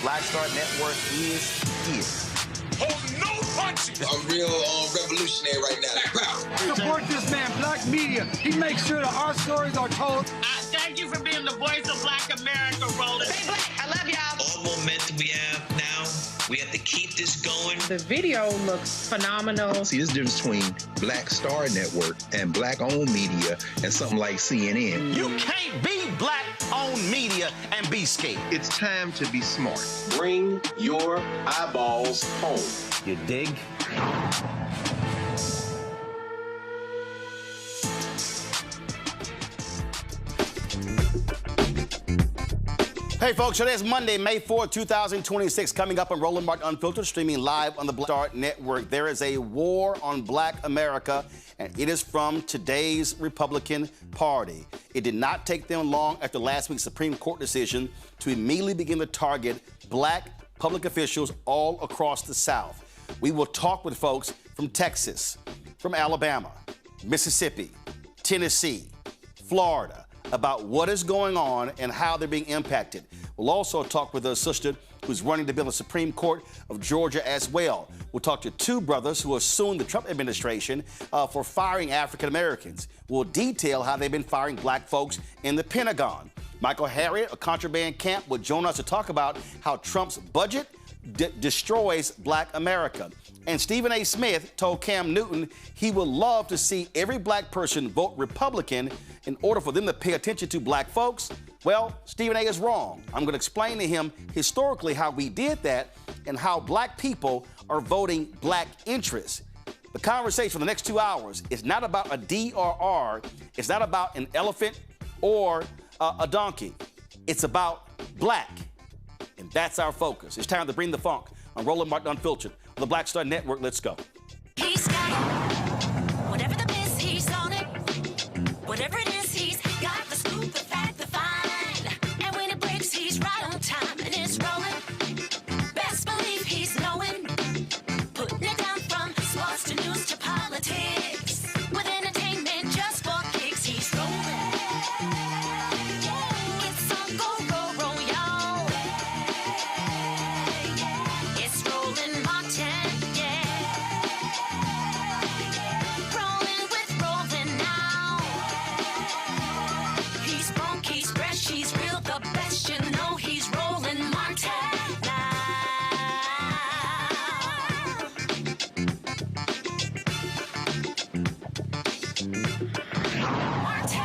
Black Star Network is here. Hold no punches! I'm real revolutionary right now. Support this man, Black Media. He makes sure that our stories are told. Thank you for being the voice of Black America, Roland. Stay black. I love y'all. All momentum we have now, we have to keep this going. The video looks phenomenal. See, there's a difference between Black Star Network and Black-owned media and something like CNN. You can't be Black-owned media and be scared. It's time to be smart. Bring your eyeballs home. You dig? Hey folks, today is Monday, May 4th, 2026, coming up on Roland Martin Unfiltered, streaming live on the Black Star Network. There is a war on Black America, and it is from today's Republican Party. It did not take them long after last week's Supreme Court decision to immediately begin to target Black public officials all across the South. We will talk with folks from Texas, from Alabama, Mississippi, Tennessee, Florida, about what is going on and how they're being impacted. We'll also talk with a sister who's running to be on the Supreme Court of Georgia as well. We'll talk to two brothers who are suing the Trump administration for firing African Americans. We'll detail how they've been firing Black folks in the Pentagon. Michael Harriot of Contraband Camp will join us to talk about how Trump's budget destroys Black America. And Stephen A. Smith told Cam Newton he would love to see every Black person vote Republican in order for them to pay attention to Black folks. Well, Stephen A. is wrong. I'm going to explain to him historically how we did that and how Black people are voting Black interests. The conversation for the next 2 hours is not about a D or R. It's not about an elephant or a donkey. It's about Black. And that's our focus. It's time to bring the funk on Roland Martin Unfiltered on the Black Star Network. Let's go. He's got it. Whatever the miss, he's on it. Whatever it is, he's got the scoop, the fact, the find. And when it breaks, he's right on time and it's rolling. Best believe he's knowing. Putting it down from sports to news to politics. With entertainment just for kicks, he's rolling. It's on go, roll, y'all. It's Roland Martin, yeah. Rolling with Roland now. He's funk, he's fresh, he's real, the best, you know he's Roland Martin now. Martin.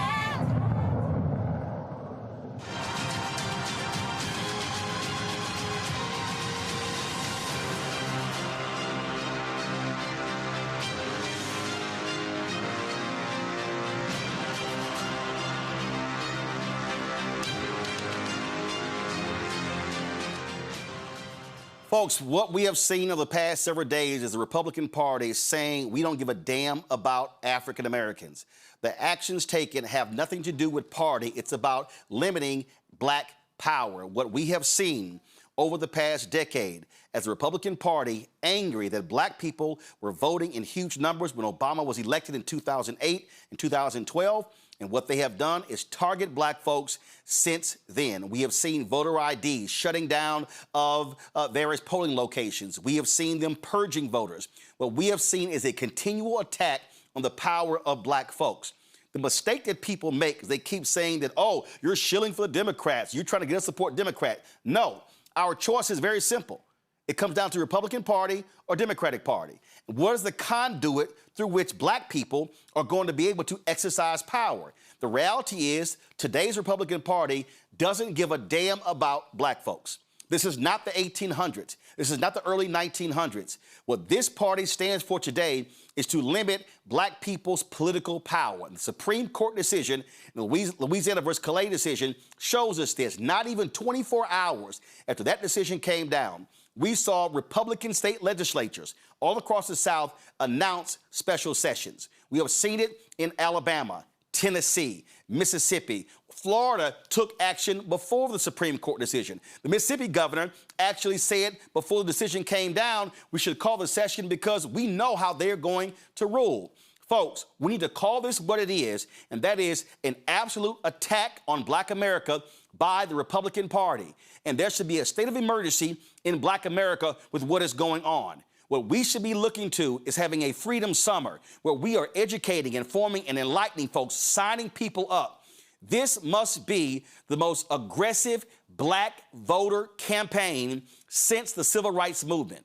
Folks, what we have seen over the past several days is the Republican Party saying we don't give a damn about African Americans. The actions taken have nothing to do with party. It's about limiting Black power. What we have seen over the past decade as the Republican Party angry that Black people were voting in huge numbers when Obama was elected in 2008 and 2012. And what they have done is target Black folks since then. We have seen voter IDs shutting down of various polling locations. We have seen them purging voters. What we have seen is a continual attack on the power of Black folks. The mistake that people make is they keep saying that, oh, you're shilling for the Democrats. You're trying to get us to support Democrat. No, our choice is very simple. It comes down to Republican Party or Democratic Party. What is the conduit through which Black people are going to be able to exercise power? The reality is today's Republican Party doesn't give a damn about Black folks. This is not the 1800s. This is not the early 1900s. What this party stands for today is to limit Black people's political power. And the Supreme Court decision, the Louisiana versus Calais decision, shows us this. Not even 24 hours after that decision came down, we saw Republican state legislatures all across the South announce special sessions. We have seen it in Alabama, Tennessee, Mississippi. Florida took action before the Supreme Court decision. The Mississippi governor actually said before the decision came down, we should call the session because we know how they're going to rule. Folks, we need to call this what it is, and that is an absolute attack on Black America by the Republican Party. And there should be a state of emergency in Black America with what is going on. What we should be looking to is having a freedom summer where we are educating, informing, and enlightening folks, signing people up. This must be the most aggressive Black voter campaign since the Civil Rights Movement.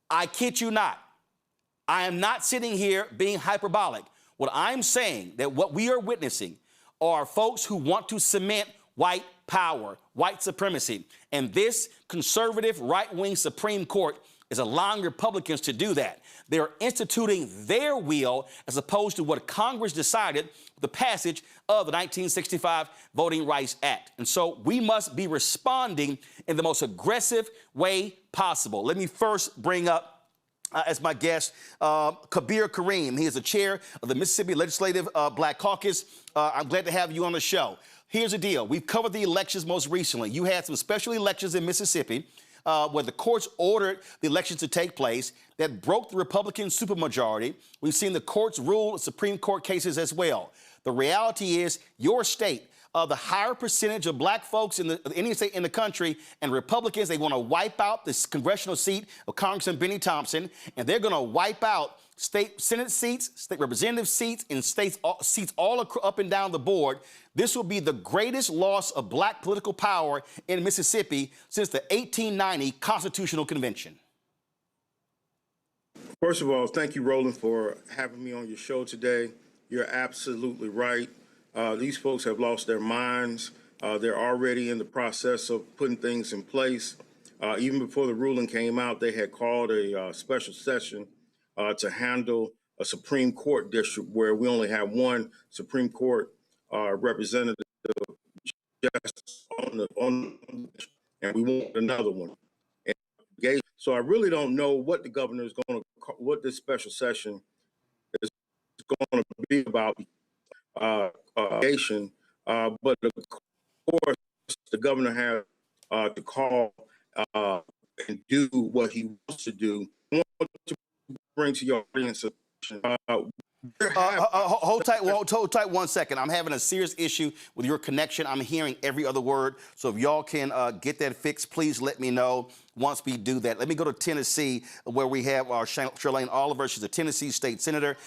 I kid you not. I am not sitting here being hyperbolic. What I'm saying that what we are witnessing are folks who want to cement white power, white supremacy. And this conservative right-wing Supreme Court is allowing Republicans to do that. They're instituting their will as opposed to what Congress decided with the passage of the 1965 Voting Rights Act. And so we must be responding in the most aggressive way possible. Let me first bring up as my guest, Kabir Kareem. He is the chair of the Mississippi Legislative Black Caucus. I'm glad to have you on the show. Here's the deal. We've covered the elections most recently. You had some special elections in Mississippi where the courts ordered the elections to take place that broke the Republican supermajority. We've seen the courts rule Supreme Court cases as well. The reality is your state, the higher percentage of Black folks in any state in the country, and Republicans, they want to wipe out this congressional seat of Congressman Benny Thompson, and they're going to wipe out state Senate seats, state representative seats, and seats all up and down the board. This will be the greatest loss of Black political power in Mississippi since the 1890 Constitutional Convention. First of all, thank you, Roland, for having me on your show today. You're absolutely right. These folks have lost their minds. They're already in the process of putting things in place. Even before the ruling came out, they had called a special session to handle a Supreme Court district where we only have one Supreme Court representative just on and we want another one. And so I really don't know what the governor is going to, what this special session is going to be about. But of course, the governor has to call and do what he wants to do. I want to bring to your audience hold tight 1 second. I'm having a serious issue with your connection. I'm hearing every other word. So if y'all can get that fixed, please let me know once we do that. Let me go to Tennessee, where we have our Charlene Oliver. She's a Tennessee state senator.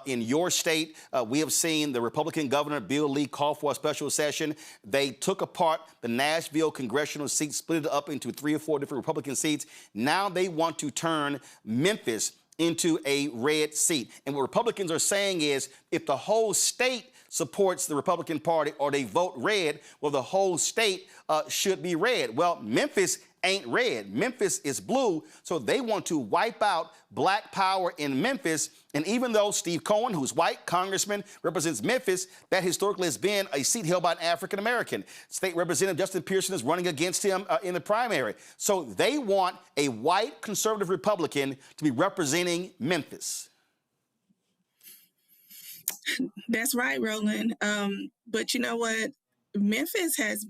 In your state, we have seen the Republican governor, Bill Lee, call for a special session. They took apart the Nashville congressional seat, split it up into 3 or 4 different Republican seats. Now they want to turn Memphis into a red seat. And what Republicans are saying is if the whole state supports the Republican Party or they vote red, well, the whole state should be red. Well, Memphis ain't red. Memphis is blue, so they want to wipe out Black power in Memphis. And even though Steve Cohen, who's white, congressman, represents Memphis, that historically has been a seat held by an African-American. State Representative Justin Pearson is running against him in the primary. So they want a white conservative Republican to be representing Memphis. That's right, Roland. But you know what? Memphis has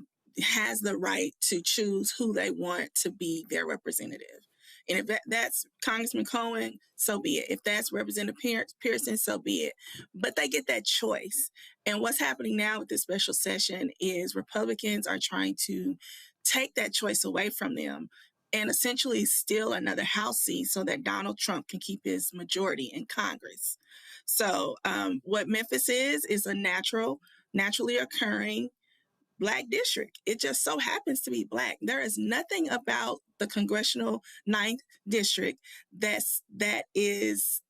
the right to choose who they want to be their representative. And if that's Congressman Cohen, so be it. If that's Representative Pearson, so be it. But they get that choice. And what's happening now with this special session is Republicans are trying to take that choice away from them and essentially steal another House seat so that Donald Trump can keep his majority in Congress. So what Memphis is a naturally occurring Black district. It just so happens to be Black. There is nothing about the congressional 9th district that is,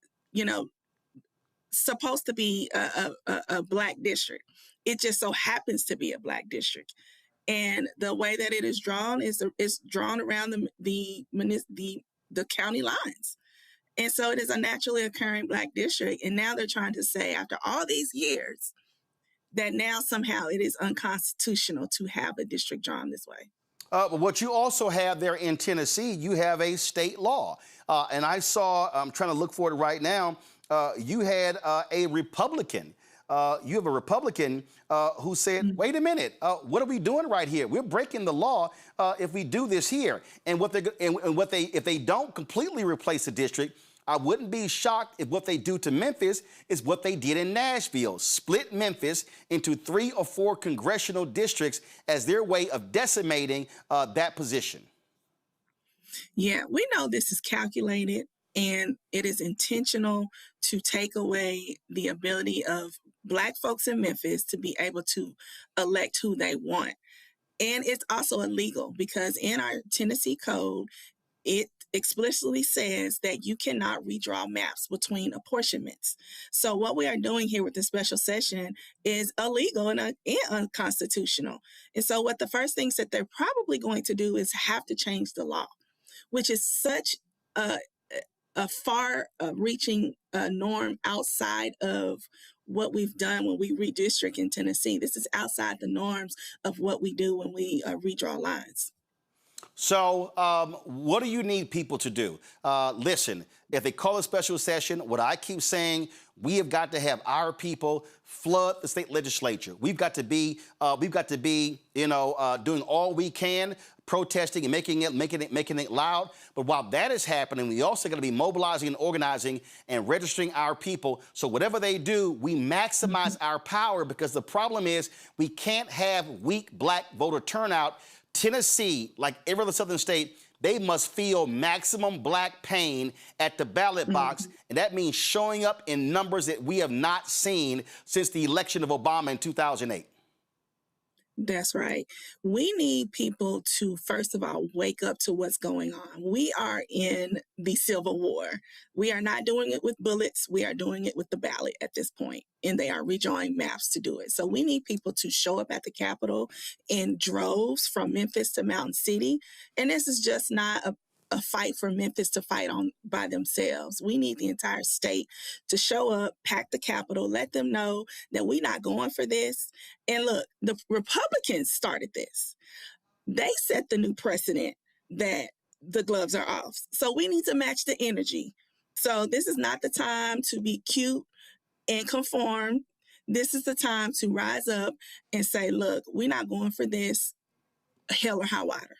supposed to be a Black district. It just so happens to be a Black district. And the way that it is drawn is drawn around the county lines. And so it is a naturally occurring Black district. And now they're trying to say, after all these years, that now somehow it is unconstitutional to have a district drawn this way. But what you also have there in Tennessee, you have a state law. And I saw, I'm trying to look for it right now, you had a Republican. You have a Republican who said, wait a minute, what are we doing right here? We're breaking the law if we do this here. And if they don't completely replace the district, I wouldn't be shocked if what they do to Memphis is what they did in Nashville, split Memphis into 3 or 4 congressional districts as their way of decimating that position. Yeah, we know this is calculated and it is intentional to take away the ability of Black folks in Memphis to be able to elect who they want. And it's also illegal because in our Tennessee code, it explicitly says that you cannot redraw maps between apportionments. So what we are doing here with the special session is illegal and unconstitutional. And so what the first things that they're probably going to do is have to change the law, which is such a far-reaching norm outside of what we've done when we redistrict in Tennessee. This is outside the norms of what we do when we redraw lines. So what do you need people to do? Listen, if they call a special session, what I keep saying, we have got to have our people flood the state legislature. We've got to be, doing all we can, protesting and making it loud. But while that is happening, we also got to be mobilizing and organizing and registering our people. So whatever they do, we maximize our power, because the problem is we can't have weak Black voter turnout. Tennessee, like every other southern state, they must feel maximum Black pain at the ballot box, and that means showing up in numbers that we have not seen since the election of Obama in 2008. That's right. We need people to, first of all, wake up to what's going on. We are in the Civil War. We are not doing it with bullets. We are doing it with the ballot at this point, and they are redrawing maps to do it. So we need people to show up at the Capitol in droves from Memphis to Mountain City. And this is just not a fight for Memphis to fight on by themselves. We need the entire state to show up, pack the Capitol, let them know that we're not going for this. And look, the Republicans started this. They set the new precedent that the gloves are off. So we need to match the energy. So this is not the time to be cute and conform. This is the time to rise up and say, look, we're not going for this, hell or high water.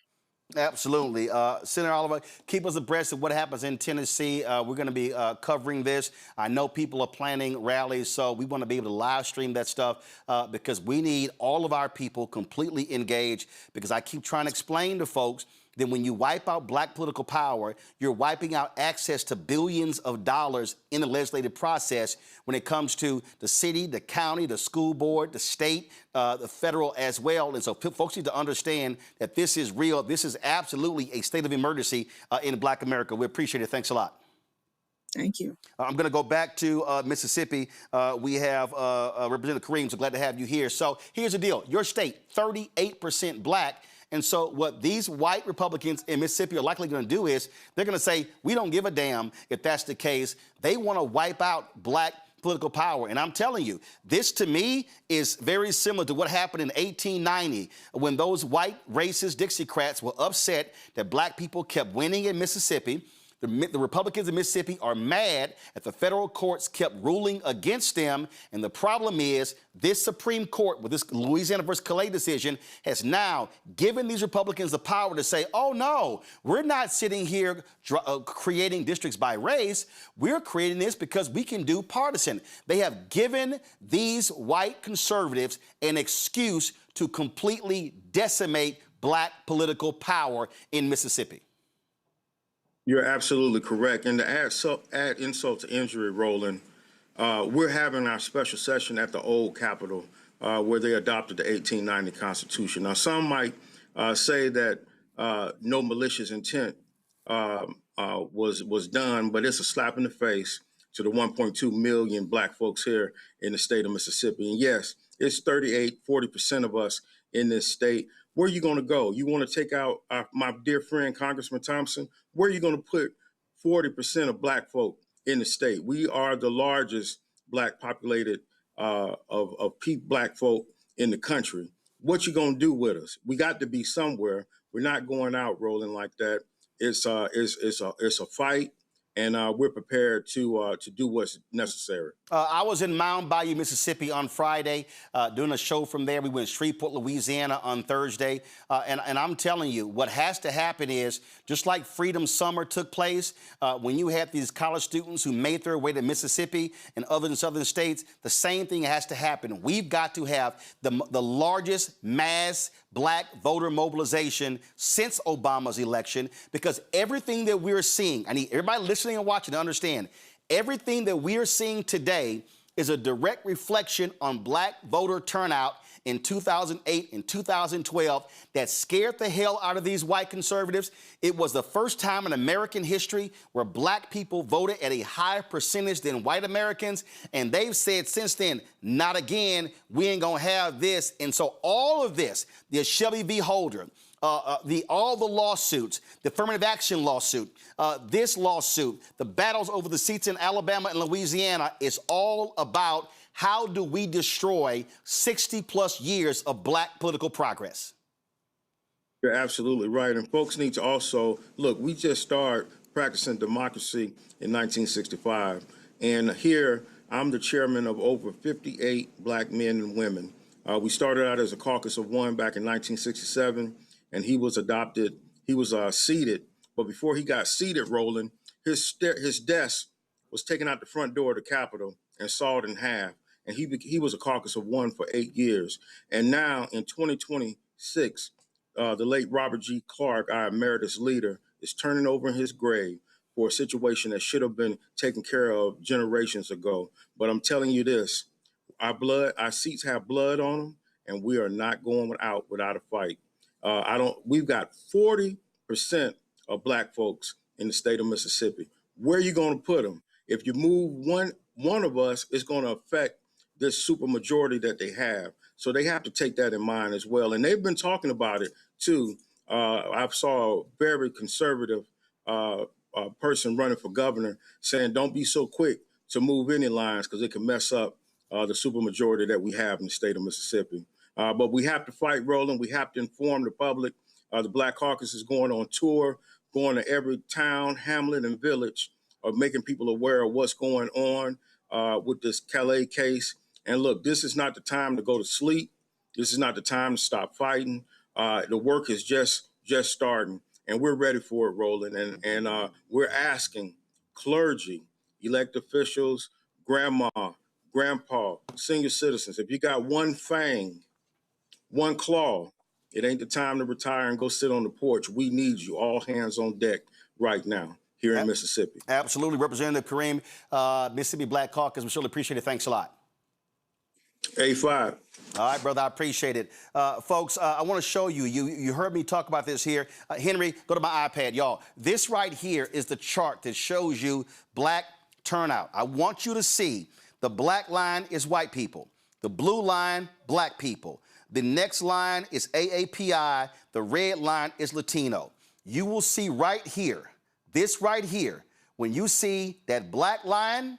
Absolutely. Senator Oliver, keep us abreast of what happens in Tennessee. We're going to be covering this. I know people are planning rallies, so we want to be able to live stream that stuff because we need all of our people completely engaged, because I keep trying to explain to folks that when you wipe out Black political power, you're wiping out access to billions of dollars in the legislative process when it comes to the city, the county, the school board, the state, the federal as well. And so folks need to understand that this is real. This is absolutely a state of emergency in Black America. We appreciate it. Thanks a lot. Thank you. I'm going to go back to Mississippi. We have Representative Kareem, so glad to have you here. So here's the deal. Your state, 38% Black. And so what these white Republicans in Mississippi are likely going to do is they're going to say, we don't give a damn if that's the case. They want to wipe out Black political power. And I'm telling you, this to me is very similar to what happened in 1890 when those white racist Dixiecrats were upset that Black people kept winning in Mississippi. The Republicans in Mississippi are mad that the federal courts kept ruling against them. And the problem is this Supreme Court, with this Louisiana versus Calais decision, has now given these Republicans the power to say, oh, no, we're not sitting here creating districts by race. We're creating this because we can do partisan. They have given these white conservatives an excuse to completely decimate Black political power in Mississippi. You're absolutely correct. And to add insult to injury, Roland, we're having our special session at the old Capitol where they adopted the 1890 Constitution. Now, some might say that no malicious intent was done, but it's a slap in the face to the 1.2 million Black folks here in the state of Mississippi. And yes, it's 40% of us in this state. Where are you going to go? You want to take out my dear friend, Congressman Thompson? Where are you going to put 40% of Black folk in the state? We are the largest Black populated of Black folk in the country. What you going to do with us? We got to be somewhere. We're not going out rolling like that. It's a fight. and we're prepared to do what's necessary. I was in Mound Bayou, Mississippi on Friday doing a show from there. We went to Shreveport, Louisiana on Thursday. And I'm telling you, what has to happen is, just like Freedom Summer took place, when you had these college students who made their way to Mississippi and other southern states, the same thing has to happen. We've got to have the largest mass black voter mobilization since Obama's election, because everything that we're seeing, I need everybody listening and watching to understand, everything that we are seeing today is a direct reflection on black voter turnout in 2008 and 2012 that scared the hell out of these white conservatives. It was the first time in American history where black people voted at a higher percentage than white Americans, and they've said since then, not again, we ain't gonna have this. And so all of this, the Shelby v. Holder, all the lawsuits, the affirmative action lawsuit, this lawsuit, the battles over the seats in Alabama and Louisiana, is all about how do we destroy 60-plus years of black political progress. You're absolutely right. And folks need to also, look, we just started practicing democracy in 1965. And here, I'm the chairman of over 58 black men and women. We started out as a caucus of one back in 1967, and he was adopted, he was seated. But before he got seated, Roland, his desk was taken out the front door of the Capitol and sawed in half. And he was a caucus of one for 8 years. And now in 2026, the late Robert G. Clark, our emeritus leader, is turning over in his grave for a situation that should have been taken care of generations ago. But I'm telling you this, our seats have blood on them, and we are not going without a fight. We've got 40% of black folks in the state of Mississippi. Where are you going to put them? If you move one of us, it's going to affect this supermajority that they have. So they have to take that in mind as well. And they've been talking about it too. I saw a very conservative person running for governor saying, don't be so quick to move any lines because it can mess up the supermajority that we have in the state of Mississippi. But we have to fight, Roland. We have to inform the public. The Black Caucus is going on tour, going to every town, hamlet, and village, making people aware of what's going on with this Calais case. And look, this is not the time to go to sleep. This is not the time to stop fighting. The work is just starting, and we're ready for it, Roland. And we're asking clergy, elected officials, grandma, grandpa, senior citizens, if you got one fang, one claw, it ain't the time to retire and go sit on the porch. We need you, all hands on deck right now here in Mississippi. Absolutely. Representative Kareem, Mississippi Black Caucus, we surely appreciate it. Thanks a lot. A5. All right, brother, I appreciate it. Folks, I want to show you. You heard me talk about this here. Henry, go to my iPad, y'all. This right here is the chart that shows you black turnout. I want you to see the black line is white people. The blue line, black people. The next line is AAPI. The red line is Latino. You will see right here, this right here, when you see that black line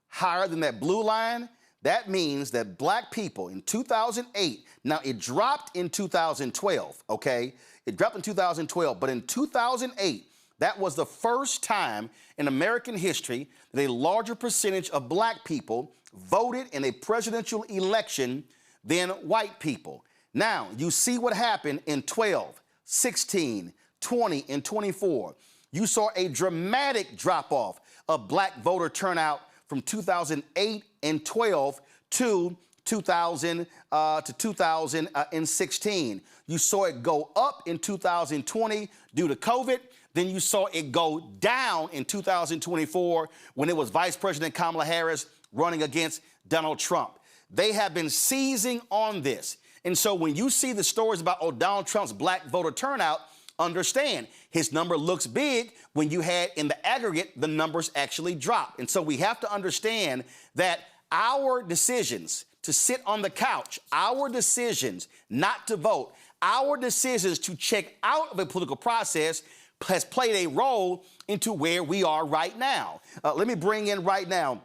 higher than that blue line, that means that black people in 2008, now it dropped in 2012, okay? It dropped in 2012, but in 2008, that was the first time in American history that a larger percentage of black people voted in a presidential election than white people. Now, you see what happened in 12, 16, 20, and 24. You saw a dramatic drop-off of black voter turnout from 2008 and 12 to 2016. You saw it go up in 2020 due to COVID. Then you saw it go down in 2024 when it was Vice President Kamala Harris running against Donald Trump. They have been seizing on this. And so when you see the stories about Donald Trump's black voter turnout, understand his number looks big when you had in the aggregate, the numbers actually drop. And so we have to understand that our decisions to sit on the couch, our decisions not to vote, our decisions to check out of a political process has played a role into where we are right now. Let me bring in right now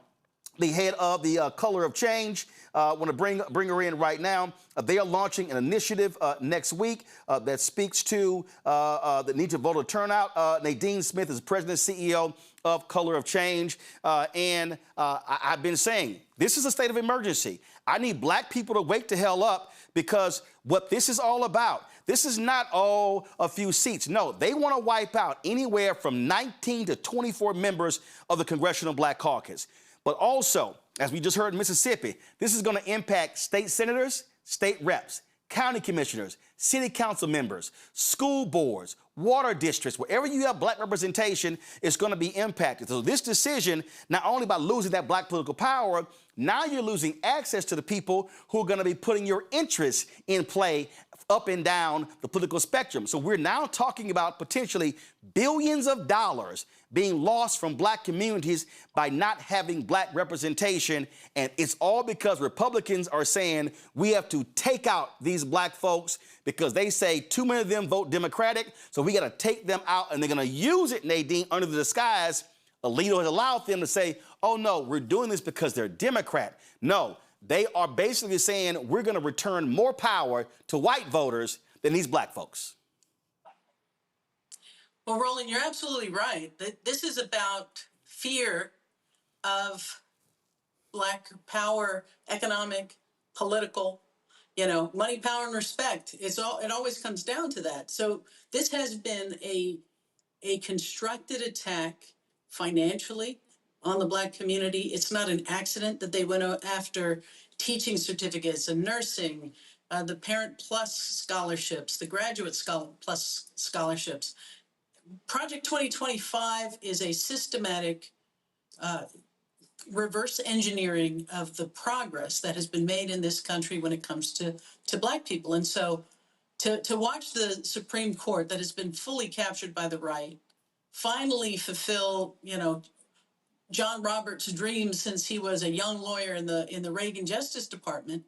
the head of the Color of Change. I want to bring her in right now. They are launching an initiative next week that speaks to the need to voter turnout. Nadine Smith is president and CEO of Color of Change. I've been saying, this is a state of emergency. I need black people to wake the hell up, because what this is all about, this is not, a few seats. No, they want to wipe out anywhere from 19 to 24 members of the Congressional Black Caucus. But also, as we just heard in Mississippi, this is going to impact state senators, state reps, county commissioners, city council members, school boards, water districts. Wherever you have black representation, it's going to be impacted. So this decision, not only by losing that black political power, now you're losing access to the people who are going to be putting your interests in play up and down the political spectrum. So we're now talking about potentially billions of dollars being lost from black communities by not having black representation. And it's all because Republicans are saying we have to take out these black folks because they say too many of them vote Democratic. So we got to take them out, and they're going to use it, Nadine, under the disguise. Alito has allowed them to say, oh, no, we're doing this because they're Democrat. No, they are basically saying we're going to return more power to white voters than these black folks. Well, Roland, you're absolutely right. This is about fear of black power, economic, political, money, power, and respect. It always comes down to that. So this has been a constructed attack financially on the black community. It's not an accident that they went after teaching certificates and nursing, the Parent Plus scholarships, the Graduate Plus scholarships. Project 2025 is a systematic reverse engineering of the progress that has been made in this country when it comes to black people. And so to watch the Supreme Court that has been fully captured by the right finally fulfill, John Roberts' dream since he was a young lawyer in the Reagan Justice Department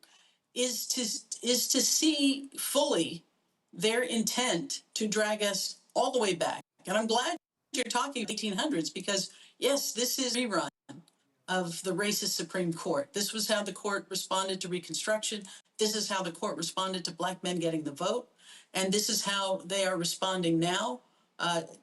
is to see fully their intent to drag us all the way back. And I'm glad you're talking 1800s, because yes, this is a rerun of the racist Supreme Court. This was how the court responded to Reconstruction. This is how the court responded to black men getting the vote. And this is how they are responding now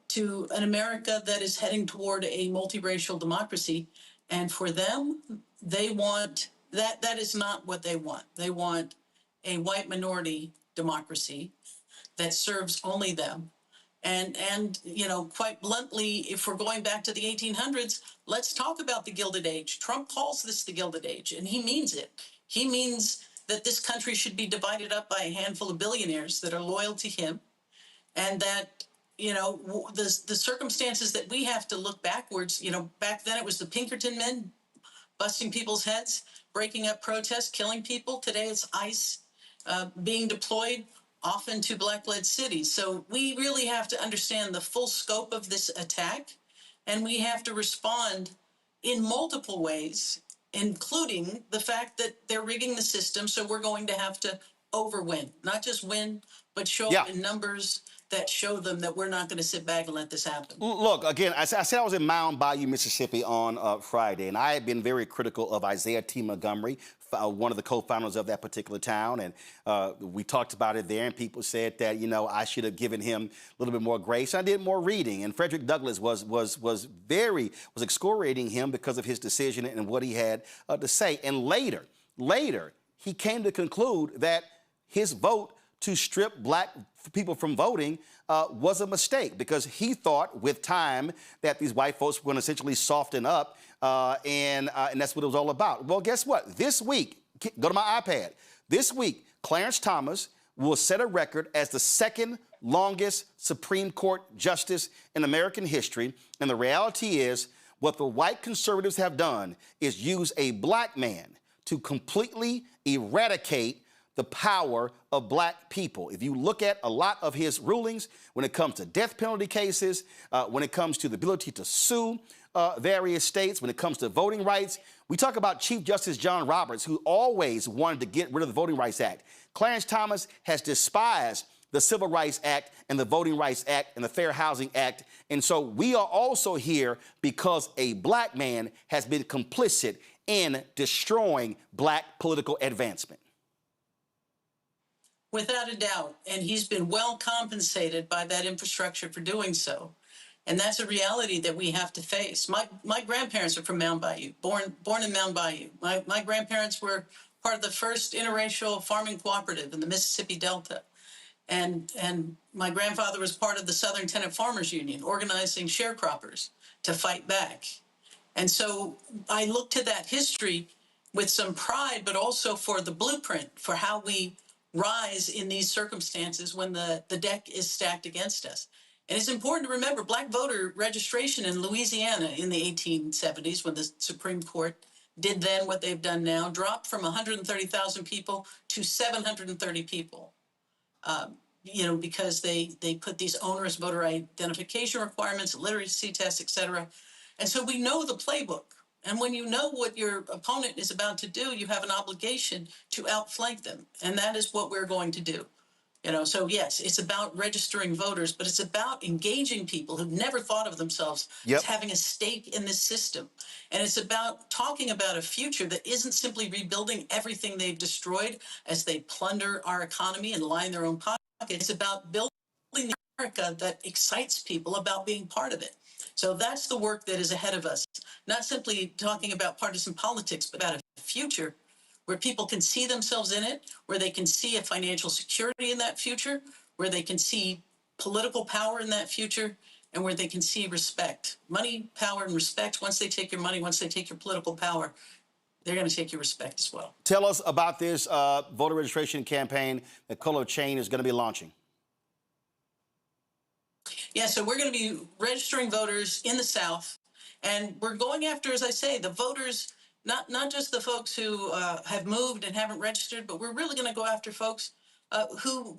to an America that is heading toward a multiracial democracy. And for them, they want that is not what they want. They want a white minority democracy that serves only them. And quite bluntly, if we're going back to the 1800s, let's talk about the Gilded Age. Trump calls this the Gilded Age, and he means it. He means that this country should be divided up by a handful of billionaires that are loyal to him, and that, the circumstances that we have to look backwards, back then it was the Pinkerton men busting people's heads, breaking up protests, killing people. Today it's ICE being deployed often to black-led cities. So we really have to understand the full scope of this attack, and we have to respond in multiple ways, including the fact that they're rigging the system, so we're going to have to overwin, not just win, but show up in numbers that show them that we're not going to sit back and let this happen. Look, again, I said I was in Mound Bayou, Mississippi on Friday, and I had been very critical of Isaiah T. Montgomery, one of the co-founders of that particular town, and we talked about it there, and people said that, I should have given him a little bit more grace. I did more reading, and Frederick Douglass was excoriating him because of his decision and what he had to say. And later, he came to conclude that his vote to strip black people from voting was a mistake, because he thought with time that these white folks were going to essentially soften up, and that's what it was all about. Well, guess what? This week, go to my iPad. This week, Clarence Thomas will set a record as the second longest Supreme Court justice in American history. And the reality is, what the white conservatives have done is use a black man to completely eradicate the power of black people. If you look at a lot of his rulings, when it comes to death penalty cases, when it comes to the ability to sue various states, when it comes to voting rights, we talk about Chief Justice John Roberts, who always wanted to get rid of the Voting Rights Act. Clarence Thomas has despised the Civil Rights Act and the Voting Rights Act and the Fair Housing Act. And so we are also here because a black man has been complicit in destroying black political advancement. Without a doubt. And he's been well compensated by that infrastructure for doing so. And that's a reality that we have to face. My grandparents are from Mound Bayou, born in Mound Bayou. My grandparents were part of the first interracial farming cooperative in the Mississippi Delta. And my grandfather was part of the Southern Tenant Farmers Union, organizing sharecroppers to fight back. And so I look to that history with some pride, but also for the blueprint for how we rise in these circumstances when the deck is stacked against us. And it's important to remember black voter registration in Louisiana in the 1870s, when the Supreme Court did then what they've done now, dropped from 130,000 people to 730 people. Because they put these onerous voter identification requirements, literacy tests, et cetera. And so we know the playbook. And when you know what your opponent is about to do, you have an obligation to outflank them. And that is what we're going to do. So yes, it's about registering voters, but it's about engaging people who've never thought of themselves as having a stake in this system. And it's about talking about a future that isn't simply rebuilding everything they've destroyed as they plunder our economy and line their own pockets. It's about building the America that excites people about being part of it. So that's the work that is ahead of us. Not simply talking about partisan politics, but about a future where people can see themselves in it, where they can see a financial security in that future, where they can see political power in that future, and where they can see respect. Money, power, and respect. Once they take your money, once they take your political power, they're going to take your respect as well. Tell us about this voter registration campaign that Color Change is going to be launching. Yeah, so we're going to be registering voters in the South, and we're going after, as I say, the voters, not just the folks who have moved and haven't registered, but we're really going to go after folks who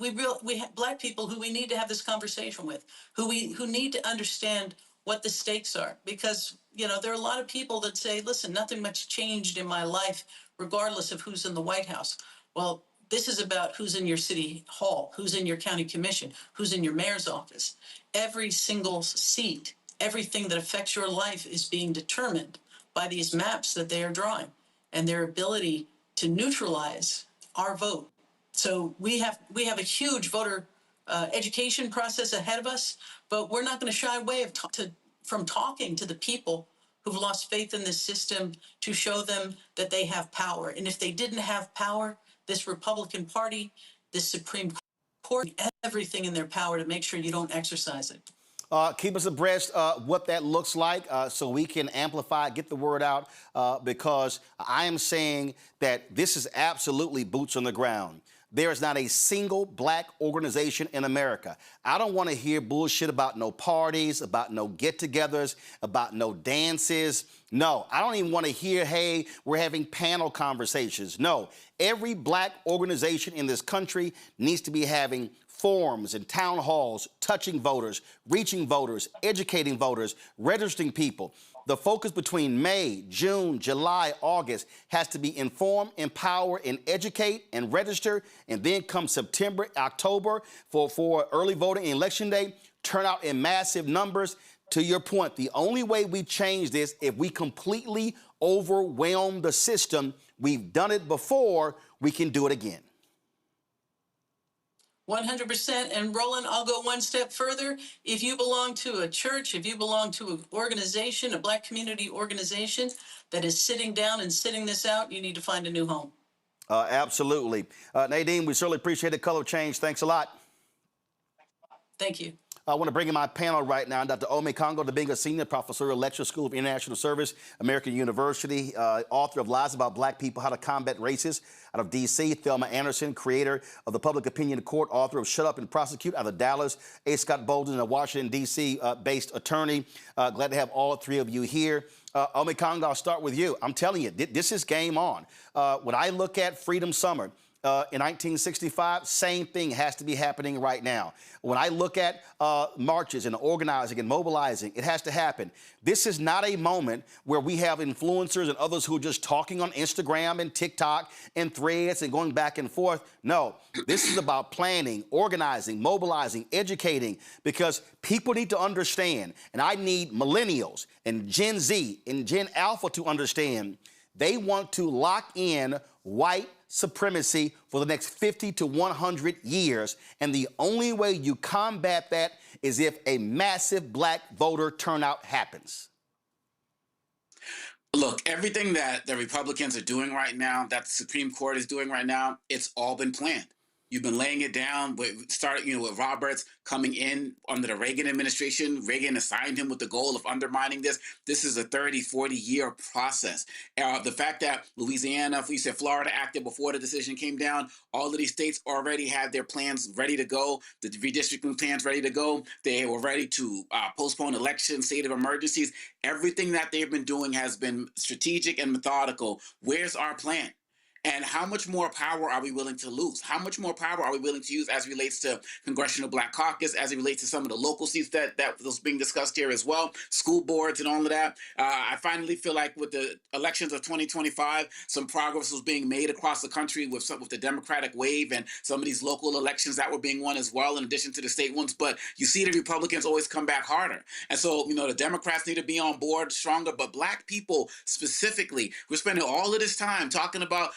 black people who we need to have this conversation with, who need to understand what the stakes are. Because, there are a lot of people that say, listen, nothing much changed in my life, regardless of who's in the White House. Well, this is about who's in your city hall, who's in your county commission, who's in your mayor's office. Every single seat, everything that affects your life is being determined by these maps that they are drawing and their ability to neutralize our vote. So we have a huge voter education process ahead of us, but we're not going to shy away from talking to the people who've lost faith in this system to show them that they have power. And if they didn't have power, this Republican Party, this Supreme Court, everything in their power to make sure you don't exercise it. Keep us abreast what that looks like so we can amplify, get the word out, because I am saying that this is absolutely boots on the ground. There is not a single black organization in America. I don't want to hear bullshit about no parties, about no get-togethers, about no dances. No, I don't even want to hear, hey, we're having panel conversations. No, every black organization in this country needs to be having forums and town halls, touching voters, reaching voters, educating voters, registering people. The focus between May, June, July, August has to be inform, empower, and educate and register. And then come September, October for early voting and election day, turn out in massive numbers. To your point, the only way we change this if we completely overwhelm the system. We've done it before, we can do it again. 100%. And Roland, I'll go one step further. If you belong to a church, if you belong to an organization, a black community organization that is sitting down and sitting this out, you need to find a new home. Absolutely. Nadine, we certainly appreciate the Color Change. Thanks a lot. Thank you. I want to bring in my panel right now, Dr. Ome Congo, being a senior professor at Lecture School of International Service, American University, author of Lies About Black People, How to Combat Racism, out of D.C. Thelma Anderson, creator of the Public Opinion Court, author of Shut Up and Prosecute, out of Dallas. A. Scott Bolden, a Washington, D.C. Based attorney. Glad to have all three of you here. Ome Congo, I'll start with you. I'm telling you, this is game on. When I look at Freedom Summer, in 1965, same thing has to be happening right now. When I look at marches and organizing and mobilizing, it has to happen. This is not a moment where we have influencers and others who are just talking on Instagram and TikTok and threads and going back and forth. No, this is about planning, organizing, mobilizing, educating, because people need to understand, and I need millennials and Gen Z and Gen Alpha to understand, They want to lock in white supremacy for the next 50 to 100 years. And the only way you combat that is if a massive black voter turnout happens. Look, everything that the Republicans are doing right now, that the Supreme Court is doing right now, it's all been planned. You've been laying it down with with Roberts coming in under the Reagan administration. Reagan assigned him with the goal of undermining this. This is a 30, 40-year process. The fact that Louisiana, we said Florida acted before the decision came down, all of these states already had their plans ready to go, the redistricting plans ready to go. They were ready to postpone elections, state of emergencies. Everything that they've been doing has been strategic and methodical. Where's our plan? And how much more power are we willing to lose? How much more power are we willing to use as it relates to Congressional Black Caucus, as it relates to some of the local seats that was being discussed here as well, school boards and all of that? I finally feel like with the elections of 2025, some progress was being made across the country with the Democratic wave and some of these local elections that were being won as well, in addition to the state ones. But you see the Republicans always come back harder. And so, the Democrats need to be on board stronger, but Black people specifically, we're spending all of this time talking about,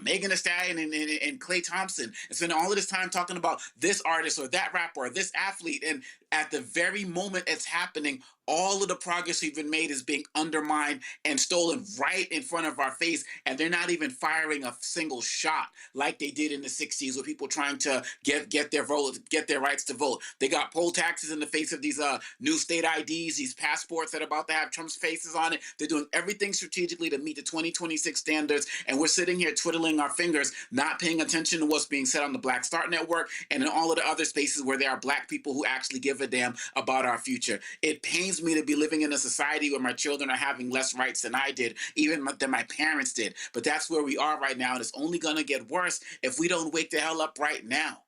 Megan Thee Stallion and Klay Thompson, and spending all of this time talking about this artist or that rapper or this athlete. And at the very moment it's happening, all of the progress we've been made is being undermined and stolen right in front of our face. And they're not even firing a single shot like they did in the 60s with people trying to get their vote, get their rights to vote. They got poll taxes in the face of these new state IDs, these passports that are about to have Trump's faces on it. They're doing everything strategically to meet the 2026 standards. And we're sitting here twiddling our fingers, not paying attention to what's being said on the Black Start Network and in all of the other spaces where there are Black people who actually give a damn about our future. It pains me to be living in a society where my children are having less rights than I did, even than my parents did. But that's where we are right now, and it's only going to get worse if we don't wake the hell up right now.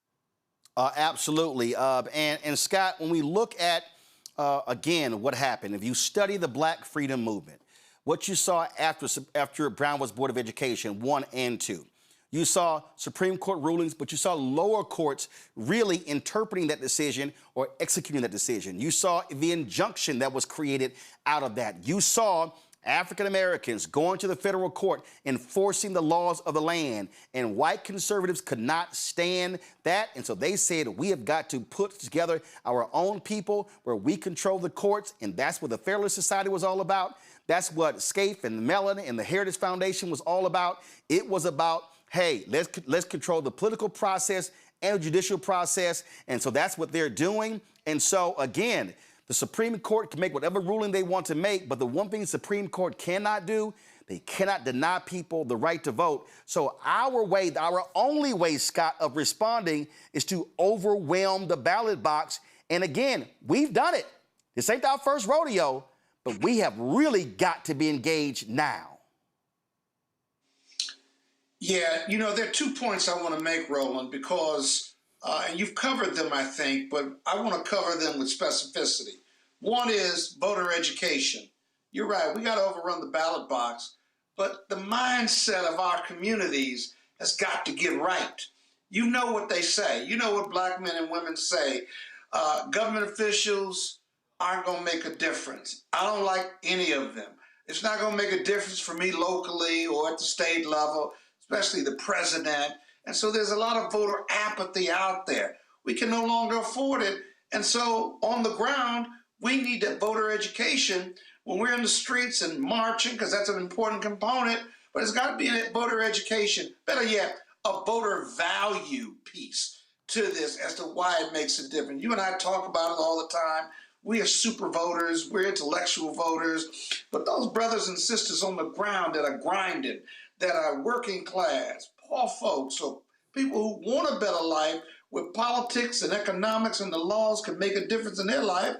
Absolutely. And Scott, when we look at, again, what happened, if you study the Black Freedom Movement, what you saw after Brown was Board of Education 1 and 2, you saw Supreme Court rulings, but you saw lower courts really interpreting that decision or executing that decision. You saw the injunction that was created out of that. You saw African Americans going to the federal court, enforcing the laws of the land, and white conservatives could not stand that. And so they said, we have got to put together our own people where we control the courts. And that's what the Federalist Society was all about. That's what SCAFE and Mellon and the Heritage Foundation was all about. It was about, hey, let's control the political process and the judicial process. And so that's what they're doing. And so, again, the Supreme Court can make whatever ruling they want to make, but the one thing the Supreme Court cannot do, they cannot deny people the right to vote. So our way, our only way, Scott, of responding is to overwhelm the ballot box. And again, we've done it. This ain't our first rodeo, but we have really got to be engaged now. Yeah, there are 2 points I want to make, Roland, because, and you've covered them, I think, but I want to cover them with specificity. One is voter education. You're right, we got to overrun the ballot box, but the mindset of our communities has got to get right. You know what they say. You know what Black men and women say. Government officials aren't going to make a difference. I don't like any of them. It's not going to make a difference for me locally or at the state level, especially the president. And so there's a lot of voter apathy out there. We can no longer afford it. And so on the ground, we need that voter education when we're in the streets and marching, because that's an important component, but it's got to be a voter education. Better yet, a voter value piece to this as to why it makes a difference. You and I talk about it all the time. We are super voters, we're intellectual voters, but those brothers and sisters on the ground that are grinding, that are working class, poor folks, or people who want a better life where politics and economics and the laws can make a difference in their life,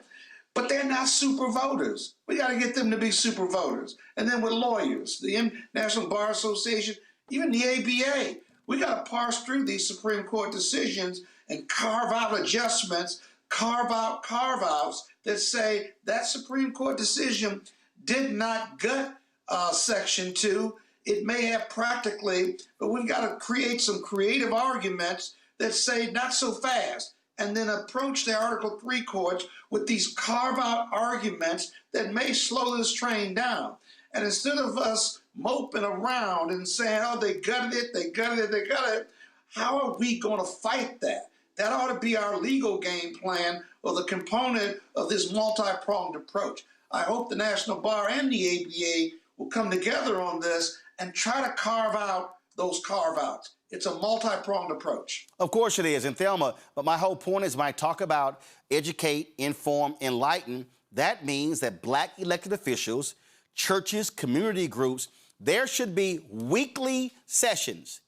but they're not super voters. We got to get them to be super voters. And then with lawyers, the National Bar Association, even the ABA, we got to parse through these Supreme Court decisions and carve out adjustments, carve out carve-outs that say that Supreme Court decision did not gut Section 2. It may have practically, but we've got to create some creative arguments that say not so fast, and then approach the Article 3 courts with these carve-out arguments that may slow this train down. And instead of us moping around and saying, oh, they gutted it, they gutted it, they gutted it, how are we going to fight that? That ought to be our legal game plan or the component of this multi-pronged approach. I hope the National Bar and the ABA will come together on this and try to carve out those carve-outs. It's a multi-pronged approach. Of course it is. And Thelma, but my whole point is when I talk about educate, inform, enlighten, that means that black elected officials, churches, community groups, there should be weekly sessions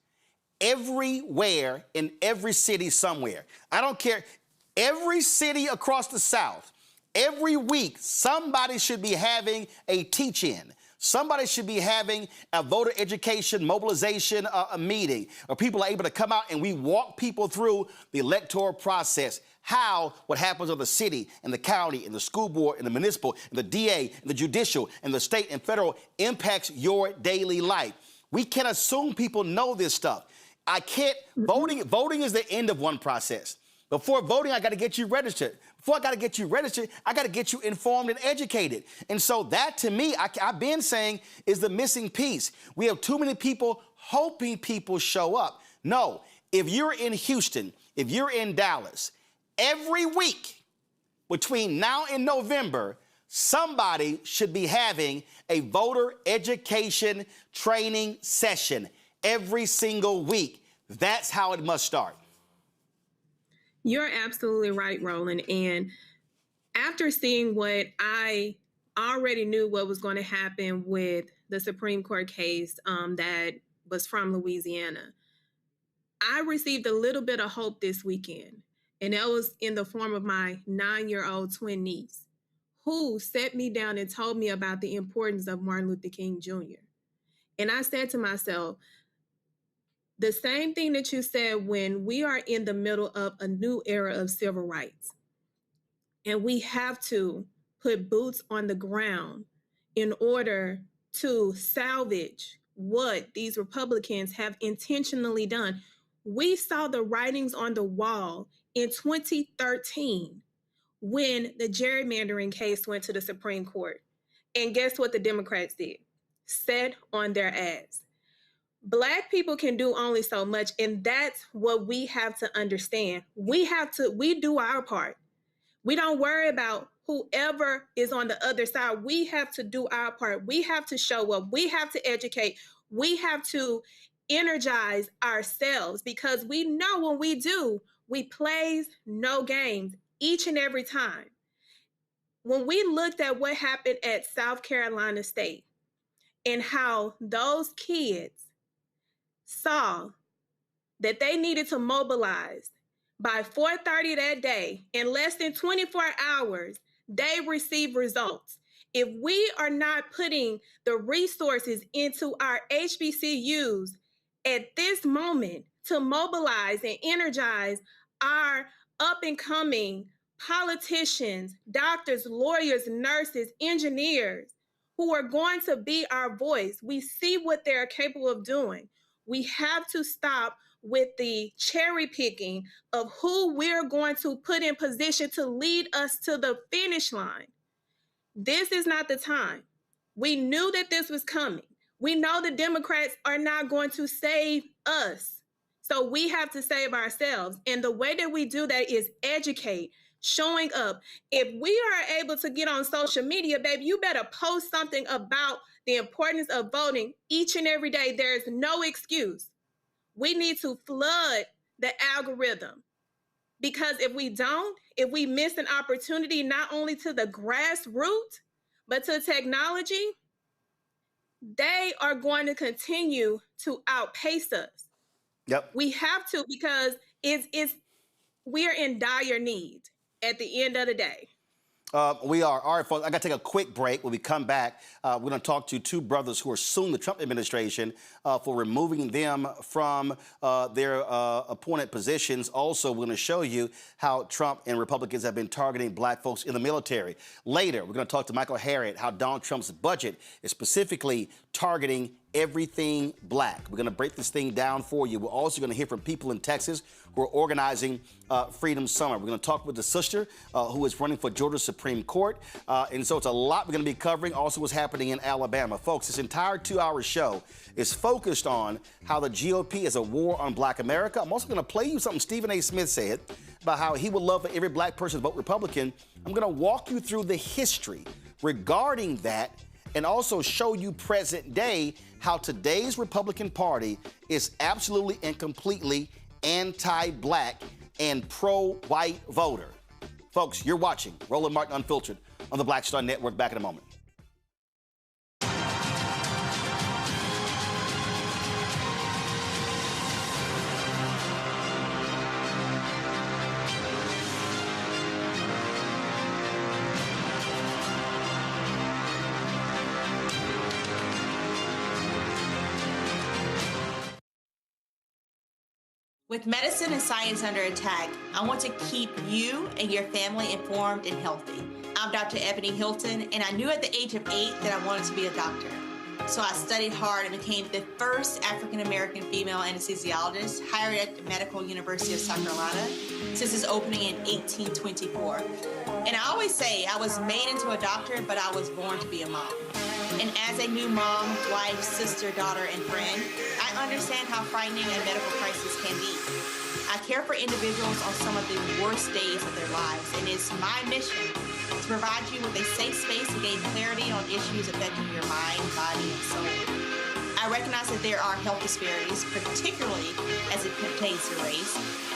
everywhere in every city somewhere. I don't care. Every city across the South, every week, somebody should be having a teach-in. Somebody should be having a voter education mobilization a meeting where people are able to come out and we walk people through the electoral process, how what happens on the city and the county and the school board and the municipal and the DA and the judicial and the state and federal impacts your daily life. We can't assume people know this stuff. I can't, voting is the end of one process. Before voting, I got to get you registered. Before I got to get you registered, I got to get you informed and educated. And so that, to me, I've been saying is the missing piece. We have too many people hoping people show up. No, if you're in Houston, if you're in Dallas, every week between now and November, somebody should be having a voter education training session every single week. That's how it must start. You're absolutely right, Roland. And after seeing what I already knew what was going to happen with the Supreme Court case that was from Louisiana, I received a little bit of hope this weekend. And that was in the form of my 9-year-old twin niece, who sat me down and told me about the importance of Martin Luther King Jr. And I said to myself, the same thing that you said when we are in the middle of a new era of civil rights, and we have to put boots on the ground in order to salvage what these Republicans have intentionally done. We saw the writings on the wall in 2013 when the gerrymandering case went to the Supreme Court. And guess what the Democrats did? Sat on their ass. Black people can do only so much, and that's what we have to understand. We do our part. We don't worry about whoever is on the other side. We have to do our part. We have to show up. We have to educate. We have to energize ourselves, because we know when we do, we plays no games each and every time. When we looked at what happened at South Carolina State and how those kids saw that they needed to mobilize by 4:30 that day, in less than 24 hours, they received results. If we are not putting the resources into our HBCUs at this moment to mobilize and energize our up-and-coming politicians, doctors, lawyers, nurses, engineers, who are going to be our voice, we see what they're capable of doing. We have to stop with the cherry picking of who we're going to put in position to lead us to the finish line. This is not the time. We knew that this was coming. We know the Democrats are not going to save us. So we have to save ourselves. And the way that we do that is educate, showing up. If we are able to get on social media, baby, you better post something about the importance of voting each and every day. There is no excuse. We need to flood the algorithm, because if we don't, if we miss an opportunity not only to the grassroots, but to technology, they are going to continue to outpace us. Yep. We have to, because we are in dire need at the end of the day. We are. All right, folks, I got to take a quick break. When we come back, we're going to talk to two brothers who are suing the Trump administration for removing them from their appointed positions. Also, we're going to show you how Trump and Republicans have been targeting black folks in the military. Later, we're going to talk to Michael Harriot, how Donald Trump's budget is specifically targeting everything black. We're going to break this thing down for you. We're also going to hear from people in Texas who are organizing Freedom Summer. We're going to talk with the sister who is running for Georgia Supreme Court. And so it's a lot we're going to be covering. Also what's happening in Alabama. Folks, this entire 2-hour show is focused on how the GOP is a war on black America. I'm also going to play you something Stephen A. Smith said about how he would love for every black person to vote Republican. I'm going to walk you through the history regarding that and also show you present day how today's Republican Party is absolutely and completely anti-black and pro-white voter. Folks, you're watching Roland Martin Unfiltered on the Black Star Network. Back in a moment. With medicine and science under attack, I want to keep you and your family informed and healthy. I'm Dr. Ebony Hilton, and I knew at the age of 8 that I wanted to be a doctor. So I studied hard and became the first African-American female anesthesiologist hired at the Medical University of South Carolina since its opening in 1824. And I always say I was made into a doctor, but I was born to be a mom. And as a new mom, wife, sister, daughter, and friend, I understand how frightening a medical crisis can be. I care for individuals on some of the worst days of their lives, and it's my mission to provide you with a safe space to gain clarity on issues affecting your mind, body, and soul. I recognize that there are health disparities, particularly as it pertains to race,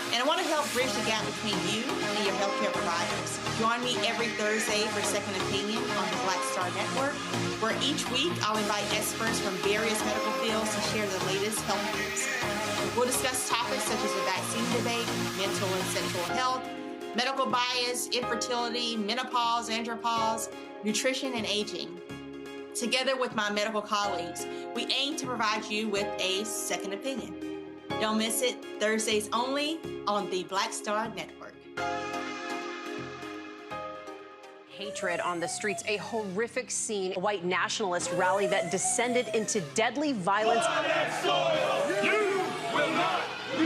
and I want to help bridge the gap between you and your healthcare providers. Join me every Thursday for Second Opinion on the Black Star Network, where each week I'll invite experts from various medical fields to share the latest health news. We'll discuss topics such as the vaccine debate, mental and sexual health, medical bias, infertility, menopause, andropause, nutrition, and aging. Together with my medical colleagues, we aim to provide you with a second opinion. Don't miss it, Thursdays only on the Black Star Network. Hatred on the streets, a horrific scene, a white nationalist rally that descended into deadly violence.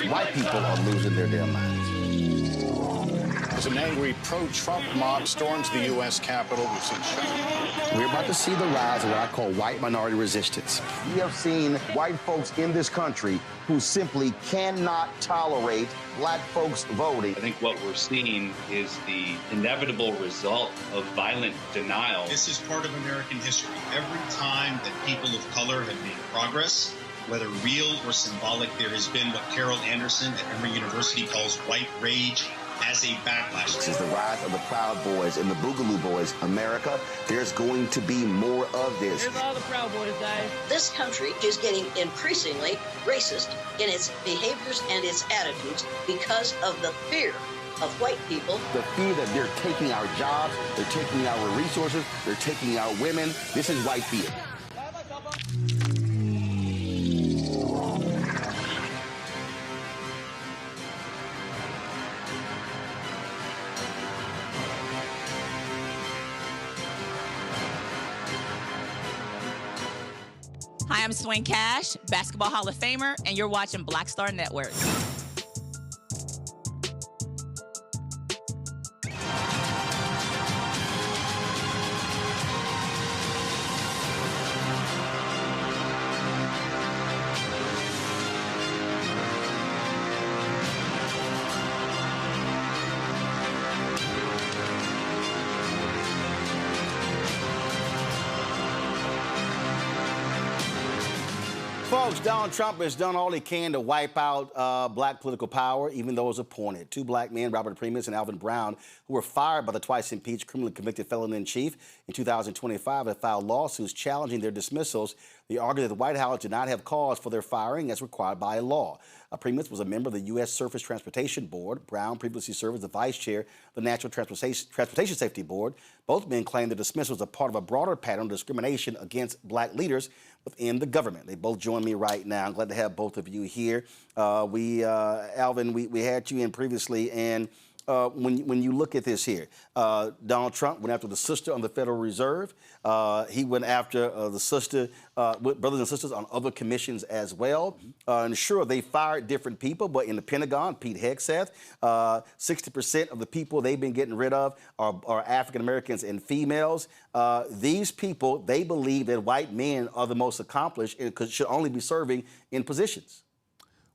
White people are losing their damn minds. As an angry pro-Trump mob storms the U.S. Capitol, we've seen shootings. We're about to see the rise of what I call white minority resistance. We have seen white folks in this country who simply cannot tolerate black folks voting. I think what we're seeing is the inevitable result of violent denial. This is part of American history. Every time that people of color have made progress, whether real or symbolic, there has been what Carol Anderson at Emory University calls white rage as a backlash. This is the rise of the Proud Boys and the Boogaloo Boys. America, there's going to be more of this. Here's all the Proud Boys, guys. This country is getting increasingly racist in its behaviors and its attitudes because of the fear of white people. The fear that they're taking our jobs, they're taking our resources, they're taking our women. This is white fear. Hi, I'm Swing Cash, Basketball Hall of Famer, and you're watching Black Star Network. Folks, Donald Trump has done all he can to wipe out black political power, even those appointed. Two black men, Robert Primus and Alvin Brown, who were fired by the twice-impeached, criminally convicted felon-in-chief in 2025, have filed lawsuits challenging their dismissals. They argue that the White House did not have cause for their firing as required by law. Primus was a member of the U.S. Surface Transportation Board. Brown previously served as the vice chair of the National Transportation Safety Board. Both men claim the dismissal was a part of a broader pattern of discrimination against black leaders within the government. They both join me right now. I'm glad to have both of you here. Alvin, we had you in previously, and when you look at this here. Donald Trump went after the sister on the Federal Reserve. He went after the sister, brothers and sisters on other commissions as well. And sure, they fired different people, but in the Pentagon, Pete Hegseth, 60% of the people they've been getting rid of are African Americans and females. These people, they believe that white men are the most accomplished and should only be serving in positions.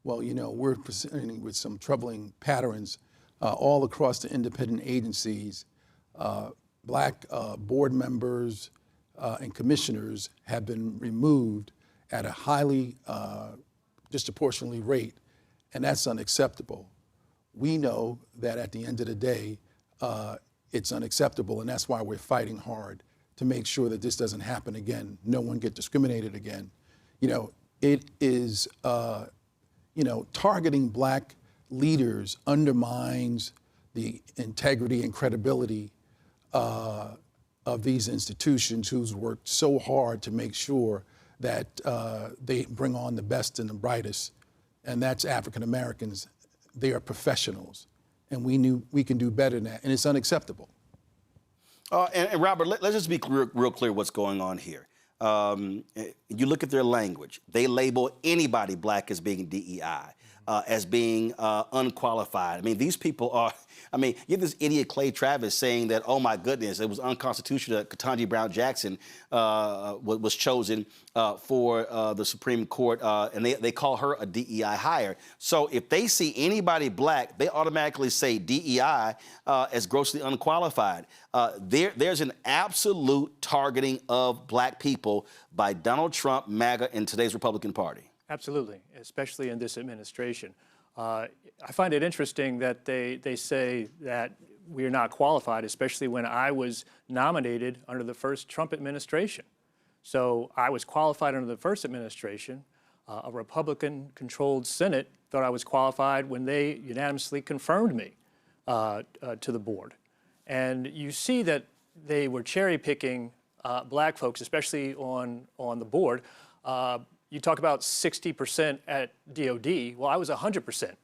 Well, you know, we're presenting with some troubling patterns all across the independent agencies. Black board members and commissioners have been removed at a highly disproportionately rate, and that's unacceptable. We know that at the end of the day, it's unacceptable, and that's why we're fighting hard to make sure that this doesn't happen again. No one get discriminated again. You know, it is, you know, targeting black leaders undermines the integrity and credibility of these institutions who's worked so hard to make sure that they bring on the best and the brightest, and that's African Americans. They are professionals, and we can do better than that, and it's unacceptable. And Robert, let's just be real clear what's going on here. You look at their language. They label anybody black as being DEI, as being unqualified. I mean, these people are, I mean, you have this idiot Clay Travis saying that, oh my goodness, it was unconstitutional that Ketanji Brown Jackson was chosen for the Supreme Court, and they call her a DEI hire. So if they see anybody black, they automatically say DEI as grossly unqualified. There's an absolute targeting of black people by Donald Trump, MAGA, and today's Republican Party. Absolutely, especially in this administration. I find it interesting that they say that we're not qualified, especially when I was nominated under the first Trump administration. So I was qualified under the first administration. A Republican-controlled Senate thought I was qualified when they unanimously confirmed me to the board. And you see that they were cherry-picking black folks, especially on the board. You talk about 60% at DOD. Well, I was 100%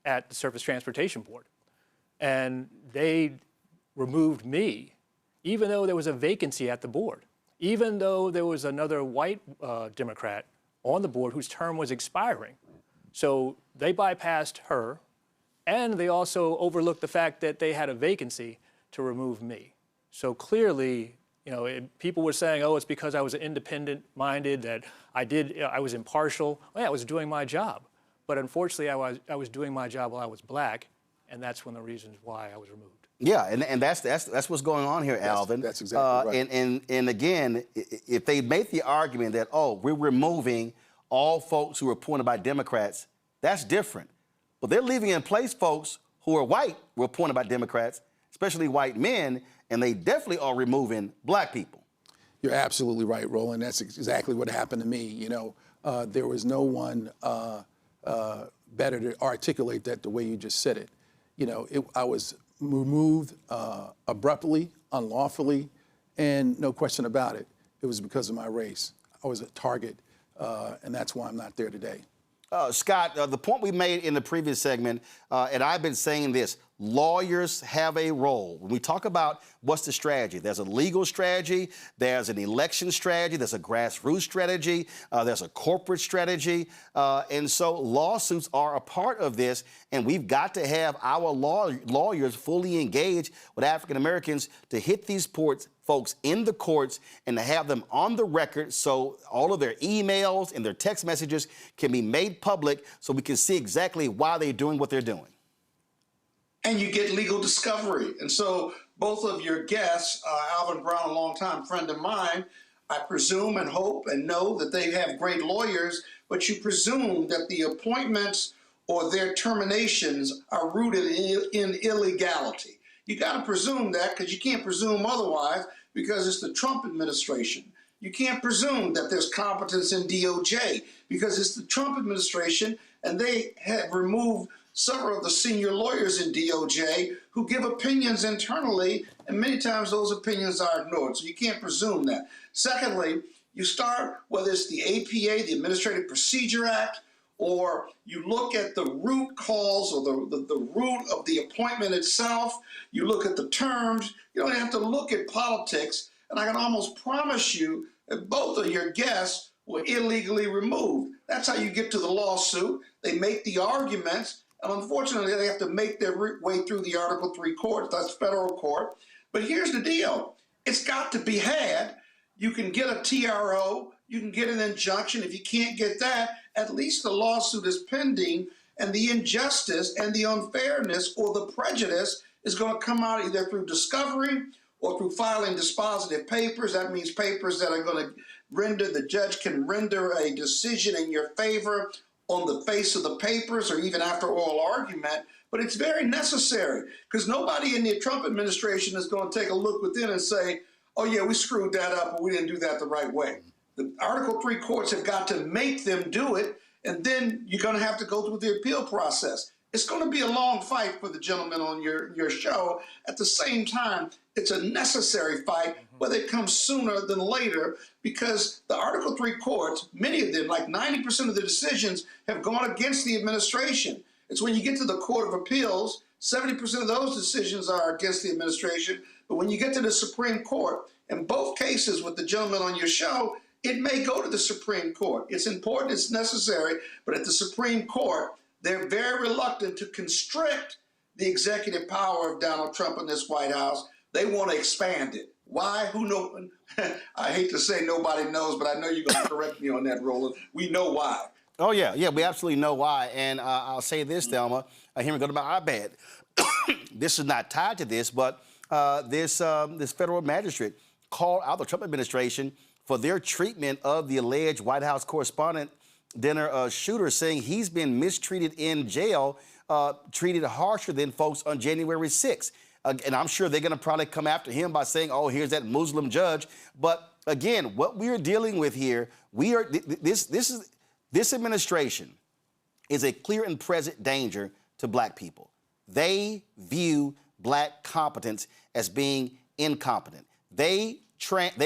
at the Surface Transportation Board. And they removed me, even though there was a vacancy at the board, even though there was another white Democrat on the board whose term was expiring. So they bypassed her, and they also overlooked the fact that they had a vacancy to remove me. So clearly, you know, people were saying, oh, it's because I was independent-minded, that I was impartial. Well, yeah, I was doing my job. But unfortunately, I was doing my job while I was black, and that's one of the reasons why I was removed. Yeah, and that's what's going on here, Alvin. That's exactly right. And again, if they make the argument that, oh, we're removing all folks who are appointed by Democrats, that's different. But they're leaving in place folks who are white, who are appointed by Democrats, especially white men, and they definitely are removing black people. You're absolutely right, Roland. That's exactly what happened to me. You know, there was no one better to articulate that the way you just said it. You know, I was removed abruptly, unlawfully, and no question about it. It was because of my race. I was a target, and that's why I'm not there today. Scott, the point we made in the previous segment, and I've been saying this, lawyers have a role. When we talk about what's the strategy, there's a legal strategy, there's an election strategy, there's a grassroots strategy, there's a corporate strategy, and so lawsuits are a part of this, and we've got to have our lawyers fully engaged with African Americans to hit these folks in the courts and to have them on the record so all of their emails and their text messages can be made public so we can see exactly why they're doing what they're doing. And you get legal discovery. And so both of your guests, Alvin Brown, a longtime friend of mine, I presume and hope and know that they have great lawyers, but you presume that the appointments or their terminations are rooted in illegality. You got to presume that because you can't presume otherwise because it's the Trump administration. You can't presume that there's competence in DOJ because it's the Trump administration, and they have removed several of the senior lawyers in DOJ who give opinions internally, and many times those opinions are ignored. So you can't presume that. Secondly, you start, whether it's the APA, the Administrative Procedure Act, or you look at the root cause or the root of the appointment itself, you look at the terms, you don't have to look at politics, and I can almost promise you that both of your guests were illegally removed. That's how you get to the lawsuit. They make the arguments, and unfortunately they have to make their way through the Article 3 court, that's federal court. But here's the deal, it's got to be had. You can get a TRO, you can get an injunction. If you can't get that, at least the lawsuit is pending, and the injustice and the unfairness or the prejudice is going to come out either through discovery or through filing dispositive papers. That means papers that are going to render, the judge can render a decision in your favor on the face of the papers or even after oral argument. But it's very necessary because nobody in the Trump administration is going to take a look within and say, oh yeah, we screwed that up or we didn't do that the right way. The Article 3 courts have got to make them do it, and then you're going to have to go through the appeal process. It's going to be a long fight for the gentleman on your show. At the same time, it's a necessary fight, whether it comes sooner than later, because the Article 3 courts, many of them, like 90% of the decisions, have gone against the administration. It's when you get to the Court of Appeals, 70% of those decisions are against the administration. But when you get to the Supreme Court, in both cases with the gentleman on your show, it may go to the Supreme Court. It's important, it's necessary, but at the Supreme Court, they're very reluctant to constrict the executive power of Donald Trump in this White House. They want to expand it. Why? Who knows? I hate to say nobody knows, but I know you're going to correct me on that, Roland. We know why. Oh, yeah, we absolutely know why. And I'll say this, Thelma. Here we go to my iPad. This is not tied to this, but this federal magistrate called out the Trump administration for their treatment of the alleged White House correspondent dinner shooter, saying he's been mistreated in jail, treated harsher than folks on January 6th. And I'm sure they're going to probably come after him by saying, oh, here's that Muslim judge. But again, what we're dealing with here, this administration is a clear and present danger to black people. They view black competence as being incompetent. They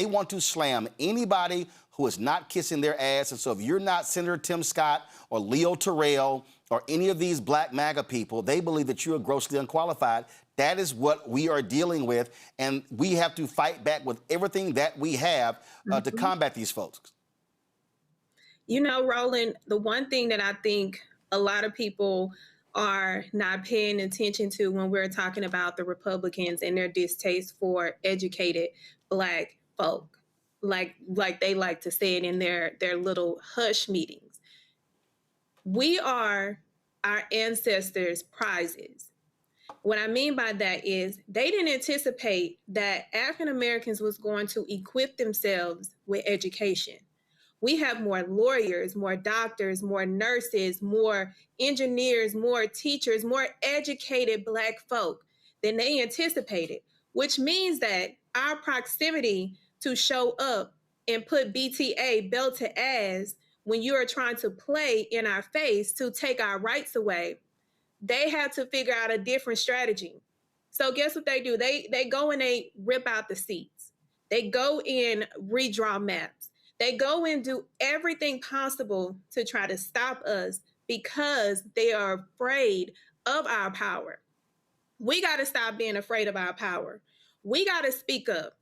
want to slam anybody who is not kissing their ass. And so if you're not Senator Tim Scott or Leo Terrell or any of these black MAGA people, they believe that you are grossly unqualified. That is what we are dealing with. And we have to fight back with everything that we have to combat these folks. You know, Roland, the one thing that I think a lot of people are not paying attention to when we're talking about the Republicans and their distaste for educated black folk, like they like to say it in their little hush meetings. We are our ancestors' prizes. What I mean by that is they didn't anticipate that African Americans was going to equip themselves with education. We have more lawyers, more doctors, more nurses, more engineers, more teachers, more educated black folk than they anticipated, which means that our proximity to show up and put BTA, belt to ass, when you are trying to play in our face to take our rights away, they have to figure out a different strategy. So guess what they do? They go and they rip out the seats. They go and redraw maps. They go and do everything possible to try to stop us because they are afraid of our power. We got to stop being afraid of our power. We got to speak up.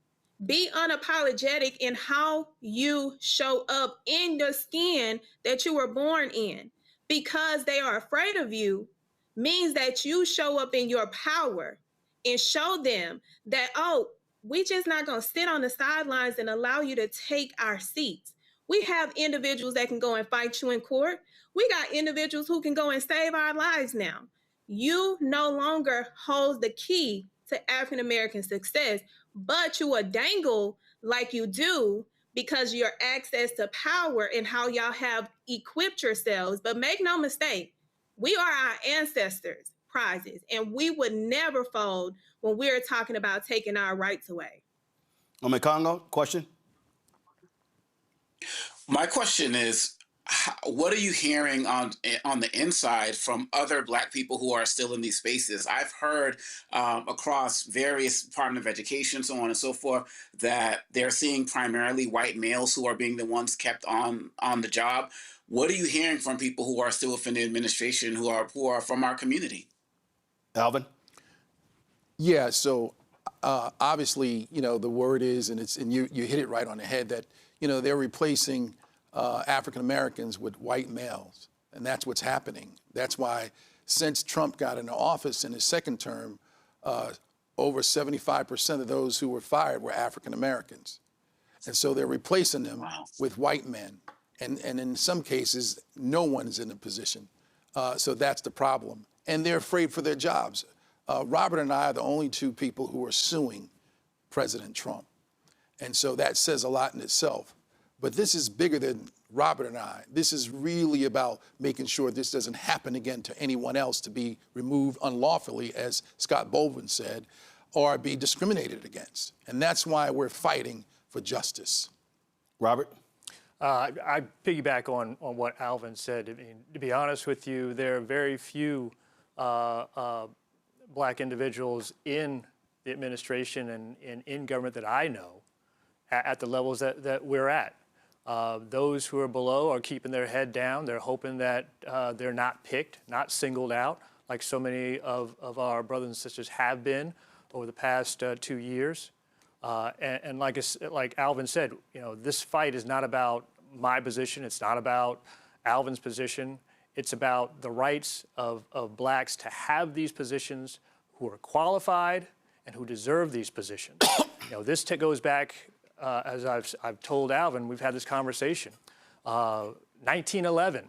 Be unapologetic in how you show up in the skin that you were born in. Because they are afraid of you means that you show up in your power and show them that, oh, we just not going to sit on the sidelines and allow you to take our seats. We have individuals that can go and fight you in court. We got individuals who can go and save our lives now. You no longer hold the key to African American success, but you will dangle like you do because your access to power and how y'all have equipped yourselves. But make no mistake, we are our ancestors' prizes, and we would never fold when we're talking about taking our rights away. Congo, question? My question is, what are you hearing on the inside from other Black people who are still in these spaces? I've heard across various Department of Education, so on and so forth, that they're seeing primarily white males who are being the ones kept on the job. What are you hearing from people who are still within the administration who are from our community? Alvin? Yeah, so obviously, the word is, and you hit it right on the head, that, they're replacing African Americans with white males, and that's what's happening. That's why since Trump got into office in his second term, over 75% of those who were fired were African Americans. And so they're replacing them with white men. And in some cases, no one's in a position. So that's the problem. And they're afraid for their jobs. Robert and I are the only two people who are suing President Trump. And so that says a lot in itself. But this is bigger than Robert and I. This is really about making sure this doesn't happen again to anyone else, to be removed unlawfully, as Scott Baldwin said, or be discriminated against. And that's why we're fighting for justice. Robert? I piggyback on what Alvin said. I mean, to be honest with you, there are very few Black individuals in the administration and in government that I know at the levels that we're at. Those who are below are keeping their head down. They're hoping that they're not picked, not singled out, like so many of our brothers and sisters have been over the past 2 years. And like Alvin said, this fight is not about my position. It's not about Alvin's position. It's about the rights of Blacks to have these positions, who are qualified and who deserve these positions. This goes back, as I've told Alvin, we've had this conversation. 1911,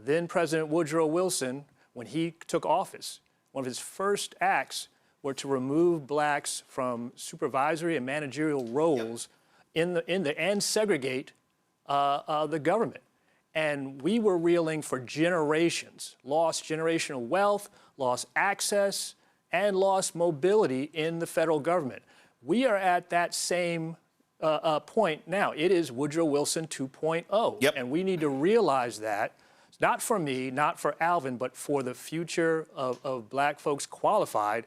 then President Woodrow Wilson, when he took office, one of his first acts were to remove Blacks from supervisory and managerial roles and segregate the government. And we were reeling for generations, lost generational wealth, lost access, and lost mobility in the federal government. We are at that same point now. It is Woodrow Wilson 2.0. Yep. And we need to realize that, not for me, not for Alvin, but for the future of Black folks qualified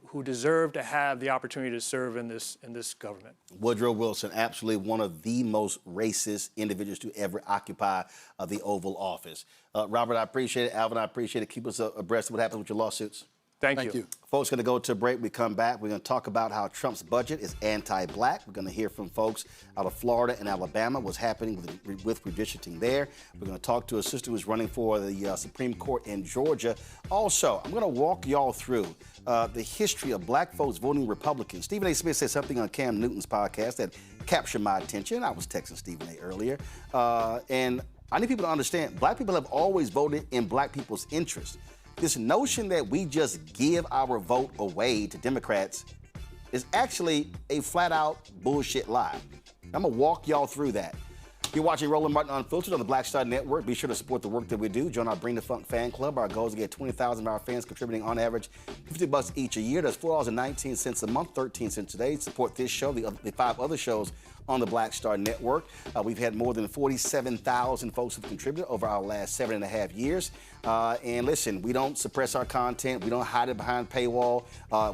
who deserve to have the opportunity to serve in this government. Woodrow Wilson, absolutely one of the most racist individuals to ever occupy the Oval Office. Robert, I appreciate it. Alvin, I appreciate it. Keep us abreast of what happens with your lawsuits. Thank you. Folks, going to go to a break. We come back. We're going to talk about how Trump's budget is anti-Black. We're going to hear from folks out of Florida and Alabama, what's happening with redistricting there. We're going to talk to a sister who's running for the Supreme Court in Georgia. Also, I'm going to walk y'all through the history of Black folks voting Republican. Stephen A. Smith said something on Cam Newton's podcast that captured my attention. I was texting Stephen A. earlier. And I need people to understand, Black people have always voted in Black people's interests. This notion that we just give our vote away to Democrats is actually a flat-out bullshit lie. I'm going to walk y'all through that. You're watching Roland Martin Unfiltered on the Black Star Network. Be sure to support the work that we do. Join our Bring the Funk fan club. Our goal is to get 20,000 of our fans contributing on average $50 each a year. That's $4.19 a month, 13 cents a day. Support this show, the 5 other shows on the Black Star Network. We've had more than 47,000 folks who've contributed over our last 7.5 years. And listen, we don't suppress our content. We don't hide it behind paywall.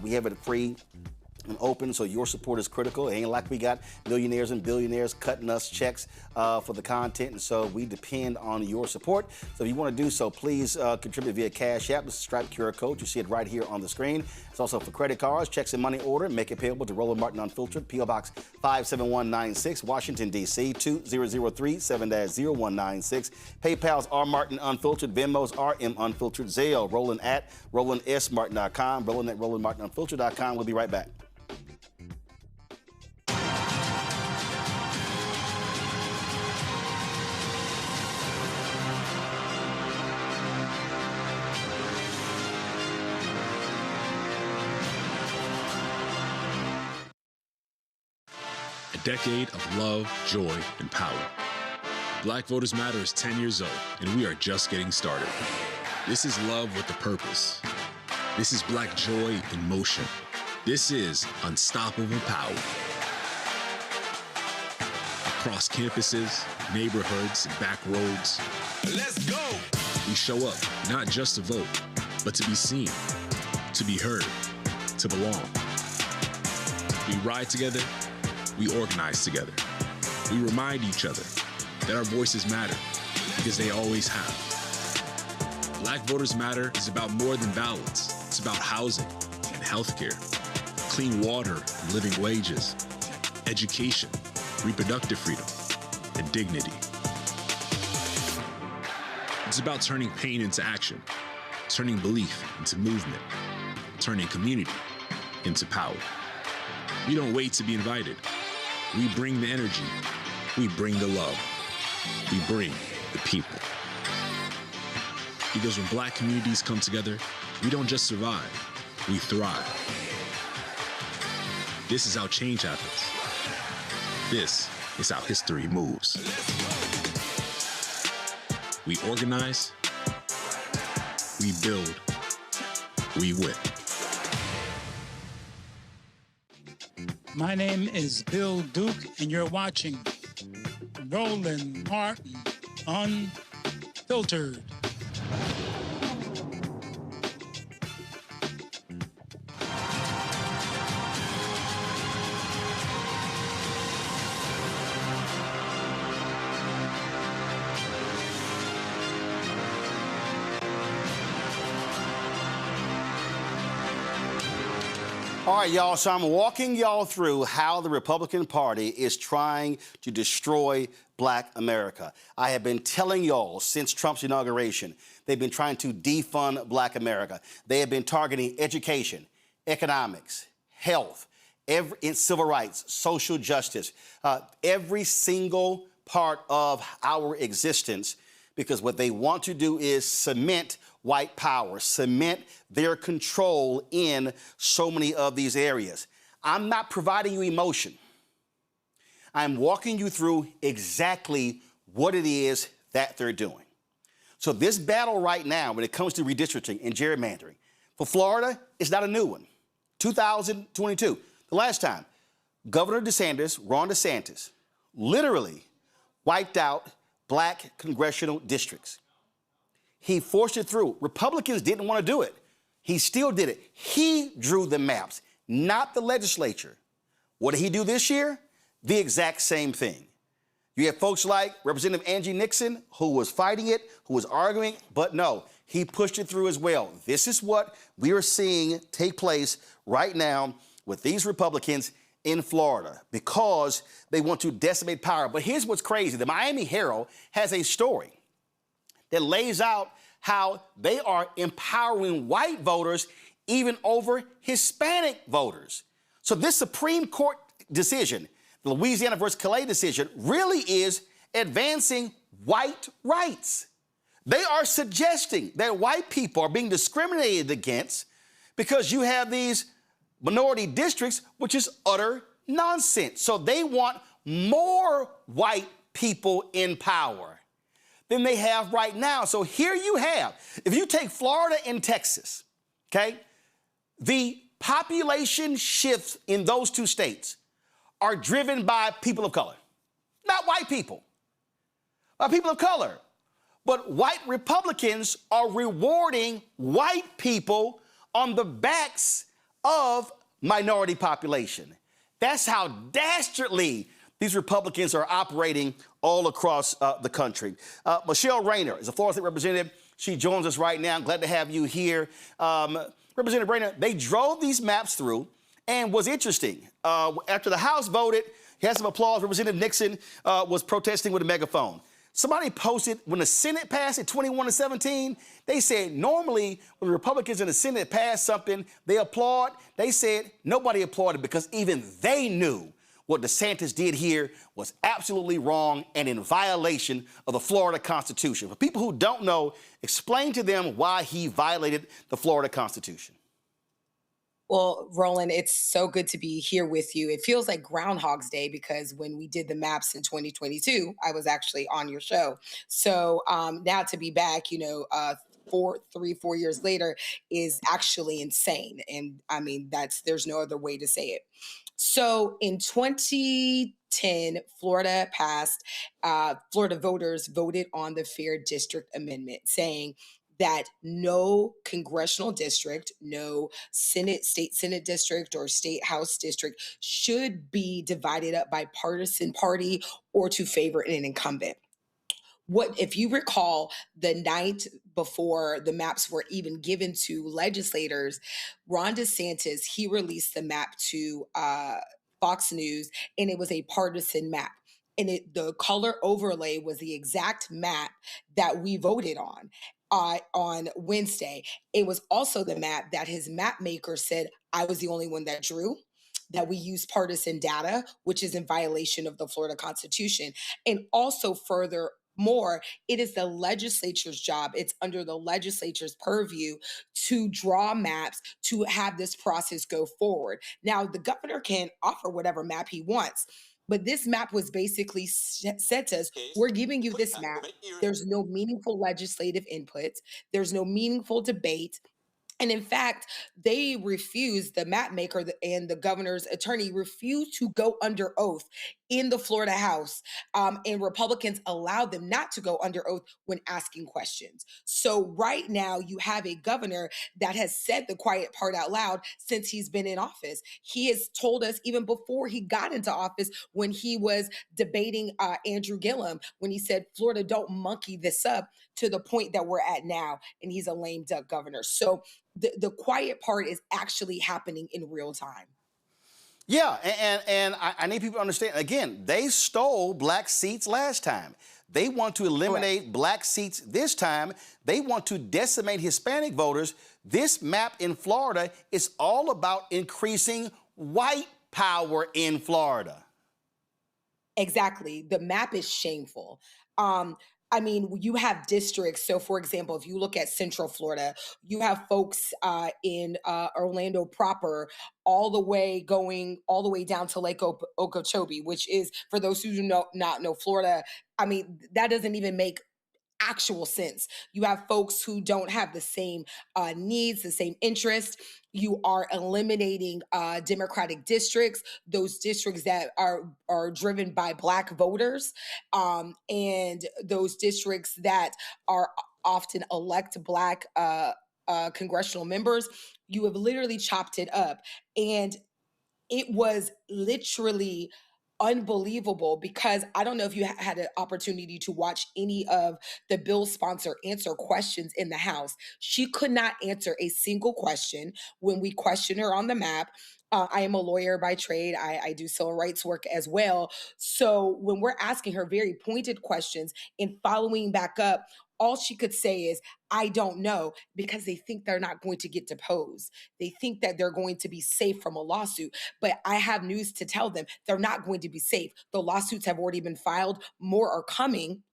We have it free and open, so your support is critical. It ain't like we got millionaires and billionaires cutting us checks for the content, and so we depend on your support. So if you want to do so, please contribute via Cash App. This is Stripe QR code. You see it right here on the screen. It's also for credit cards, checks and money order. Make it payable to Roland Martin Unfiltered, P.O. Box 57196, Washington, D.C. 20037 0196. PayPal's R Martin Unfiltered, Venmo's RM Unfiltered, Zelle, Roland at RolandSMartin.com, Roland at RolandMartinUnfiltered.com. We'll be right back. A decade of love, joy, and power. Black Voters Matter is 10 years old, and we are just getting started. This is love with a purpose. This is Black joy in motion. This is unstoppable power. Across campuses, neighborhoods, and back roads. Let's go! We show up, not just to vote, but to be seen, to be heard, to belong. We ride together, we organize together. We remind each other that our voices matter, because they always have. Black Voters Matter is about more than ballots. It's about housing and healthcare, clean water and living wages, education, reproductive freedom, and dignity. It's about turning pain into action, turning belief into movement, turning community into power. We don't wait to be invited. We bring the energy. We bring the love. We bring the people. Because when Black communities come together, we don't just survive, we thrive. This is how change happens. This is how history moves. We organize, we build, we win. My name is Bill Duke, and you're watching Roland Martin Unfiltered. All right, y'all, so I'm walking y'all through how the Republican Party is trying to destroy Black America. I have been telling y'all since Trump's inauguration, they've been trying to defund Black America. They have been targeting education, economics, health, civil rights, social justice, every single part of our existence, because what they want to do is cement white power, cement their control in so many of these areas. I'm not providing you emotion. I'm walking you through exactly what it is that they're doing. So this battle right now, when it comes to redistricting and gerrymandering, for Florida, it's not a new one. 2022, the last time, Governor Ron DeSantis, literally wiped out Black congressional districts. He forced it through. Republicans didn't want to do it. He still did it. He drew the maps, not the legislature. What did he do this year? The exact same thing. You have folks like Representative Angie Nixon, who was fighting it, who was arguing, but no, he pushed it through as well. This is what we are seeing take place right now with these Republicans in Florida, because they want to decimate power. But here's what's crazy. The Miami Herald has a story that lays out how they are empowering white voters even over Hispanic voters. So this Supreme Court decision, the Louisiana versus Calais decision, really is advancing white rights. They are suggesting that white people are being discriminated against because you have these minority districts, which is utter nonsense. So they want more white people in power than they have right now. So here you have, if you take Florida and Texas, okay, the population shifts in those two states are driven by people of color, not white people, by people of color. But white Republicans are rewarding white people on the backs of minority population. That's how dastardly these Republicans are operating all across the country. Michelle Rayner is a Florida State Representative. She joins us right now. I'm glad to have you here. Representative Rayner, they drove these maps through, and what's interesting, after the House voted, he had some applause. Representative Nixon was protesting with a megaphone. Somebody posted when the Senate passed it 21-17, they said normally when the Republicans in the Senate pass something, they applaud. They said nobody applauded because even they knew what DeSantis did here was absolutely wrong and in violation of the Florida Constitution. For people who don't know, explain to them why he violated the Florida Constitution. Well, Roland, it's so good to be here with you. It feels like Groundhog's Day because when we did the maps in 2022, I was actually on your show. So now to be back, 4 years later is actually insane. And I mean, there's no other way to say it. So in 2010, Florida passed, Florida voters voted on the Fair District Amendment, saying that no congressional district, no state Senate district or state House district should be divided up by partisan party or to favor an incumbent. What, if you recall, the night before the maps were even given to legislators, Ron DeSantis, he released the map to Fox News, and it was a partisan map. And the color overlay was the exact map that we voted on Wednesday. It was also the map that his map maker said I was the only one that drew, that we use partisan data, which is in violation of the Florida Constitution. And also furthermore, it is the legislature's job, it's under the legislature's purview to draw maps to have this process go forward. Now, the governor can offer whatever map he wants, but this map was basically said to us, we're giving you this map. There's no meaningful legislative input. There's no meaningful debate. And in fact, they refused, the map maker and the governor's attorney refused to go under oath in the Florida House. And Republicans allowed them not to go under oath when asking questions. So right now you have a governor that has said the quiet part out loud since he's been in office. He has told us even before he got into office, when he was debating Andrew Gillum, when he said, Florida, don't monkey this up, to the point that we're at now. And he's a lame duck governor. So the quiet part is actually happening in real time. Yeah, and I need people to understand, again, they stole black seats last time. They want to eliminate black seats this time. They want to decimate Hispanic voters. This map in Florida is all about increasing white power in Florida. Exactly. The map is shameful. I mean, you have districts. So, for example, if you look at Central Florida, you have folks in Orlando proper, all the way down to Lake Okeechobee, which is, for those who do not know Florida, I mean, that doesn't even make actual sense. You have folks who don't have the same needs, the same interests. You are eliminating Democratic districts, those districts that are driven by Black voters, and those districts that are often elect Black congressional members. You have literally chopped it up. And it was literally unbelievable, because I don't know if you had an opportunity to watch any of the bill sponsor answer questions in the House. She could not answer a single question when we questioned her on the map. I am a lawyer by trade. I do civil rights work as well. So when we're asking her very pointed questions and following back up, all she could say is, I don't know, because they think they're not going to get deposed. They think that they're going to be safe from a lawsuit. But I have news to tell them. They're not going to be safe. The lawsuits have already been filed. More are coming.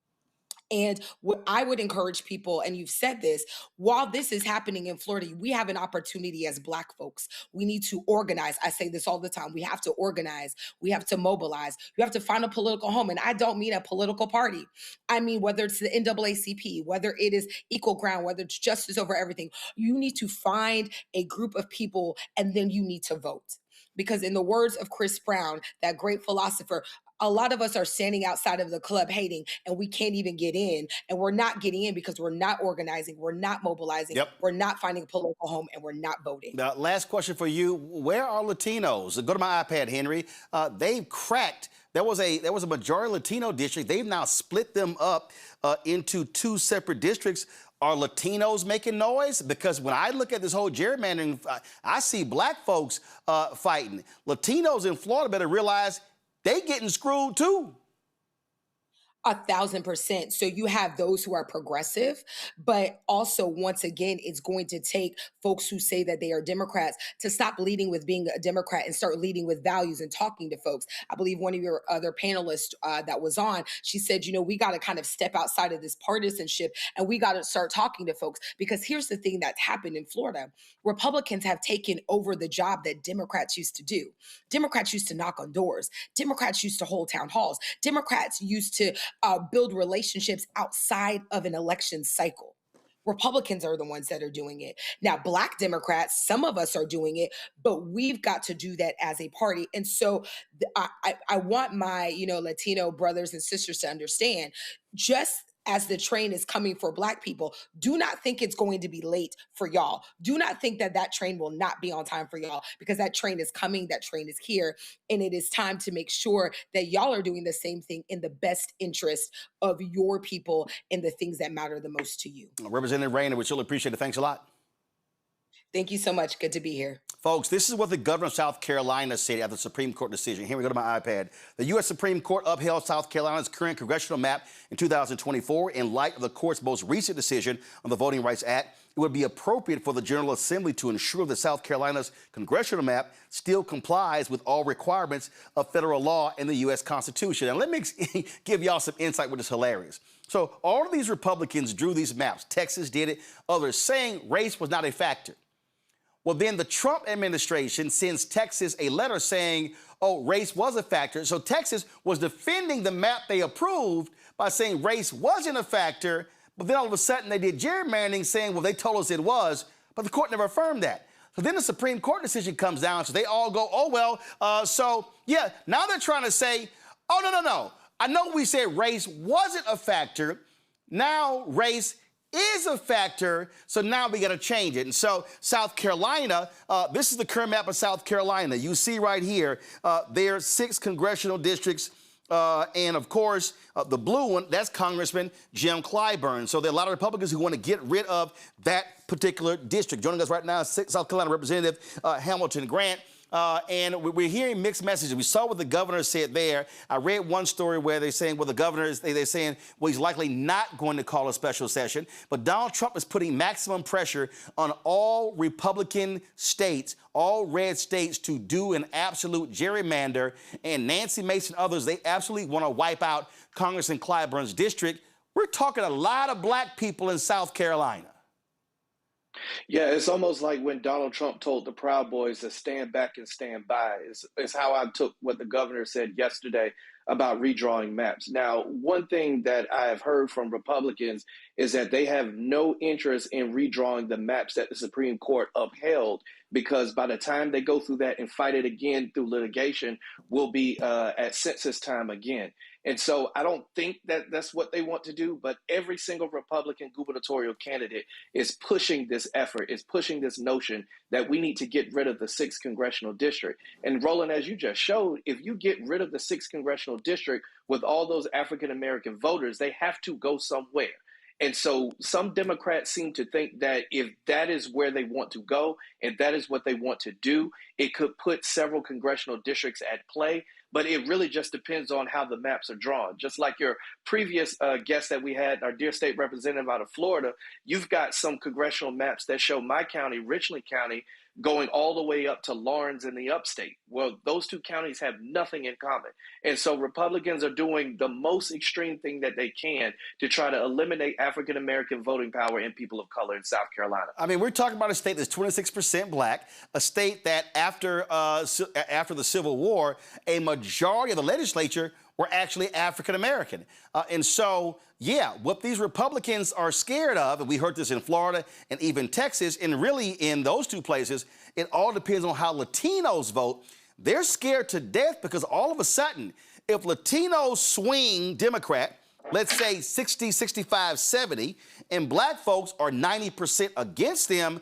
And what I would encourage people, and you've said this, while this is happening in Florida, we have an opportunity as Black folks. We need to organize. I say this all the time. We have to organize. We have to mobilize. You have to find a political home. And I don't mean a political party. I mean, whether it's the NAACP, whether it is Equal Ground, whether it's Justice Over Everything, you need to find a group of people, and then you need to vote. Because in the words of Chris Brown, that great philosopher, a lot of us are standing outside of the club hating, and we can't even get in. And we're not getting in because we're not organizing, we're not mobilizing, we're not finding a political home, and we're not voting. Now, last question for you. Where are Latinos? Go to my iPad, Henry. They've cracked. There was a majority Latino district. They've now split them up into two separate districts. Are Latinos making noise? Because when I look at this whole gerrymandering, I see Black folks fighting. Latinos in Florida better realize they getting screwed too. 1,000%. So you have those who are progressive, but also, once again, it's going to take folks who say that they are Democrats to stop leading with being a Democrat and start leading with values and talking to folks. I believe one of your other panelists that was on, she said, we got to kind of step outside of this partisanship, and we got to start talking to folks. Because here's the thing that's happened in Florida. Republicans have taken over the job that Democrats used to do. Democrats used to knock on doors. Democrats used to hold town halls. Democrats used to build relationships outside of an election cycle. Republicans are the ones that are doing it. Now, Black Democrats, some of us are doing it, but we've got to do that as a party. And so I want my, Latino brothers and sisters to understand, just as the train is coming for Black people, do not think it's going to be late for y'all. Do not think that that train will not be on time for y'all, because that train is coming, that train is here, and it is time to make sure that y'all are doing the same thing in the best interest of your people and the things that matter the most to you. Representative Rayner, we surely appreciate it. Thanks a lot. Thank you so much. Good to be here. Folks, this is what the governor of South Carolina said after the Supreme Court decision. Here we go to my iPad. The U.S. Supreme Court upheld South Carolina's current congressional map in 2024 in light of the court's most recent decision on the Voting Rights Act. It would be appropriate for the General Assembly to ensure that South Carolina's congressional map still complies with all requirements of federal law and the U.S. Constitution. And let me give y'all some insight, which is hilarious. So all of these Republicans drew these maps. Texas did it, others, saying race was not a factor. Well, then the Trump administration sends Texas a letter saying, oh, race was a factor. So Texas was defending the map they approved by saying race wasn't a factor. But then all of a sudden they did gerrymandering, saying, well, they told us it was. But the court never affirmed that. So then the Supreme Court decision comes down. So they all go, oh, well, yeah, now they're trying to say, oh, no. I know we said race wasn't a factor. Now race is a factor, so now we got to change it. And so South Carolina, this is the current map of South Carolina. You see right here, there are 6 congressional districts, and of course, the blue one, that's Congressman Jim Clyburn. So there are a lot of Republicans who want to get rid of that particular district. Joining us right now is South Carolina Representative Hamilton Grant. And we're hearing mixed messages. We saw what the governor said there. I read one story where they're saying, well, the governor is they're saying, well, he's likely not going to call a special session. But Donald Trump is putting maximum pressure on all Republican states, all red states, to do an absolute gerrymander. And Nancy Mace and others, they absolutely want to wipe out Congressman Clyburn's district. We're talking a lot of Black people in South Carolina. Yeah, it's almost like when Donald Trump told the Proud Boys to stand back and stand by. It's how I took what the governor said yesterday about redrawing maps. Now, one thing that I have heard from Republicans is that they have no interest in redrawing the maps that the Supreme Court upheld, because by the time they go through that and fight it again through litigation, we'll be at census time again. And so I don't think that that's what they want to do, but every single Republican gubernatorial candidate is pushing this effort, is pushing this notion that we need to get rid of the 6th congressional district. And Roland, as you just showed, if you get rid of the 6th congressional district with all those African-American voters, they have to go somewhere. And so some Democrats seem to think that if that is where they want to go and that is what they want to do, it could put several congressional districts at play. But it really just depends on how the maps are drawn. Just like your previous guest that we had, our dear state representative out of Florida, you've got some congressional maps that show my county, Richland County, going all the way up to Lawrence in the upstate. Well, those two counties have nothing in common. And so Republicans are doing the most extreme thing that they can to try to eliminate African-American voting power and people of color in South Carolina. I mean, we're talking about a state that's 26% Black, a state that after the Civil War, a majority of the legislature were actually African-American. And so, yeah, what these Republicans are scared of, and we heard this in Florida and even Texas, and really in those two places, it all depends on how Latinos vote. They're scared to death because all of a sudden, if Latinos swing Democrat, let's say 60, 65, 70, and Black folks are 90% against them,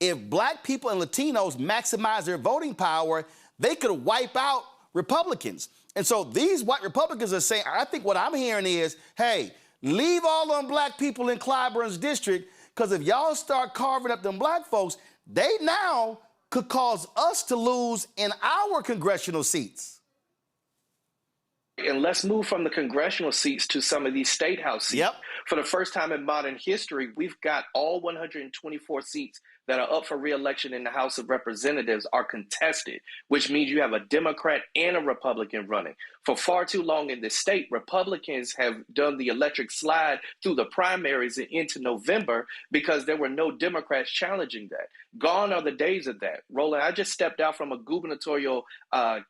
if Black people and Latinos maximize their voting power, they could wipe out Republicans. And so these white Republicans are saying, I think what I'm hearing is, hey, leave all them Black people in Clyburn's district, because if y'all start carving up them Black folks, they now could cause us to lose in our congressional seats. And let's move from the congressional seats to some of these state house seats. Yep. For the first time in modern history, we've got all 124 seats that are up for re-election in the House of Representatives are contested, which means you have a Democrat and a Republican running. For far too long in this state, Republicans have done the electric slide through the primaries and into November because there were no Democrats challenging that. Gone are the days of that. Roland, I just stepped out from a gubernatorial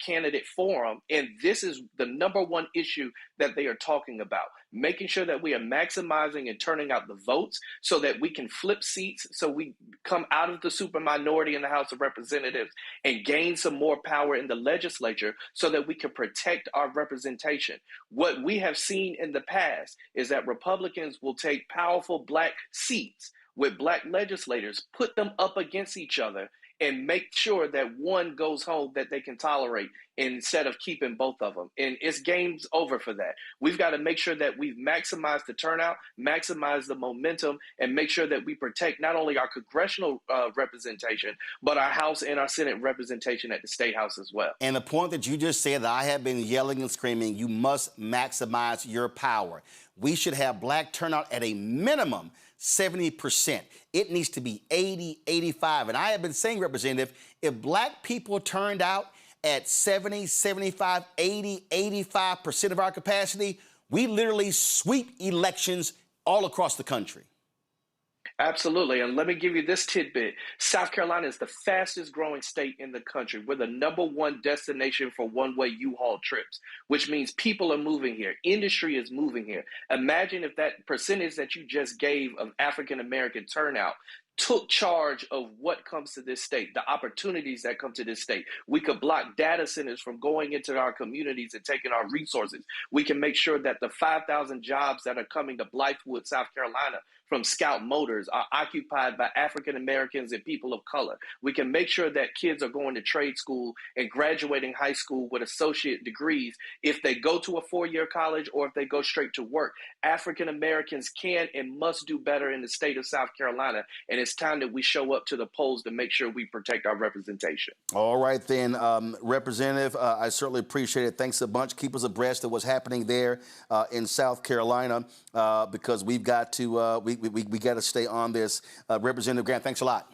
candidate forum, and this is the number one issue that they are talking about. making sure that we are maximizing and turning out the votes so that we can flip seats, so we come out of the super minority in the House of Representatives and gain some more power in the legislature so that we can protect our representation. What we have seen in the past is that Republicans will take powerful black seats with black legislators, put them up against each other, and make sure that one goes home that they can tolerate instead of keeping both of them. And it's game's over for that. We've got to make sure that we've maximized the turnout, maximize the momentum, and make sure that we protect not only our congressional representation, but our House and our Senate representation at the State House as well. And the point that you just said that I have been yelling and screaming, you must maximize your power. We should have black turnout at a minimum 70%. It needs to be 80, 85. And I have been saying, Representative, if black people turned out at 70, 75, 80, 85% of our capacity, we literally sweep elections all across the country. Absolutely. And let me give you this tidbit. South Carolina is the fastest growing state in the country. We're the #1 destination for one-way U-Haul trips, which means people are moving here. Industry is moving here. Imagine if that percentage that you just gave of African-American turnout took charge of what comes to this state, the opportunities that come to this state. We could block data centers from going into our communities and taking our resources. We can make sure that the 5,000 jobs that are coming to Blythewood, South Carolina, from Scout Motors are occupied by African Americans and people of color. We can make sure that kids are going to trade school and graduating high school with associate degrees if they go to a 4-year college or if they go straight to work. African Americans can and must do better in the state of South Carolina, and it's time that we show up to the polls to make sure we protect our representation. All right, then, Representative, I certainly appreciate it. Thanks a bunch. Keep us abreast of what's happening there in South Carolina because we've got to we got to stay on this. Representative Grant, thanks a lot.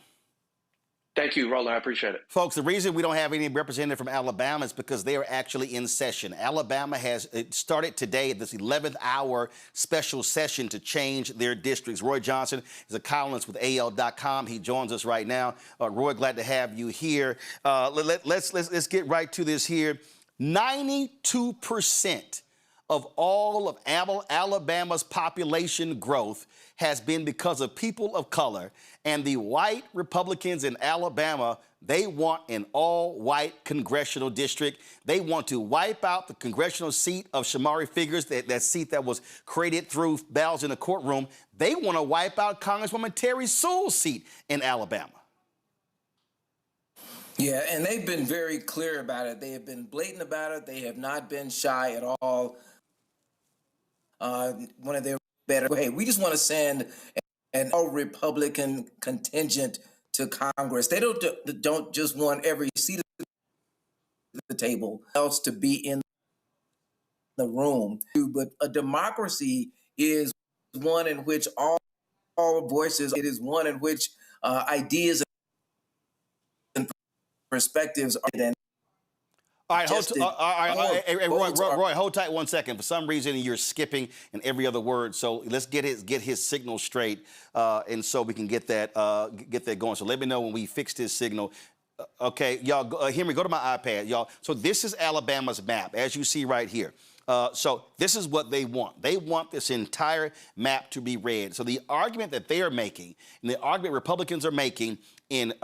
Thank you, Roland. I appreciate it. Folks, the reason we don't have any representative from Alabama is because they are actually in session. Alabama has started today, this 11th hour special session to change their districts. Roy Johnson is a columnist with AL.com. He joins us right now. Roy, glad to have you here. Let's get right to this here. 92% of all of Alabama's population growth has been because of people of color, and the white Republicans in Alabama, they want an all-white congressional district. They want to wipe out the congressional seat of Shamari Figures, that seat that was created through battles in the courtroom. They want to wipe out Congresswoman Terry Sewell's seat in Alabama. Yeah, and they've been very clear about it. They have been blatant about it. They have not been shy at all. One of their better, hey, we just want to send an all-Republican contingent to Congress. They don't just want every seat at the table else to be in the room. But a democracy is one in which all voices, it is one in which ideas and perspectives are then. All right, Roy, hold tight 1 second. For some reason, you're skipping in every other word. So let's get his signal straight, and so we can get that going. So let me know when we fix this signal. Okay, y'all, Henry, go to my iPad, y'all. So this is Alabama's map, as you see right here. So this is what they want. They want this entire map to be red. So the argument that they are making, and the argument Republicans are making in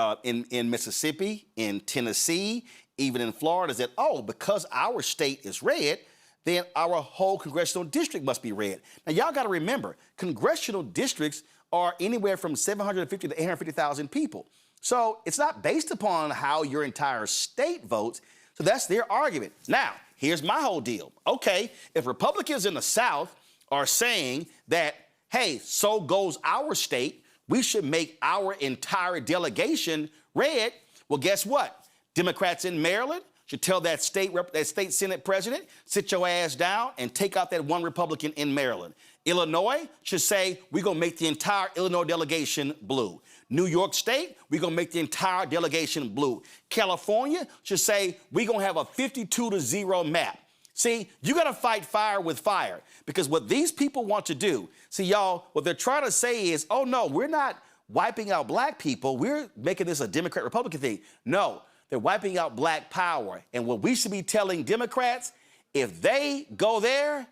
Mississippi, in Tennessee, even in Florida, is that, oh, because our state is red, then our whole congressional district must be red. Now, y'all got to remember, congressional districts are anywhere from 750 to 850,000 people. So it's not based upon how your entire state votes. So that's their argument. Now, here's my whole deal. Okay, if Republicans in the South are saying that, hey, so goes our state, we should make our entire delegation red, well, guess what? Democrats in Maryland should tell that state Senate president, sit your ass down and take out that one Republican in Maryland. Illinois should say, we're going to make the entire Illinois delegation blue. New York State, we're going to make the entire delegation blue. California should say, we're going to have a 52-0 map. See, you got to fight fire with fire, because what these people want to do, see, y'all, what they're trying to say is, oh, no, we're not wiping out black people. We're making this a Democrat-Republican thing. No. They're wiping out black power. And what we should be telling Democrats, if they go there,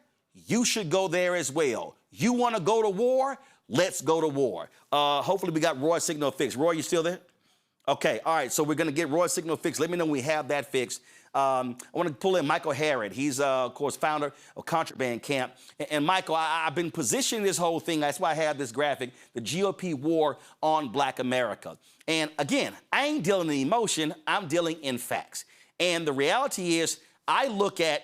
you should go there as well. You want to go to war? Let's go to war. Hopefully we got Roy's signal fixed. Roy, you still there? Okay, all right, so we're going to get Roy's signal fixed. Let me know when we have that fixed. I want to pull in Michael Harrod. He's, of course, founder of Contraband Camp. And Michael, I've been positioning this whole thing. That's why I have this graphic, the GOP war on Black America. And again, I ain't dealing in emotion. I'm dealing in facts. And the reality is I look at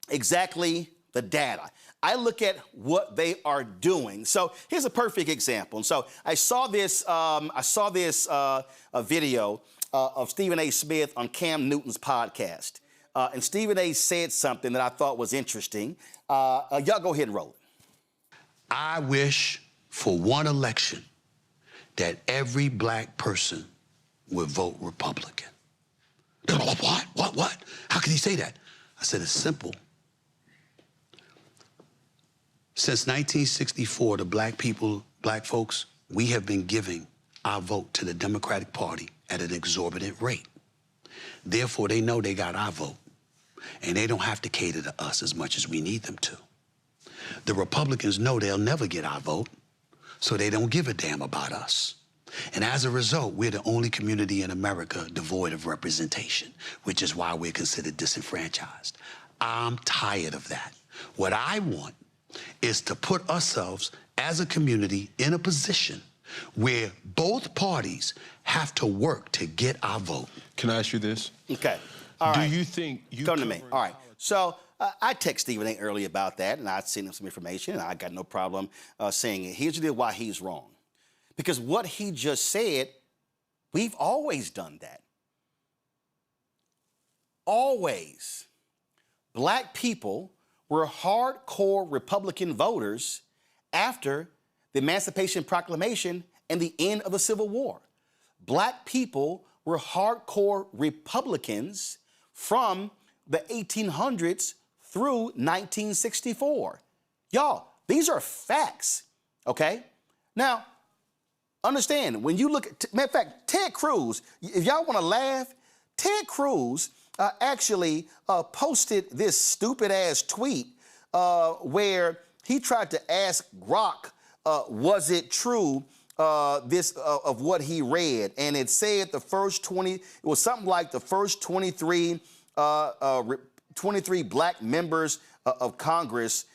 exactly the data. I look at what they are doing. So here's a perfect example. And so I saw this video of Stephen A. Smith on Cam Newton's podcast. And Stephen A. said something that I thought was interesting. Y'all go ahead and roll it. I wish for one election that every black person would vote Republican. What? How can you say that? I said, it's simple. Since 1964, the black folks, we have been giving our vote to the Democratic Party at an exorbitant rate. Therefore, they know they got our vote, and they don't have to cater to us as much as we need them to. The Republicans know they'll never get our vote, so they don't give a damn about us. And as a result, we're the only community in America devoid of representation, which is why we're considered disenfranchised. I'm tired of that. What I want is to put ourselves as a community in a position where both parties have to work to get our vote. Can I ask you this? Okay. All right. Do you think you come to me? All right. So I texted Stephen A. earlier about that, and I'd sent him some information, and I got no problem saying it. Here's the deal why he's wrong. Because what he just said, we've always done that. Always. Black people were hardcore Republican voters after the Emancipation Proclamation and the end of the Civil War. Black people were hardcore Republicans from the 1800s through 1964. Y'all, these are facts, okay? Now, understand, when you look at, matter of fact, Ted Cruz, if y'all want to laugh, Ted Cruz actually posted this stupid-ass tweet where he tried to ask Grok, was it true, of what he read? And it said the first 20, it was something like the first 23 black members of Congress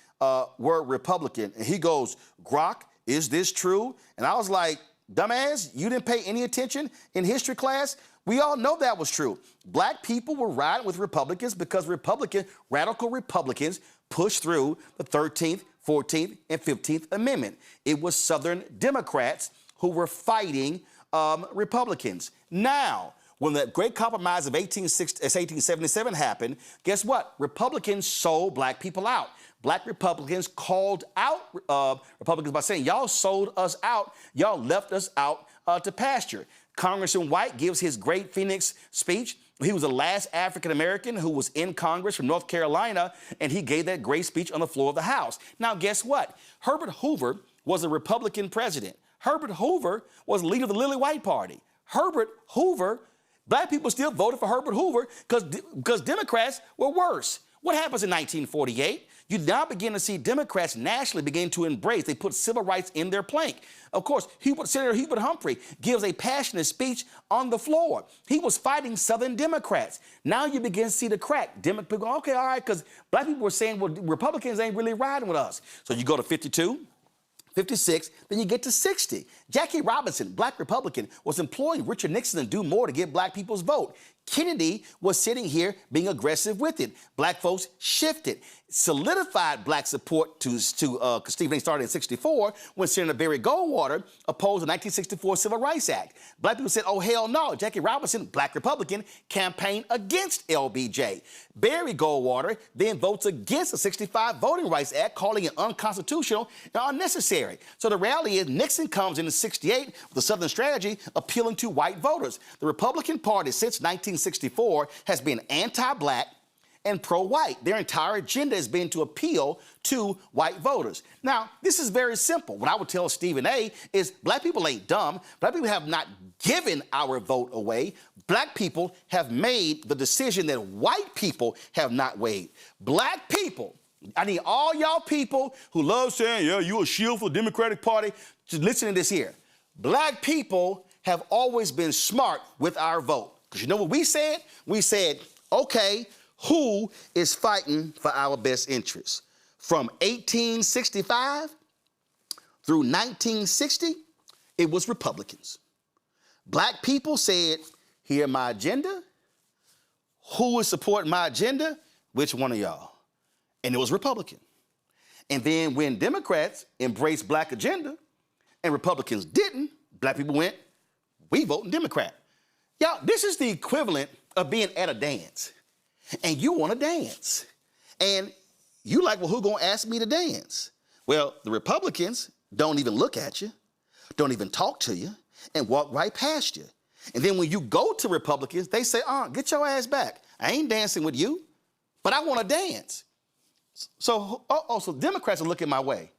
were Republican. And he goes, Grok, is this true? And I was like, dumbass, you didn't pay any attention in history class? We all know that was true. Black people were riding with Republicans because radical Republicans pushed through the 13th, 14th, and 15th Amendment. It was Southern Democrats who were fighting Republicans. Now, when the Great Compromise of 1877 happened, guess what? Republicans sold black people out. Black Republicans called out Republicans by saying, y'all sold us out, y'all left us out to pasture. Congressman White gives his Great Phoenix speech. He was the last African-American who was in Congress from North Carolina, and he gave that great speech on the floor of the House. Now, guess what? Herbert Hoover was a Republican president. Herbert Hoover was the leader of the Lily White Party. Herbert Hoover, black people still voted for Herbert Hoover because Democrats were worse. What happens in 1948? You now begin to see Democrats nationally begin to embrace. They put civil rights in their plank. Of course, Senator Hubert Humphrey gives a passionate speech on the floor. He was fighting Southern Democrats. Now you begin to see the crack. People go, okay, all right, because black people were saying, well, Republicans ain't really riding with us. So you go to 52, 56, then you get to 60. Jackie Robinson, black Republican, was employing Richard Nixon to do more to get black people's vote. Kennedy was sitting here being aggressive with it. Black folks shifted, solidified black support to Stephen A. started in 64 when Senator Barry Goldwater opposed the 1964 Civil Rights Act. Black people said, oh, hell no. Jackie Robinson, black Republican, campaigned against LBJ. Barry Goldwater then votes against the 65 Voting Rights Act, calling it unconstitutional and unnecessary. So the reality is Nixon comes in 68 with a Southern strategy appealing to white voters. The Republican Party since 1964 has been anti-black and pro-white. Their entire agenda has been to appeal to white voters. Now, this is very simple. What I would tell Stephen A. is black people ain't dumb. Black people have not given our vote away. Black people have made the decision that white people have not weighed. Black people, I need all y'all people who love saying, yeah, you a shield for the Democratic Party. Just listen to this here. Black people have always been smart with our vote. Because you know what we said? We said, okay, who is fighting for our best interests? From 1865 through 1960, it was Republicans. Black people said, here my agenda. Who is supporting my agenda? Which one of y'all? And it was Republican. And then when Democrats embraced black agenda and Republicans didn't, black people went, we voting Democrat. Y'all, this is the equivalent of being at a dance and you want to dance. And you like, well, who gonna ask me to dance? Well, the Republicans don't even look at you, don't even talk to you, and walk right past you. And then when you go to Republicans, they say, get your ass back. I ain't dancing with you, but I want to dance. So Democrats are looking my way.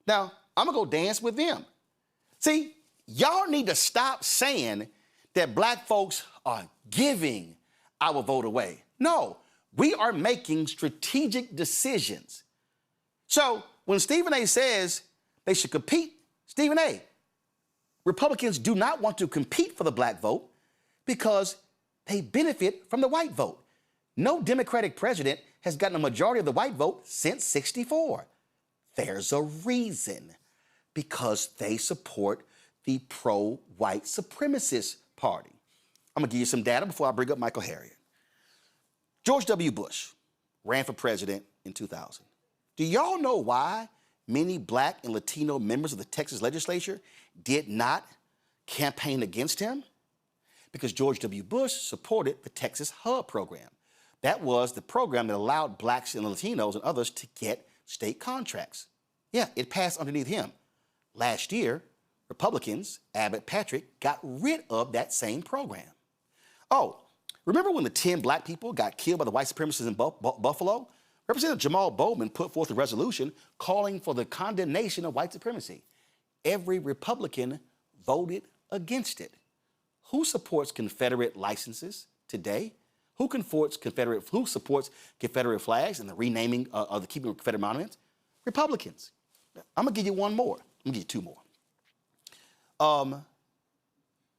Now, I'm gonna go dance with them. See, y'all need to stop saying that black folks are giving our vote away. No, we are making strategic decisions. So when Stephen A. says they should compete, Stephen A., Republicans do not want to compete for the black vote because they benefit from the white vote. No Democratic president has gotten a majority of the white vote since '64. There's a reason, because they support the pro-white supremacist party. I'm gonna give you some data before I bring up Michael Harriot. George W. Bush ran for president in 2000. Do y'all know why many black and Latino members of the Texas legislature did not campaign against him? Because George W. Bush supported the Texas HUB program. That was the program that allowed blacks and Latinos and others to get state contracts. Yeah, it passed underneath him. Last year, Republicans, Abbott, Patrick, got rid of that same program. Oh, remember when the 10 black people got killed by the white supremacists in Buffalo? Representative Jamal Bowman put forth a resolution calling for the condemnation of white supremacy. Every Republican voted against it. Who supports Confederate licenses today? Who supports Confederate flags and the renaming of the keeping of Confederate monuments? Republicans. I'm gonna give you one more. I'm gonna give you two more.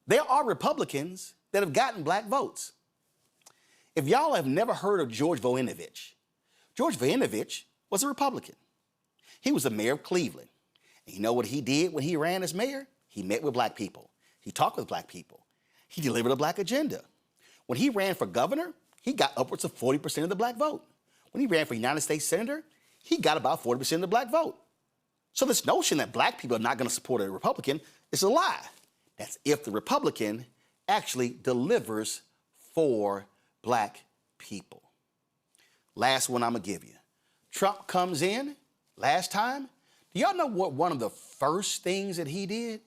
There are Republicans that have gotten black votes. If y'all have never heard of George Voinovich was a Republican. He was the mayor of Cleveland. And you know what he did when he ran as mayor? He met with black people. He talked with black people. He delivered a black agenda. When he ran for governor, he got upwards of 40% of the black vote. When he ran for United States Senator, he got about 40% of the black vote. So this notion that black people are not going to support a Republican is a lie. That's if the Republican actually delivers for black people. Last one I'm going to give you. Trump comes in last time. Do y'all know what one of the first things that he did?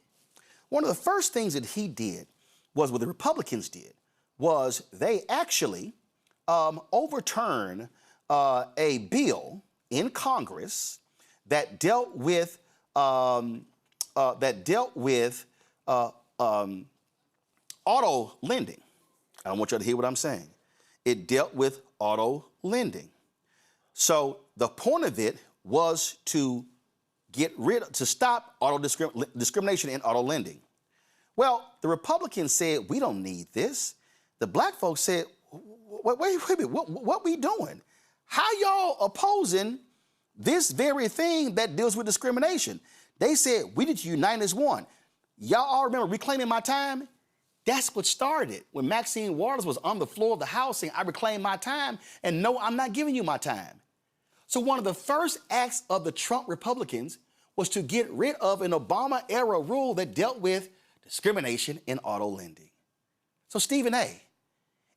One of the first things that he did was what the Republicans did was they actually overturned a bill in Congress that dealt with auto lending. I don't want y'all to hear what I'm saying. It dealt with auto lending. So the point of it was to stop discrimination in auto lending. Well, the Republicans said, we don't need this. The black folks said, wait a minute, what we doing? How y'all opposing this very thing that deals with discrimination? They said, we need to unite as one. Y'all all remember Reclaiming My Time? That's what started when Maxine Waters was on the floor of the House saying, I reclaim my time, and no, I'm not giving you my time. So one of the first acts of the Trump Republicans was to get rid of an Obama-era rule that dealt with discrimination in auto lending. So Stephen A.,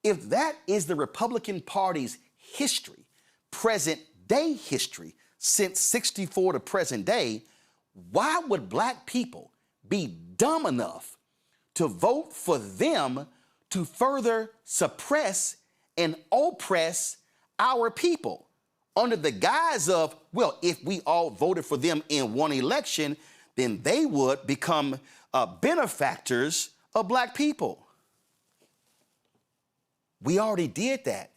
if that is the Republican Party's history, present day history, since '64 to present day, why would black people be dumb enough to vote for them to further suppress and oppress our people under the guise of, well, if we all voted for them in one election, then they would become benefactors of black people? We already did that,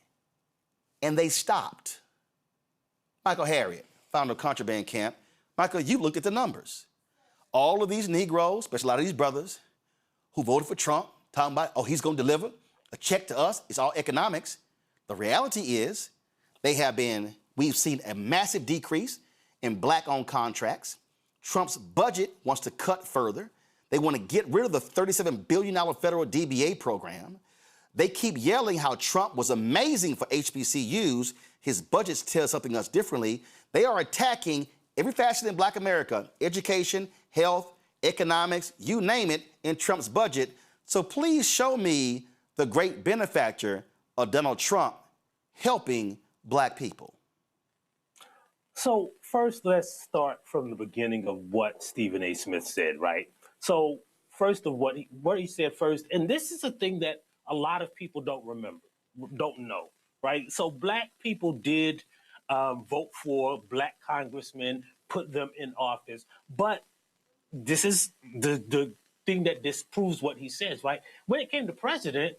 and they stopped. Michael Harriet, founder of Contraband Camp. Michael, you looked at the numbers. All of these Negroes, especially a lot of these brothers who voted for Trump, talking about, oh, he's going to deliver a check to us. It's all economics. The reality is we've seen a massive decrease in black-owned contracts. Trump's budget wants to cut further. They want to get rid of the $37 billion federal DBA program. They keep yelling how Trump was amazing for HBCUs. His budgets tell something else differently. They are attacking every facet in Black America, education, health, economics, you name it, in Trump's budget. So please show me the great benefactor of Donald Trump helping Black people. So first, let's start from the beginning of what Stephen A. Smith said, right? So first of what he said first, and this is a thing that a lot of people don't know, right? So Black people did vote for Black congressmen, put them in office, but this is the thing that disproves what he says, right? When it came to president,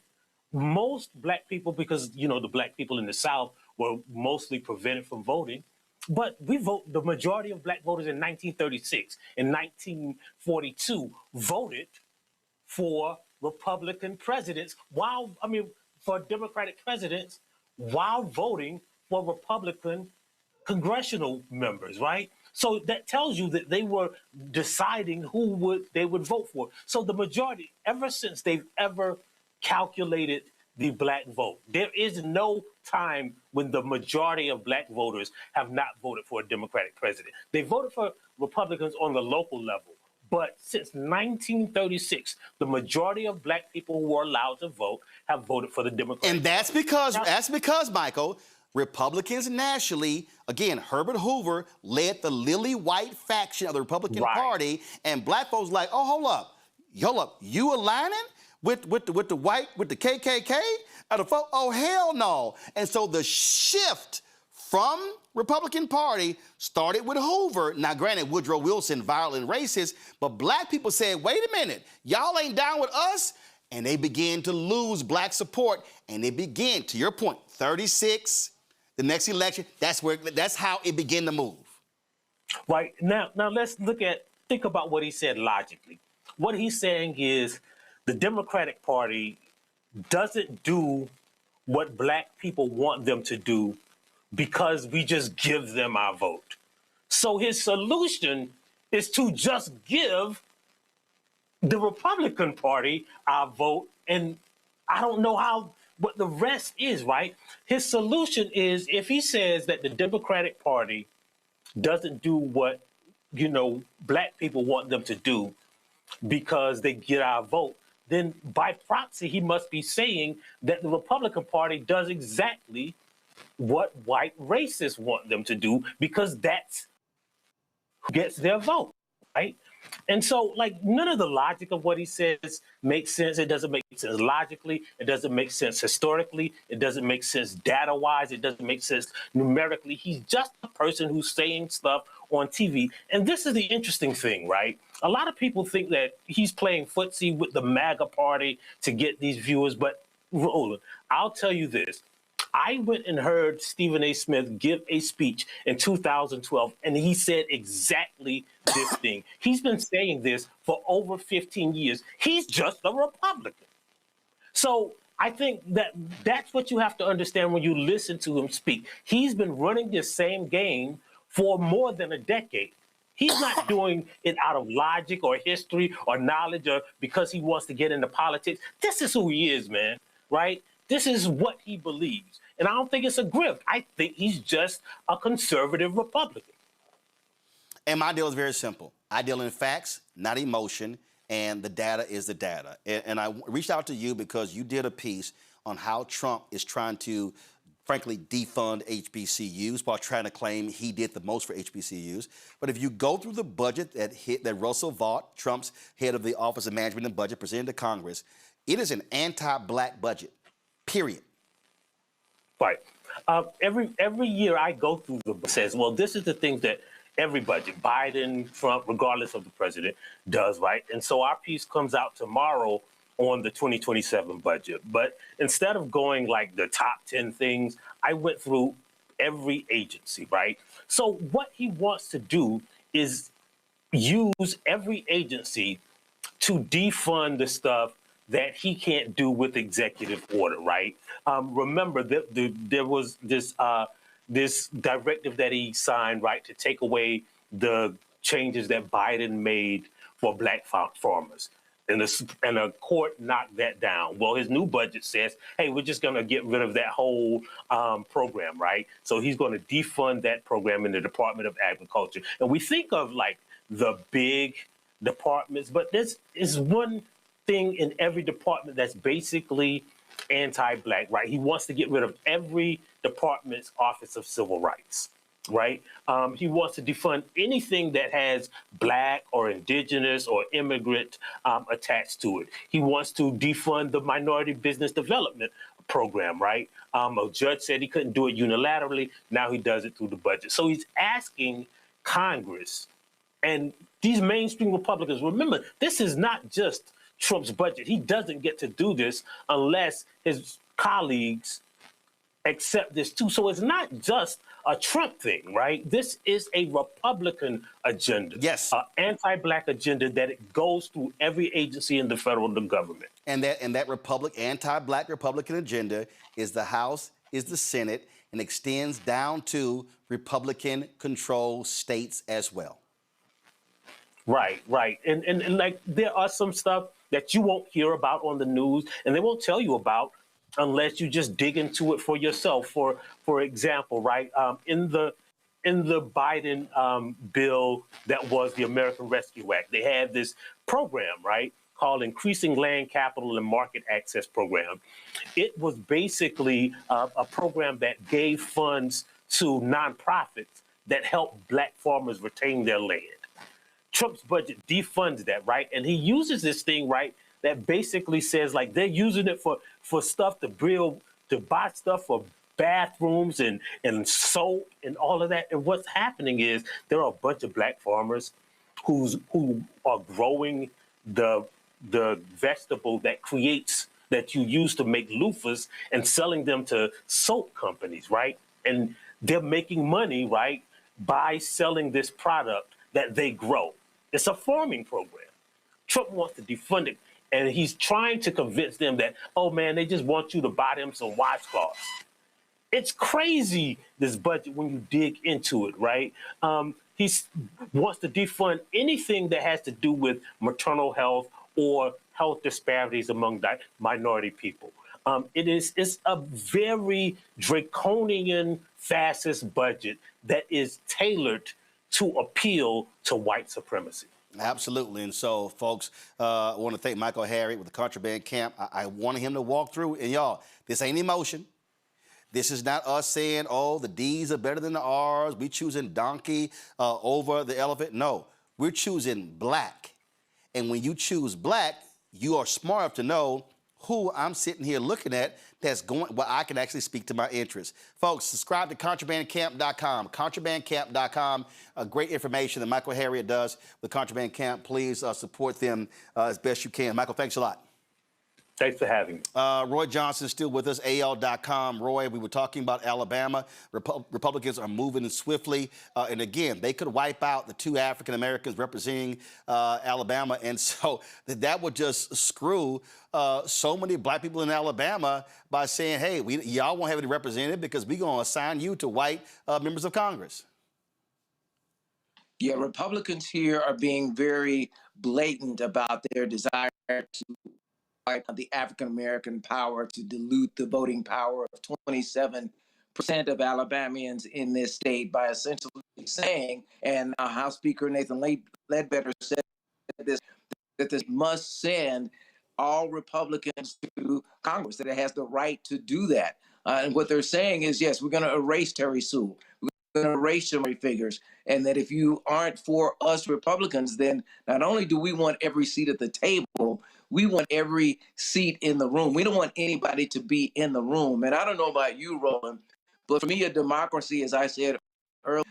most Black people, because, you know, the Black people in the South were mostly prevented from voting, but the majority of Black voters in 1936 and 1942 voted for Republican presidents for Democratic presidents while voting for Republican congressional members, right? So that tells you that they were deciding who they would vote for. So the majority, ever since they've ever calculated the Black vote, there is no time when the majority of Black voters have not voted for a Democratic president. They voted for Republicans on the local level. But since 1936, the majority of Black people who are allowed to vote have voted for the Democrats. And that's because, Michael, Republicans nationally, again, Herbert Hoover led the lily white faction of the Republican Party, and Black folks like, oh, hold up, you aligning with the white, with the KKK? Oh, hell no. And so the shift from Republican Party started with Hoover. Now, granted, Woodrow Wilson, violent racist, but Black people said, wait a minute, y'all ain't down with us? And they began to lose Black support, and they began, to your point, 36, the next election, that's how it began to move. Right, now let's think about what he said logically. What he's saying is the Democratic Party doesn't do what Black people want them to do because we just give them our vote. So his solution is to just give the Republican Party our vote, and I don't know what the rest is, right? His solution is, if he says that the Democratic Party doesn't do what, Black people want them to do because they get our vote, then by proxy, he must be saying that the Republican Party does exactly what white racists want them to do because that's who gets their vote, right? And so, none of the logic of what he says makes sense. It doesn't make sense logically. It doesn't make sense historically. It doesn't make sense data-wise. It doesn't make sense numerically. He's just a person who's saying stuff on TV. And this is the interesting thing, right? A lot of people think that he's playing footsie with the MAGA party to get these viewers. But, Roland, I'll tell you this. I went and heard Stephen A. Smith give a speech in 2012, and he said exactly this thing. He's been saying this for over 15 years. He's just a Republican. So I think that's what you have to understand when you listen to him speak. He's been running this same game for more than a decade. He's not doing it out of logic or history or knowledge or because he wants to get into politics. This is who he is, man, right? This is what he believes. And I don't think it's a grift. I think he's just a conservative Republican. And my deal is very simple. I deal in facts, not emotion, and the data is the data. And I reached out to you because you did a piece on how Trump is trying to, frankly, defund HBCUs while trying to claim he did the most for HBCUs. But if you go through the budget that Russell Vought, Trump's head of the Office of Management and Budget, presented to Congress, it is an anti-Black budget, period. Right. Every year I go through the book says, well, this is the things that every budget, Biden, Trump, regardless of the president, does, right? And so our piece comes out tomorrow on the 2027 budget. But instead of going like the top 10 things, I went through every agency, right? So what he wants to do is use every agency to defund the stuff that he can't do with executive order, right? Remember that there was this directive that he signed, right, to take away the changes that Biden made for black farmers. And the court knocked that down. Well, his new budget says, hey, we're just going to get rid of that whole program, right? So he's going to defund that program in the Department of Agriculture. And we think of like the big departments, but this is one thing in every department that's basically anti-black, right? He wants to get rid of every department's Office of Civil Rights, right? He wants to defund anything that has black or indigenous or immigrant attached to it. He wants to defund the Minority Business Development Program, right? A judge said he couldn't do it unilaterally. Now he does it through the budget. So he's asking Congress and these mainstream Republicans, remember, this is not just Trump's budget. He doesn't get to do this unless his colleagues accept this too. So it's not just a Trump thing, right? This is a Republican agenda. Yes. An anti-black agenda that it goes through every agency in the federal government. And that anti-black Republican agenda is the House, is the Senate, and extends down to Republican-controlled states as well. Right. And like there are some stuff that you won't hear about on the news and they won't tell you about unless you just dig into it for yourself. For example, right, in the Biden bill that was the American Rescue Act, they had this program, right, called Increasing Land Capital and Market Access Program. It was basically a program that gave funds to nonprofits that helped black farmers retain their land. Trump's budget defunds that, right? And he uses this thing, right, that basically says like they're using it for stuff to buy stuff for bathrooms and soap and all of that. And what's happening is there are a bunch of black farmers who are growing the vegetable that you use to make loofahs and selling them to soap companies, right? And they're making money, right, by selling this product that they grow. It's a farming program. Trump wants to defund it, and he's trying to convince them that, oh man, they just want you to buy them some washcloths. It's crazy, this budget, when you dig into it, right? He wants to defund anything that has to do with maternal health or health disparities among minority people. It's a very draconian, fascist budget that is tailored to appeal to white supremacy. Absolutely. And so, folks, I want to thank Michael Harriet with the Contraband Camp. I wanted him to walk through. And y'all, this ain't emotion. This is not us saying, oh, the D's are better than the R's. We choosing donkey over the elephant. No, we're choosing black. And when you choose black, you are smart enough to know who I'm sitting here looking at that's going, well, I can actually speak to my interests. Folks, subscribe to contrabandcamp.com, contrabandcamp.com. Great information that Michael Harriet does with Contraband Camp. Please support them as best you can. Michael, thanks a lot. Thanks for having me. Roy Johnson still with us, AL.com. Roy, we were talking about Alabama. Republicans are moving swiftly. And again, they could wipe out the two African Americans representing Alabama. And so that would just screw so many black people in Alabama by saying, hey, y'all won't have any representative because we're going to assign you to white members of Congress. Yeah, Republicans here are being very blatant about their desire to the African-American power, to dilute the voting power of 27% of Alabamians in this state by essentially saying, and House Speaker Nathan Ledbetter said this, that this must send all Republicans to Congress, that it has the right to do that. And what they're saying is, yes, we're going to erase Terry Sewell. We're going to erase some figures. And that if you aren't for us Republicans, then not only do we want every seat at the table, we want every seat in the room. We don't want anybody to be in the room. And I don't know about you, Roland, but for me, a democracy, as I said earlier,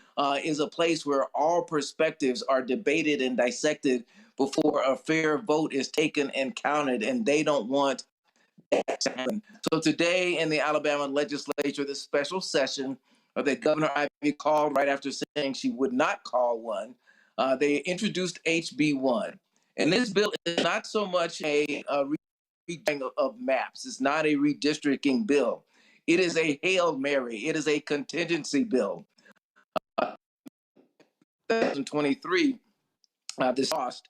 is a place where all perspectives are debated and dissected before a fair vote is taken and counted. And they don't want that to happen. So today in the Alabama legislature, the special session that Governor Ivey called right after saying she would not call one. They introduced HB1. And this bill is not so much a redrawing of maps. It's not a redistricting bill. It is a Hail Mary. It is a contingency bill. 2023, this lost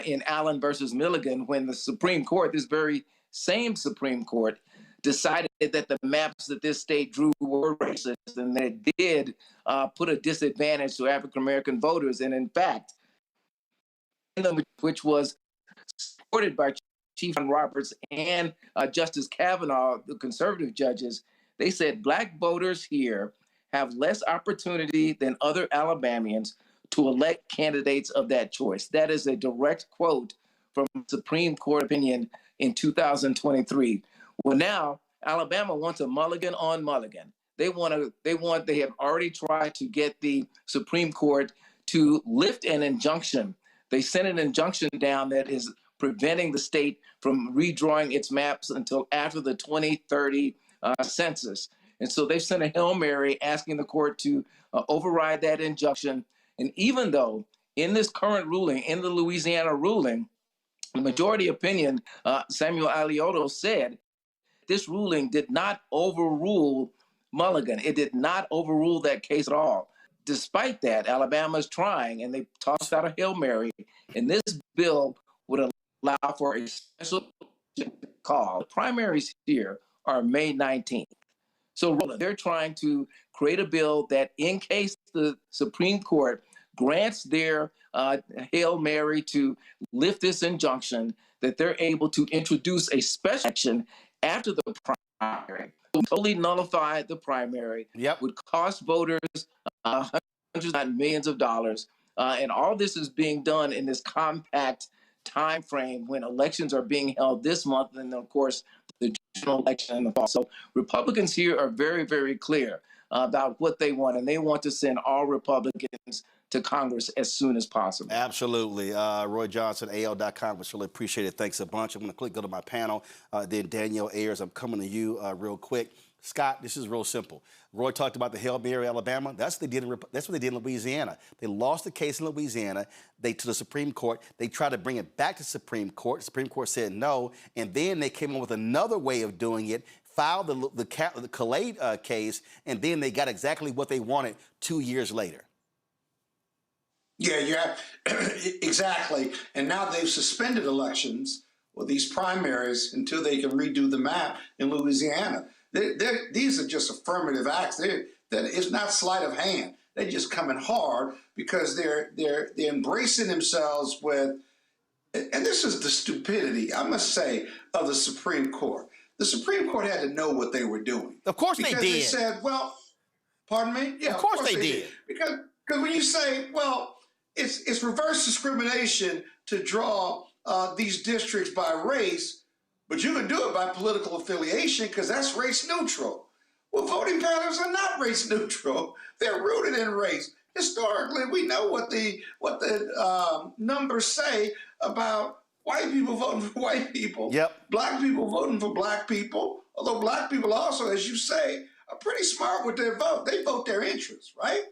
in Allen versus Milligan when the Supreme Court, this very same Supreme Court, decided that the maps that this state drew were racist and that it did put a disadvantage to African American voters. And in fact, which was supported by Chief John Roberts and Justice Kavanaugh, the conservative judges, they said Black voters here have less opportunity than other Alabamians to elect candidates of that choice. That is a direct quote from Supreme Court opinion in 2023. Well, now Alabama wants a mulligan on mulligan. They have already tried to get the Supreme Court to lift an injunction. They sent an injunction down that is preventing the state from redrawing its maps until after the 2030 census. And so they've sent a Hail Mary asking the court to override that injunction. And even though in this current ruling, in the Louisiana ruling, the majority opinion, Samuel Alioto said, this ruling did not overrule Mulligan. It did not overrule that case at all. Despite that, Alabama is trying, and they tossed out a Hail Mary, and this bill would allow for a special call. The primaries here are May 19th. So Roland, they're trying to create a bill that in case the Supreme Court grants their Hail Mary to lift this injunction, that they're able to introduce a special action after the primary. Totally nullify the primary, would cost voters hundreds, not millions of dollars. And all this is being done in this compact time frame when elections are being held this month, and then, of course, the general election in the fall. So Republicans here are very, very clear about what they want, and they want to send all Republicans to Congress as soon as possible. Absolutely. Roy Johnson, AL.com, which really appreciate it. Thanks a bunch. I'm going to go to my panel. Then Danielle Ayers, I'm coming to you real quick. Scott, this is real simple. Roy talked about the Hail Mary, Alabama. That's what they did in Louisiana. They lost the case in Louisiana. To the Supreme Court. They tried to bring it back to Supreme Court. The Supreme Court said no, and then they came up with another way of doing it, filed the Khaled case, and then they got exactly what they wanted 2 years later. Yeah, exactly. And now they've suspended elections or these primaries until they can redo the map in Louisiana. These are just affirmative acts. That it's not sleight of hand. They're just coming hard because they're embracing themselves with, and this is the stupidity, I must say, of the Supreme Court. The Supreme Court had to know what they were doing. Of course they did. Because they said, well, pardon me? Yeah, of course they did. Because when you say, well, it's reverse discrimination to draw these districts by race, but you can do it by political affiliation because that's race neutral. Well, voting patterns are not race neutral. They're rooted in race. Historically, we know what the numbers say about white people voting for white people, black people voting for black people, although black people also, as you say, are pretty smart with their vote. They vote their interests, right?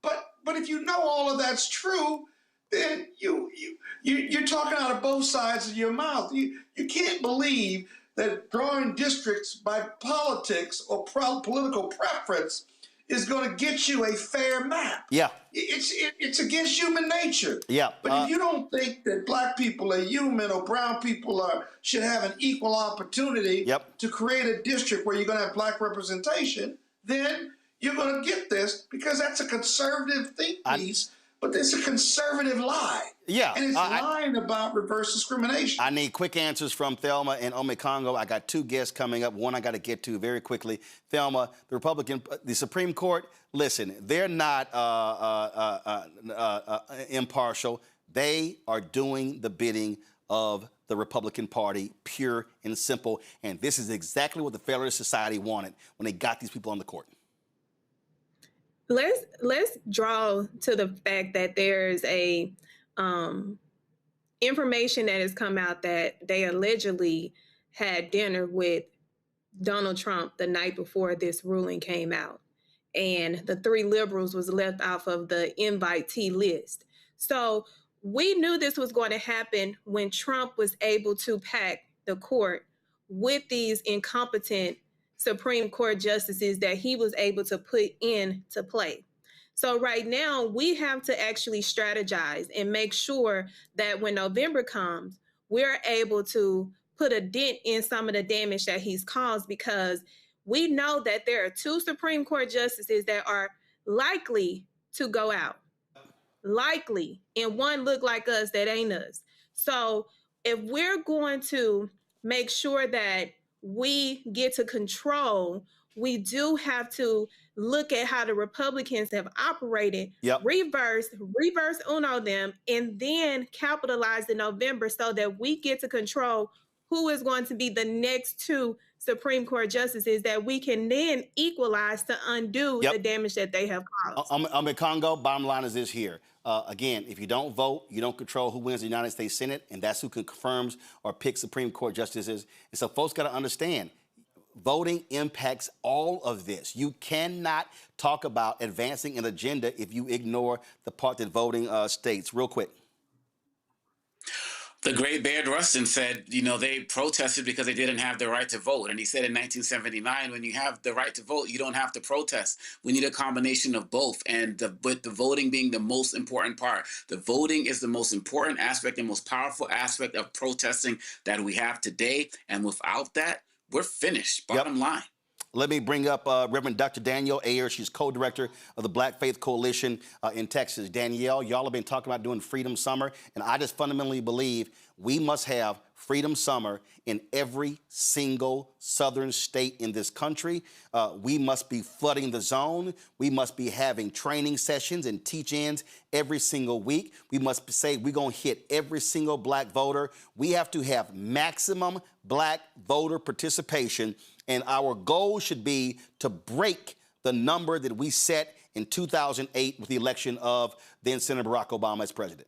But if you know all of that's true, then you're talking out of both sides of your mouth. You can't believe that drawing districts by politics or political preference is going to get you a fair map. Yeah. It's against human nature. Yeah. But if you don't think that black people are human or brown people should have an equal opportunity to create a district where you're going to have black representation, then you're going to get this because that's a conservative think piece, but it's a conservative lie. Yeah. And it's lying about reverse discrimination. I need quick answers from Thelma and Omekongo. I got two guests coming up. One I got to get to very quickly. Thelma, the Supreme Court, listen, they're not impartial. They are doing the bidding of the Republican Party, pure and simple. And this is exactly what the Federalist Society wanted when they got these people on the court. Let's draw to the fact that there's a information that has come out that they allegedly had dinner with Donald Trump the night before this ruling came out. and the 3 liberals was left off of the invitee list. So we knew this was going to happen when Trump was able to pack the court with these incompetent Supreme Court justices that he was able to put into play. So right now we have to actually strategize and make sure that when November comes, we're able to put a dent in some of the damage that he's caused, because we know that there are 2 Supreme Court justices that are likely to go out. Likely. And one look like us that ain't us. So if we're going to make sure that we get to control, we do have to look at how the Republicans have operated, reverse uno them, and then capitalize in November so that we get to control who is going to be the next 2 Supreme Court justices that we can then equalize to undo the damage that they have caused. I'm in Congo. Bottom line is this here. Again, if you don't vote, you don't control who wins the United States Senate, and that's who confirms or picks Supreme Court justices. And so folks got to understand, voting impacts all of this. You cannot talk about advancing an agenda if you ignore the part that voting states. Real quick. The great Bayard Rustin said, you know, they protested because they didn't have the right to vote. And he said in 1979, when you have the right to vote, you don't have to protest. We need a combination of both. And with the voting being the most important part. The voting is the most important aspect and most powerful aspect of protesting that we have today. And without that, we're finished. Bottom line. Let me bring up Reverend Dr. Danielle Ayers. She's co-director of the Black Faith Coalition in Texas. Danielle, y'all have been talking about doing Freedom Summer, and I just fundamentally believe we must have Freedom Summer in every single southern state in this country. We must be flooding the zone. We must be having training sessions and teach-ins every single week. We must say we're going to hit every single black voter. We have to have maximum black voter participation, and our goal should be to break the number that we set in 2008 with the election of then Senator Barack Obama as president.